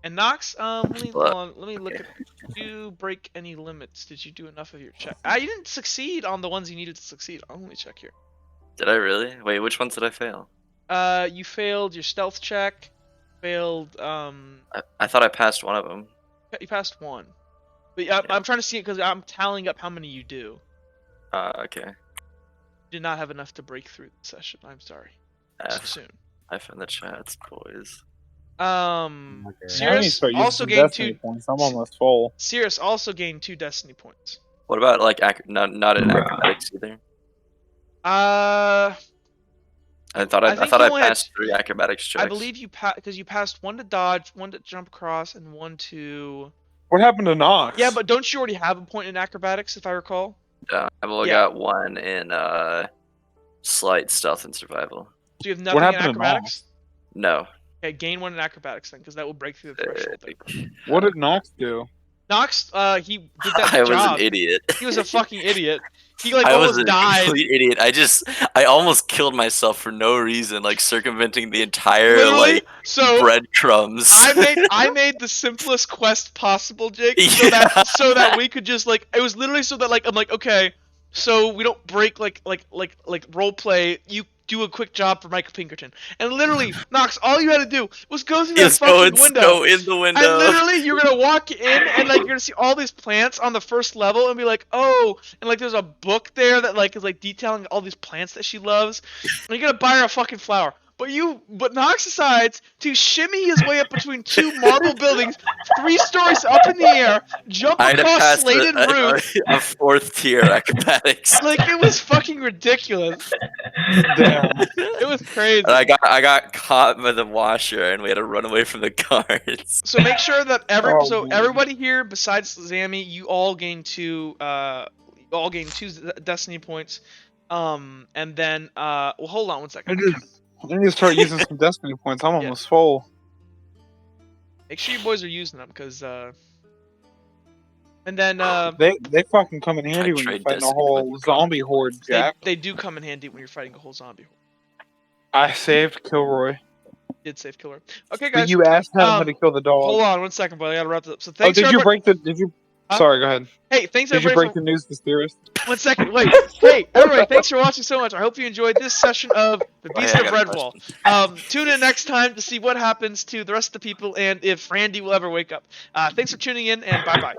And Nox, let me look at. Did you break any limits? Did you do enough of your check? You didn't succeed on the ones you needed to succeed. Let me check here.
Did I really? Wait, which ones did I fail?
You failed your stealth check. Failed.
I thought I passed one of them.
You passed 1. But I'm trying to see it because I'm tallying up how many you do.
Okay.
You did not have enough to break through the session. I'm sorry. Too soon.
F in the chats, boys.
I need to
Cirrus
start using
also
some
gained
destiny
2.
points. I'm almost full.
Cirrus also gained 2 destiny points.
What about like not in
Bruh.
acrobatics either?
Uh,
I thought
I think
I
you only had-
passed 3 acrobatics checks.
I believe you because you passed 1 to dodge, 1 to jump across, and 1 to.
What happened to Nox?
Yeah, but don't you already have a point in acrobatics, if I recall?
Yeah, I've only
Yeah.
got 1 in slight, stealth, and survival.
So you have nothing in
happened to
acrobatics?
No.
Okay, gain 1 in acrobatics then, because that will break through the threshold there.
What did Nox do?
Nox, he did that
I
job.
was an idiot.
He was a fucking idiot. He like
I was
almost
a
died.
complete idiot. I almost killed myself for no reason, like circumventing the entire
Literally,
like
so
breadcrumbs.
I made the simplest quest possible, Jake, so that we could just like it was literally so that like I'm like, okay, so we don't break like roleplay, you do a quick job for Michael Pinkerton. And literally, Nox, all you had to do was go through that fucking window.
Go in the window.
And literally, you're gonna walk in and like you're gonna see all these plants on the first level and be like, oh, and like there's a book there that like is like detailing all these plants that she loves. And you're gonna buy her a fucking flower. But Nox decides to shimmy his way up between 2 marble buildings, 3 stories up in the air, jump across slated roof.
A 4th tier acrobatics.
Like it was fucking ridiculous.
Damn.
It was crazy.
And I got caught by the washer, and we had to run away from the guards.
So make sure that
man.
everybody here besides Zammy, you all gain 2 destiny points. And then well, hold on one second.
I need to start using some destiny points. I'm almost full.
Make sure you boys are using them, because and then
They fucking come in handy when you're
trade
fighting a
destiny
whole
points.
zombie horde, Jack.
they do come in handy when you're fighting a whole zombie.
I saved Kilroy.
Did save killer. Okay,
But
guys.
you asked him how to kill the dog.
Hold on one second, buddy. I gotta wrap this up. So
Oh,
thanks.
did you
everybody-
break the? Did you?
Huh?
Sorry, go ahead.
Hey, thanks
Did you
everybody.
break the news to theorist?
1 second, wait. Hey, everybody, thanks for watching so much. I hope you enjoyed this session of The Beast
I
of
got a
Redwall. Tune in next time to see what happens to the rest of the people and if Randy will ever wake up. Thanks for tuning in, and bye-bye.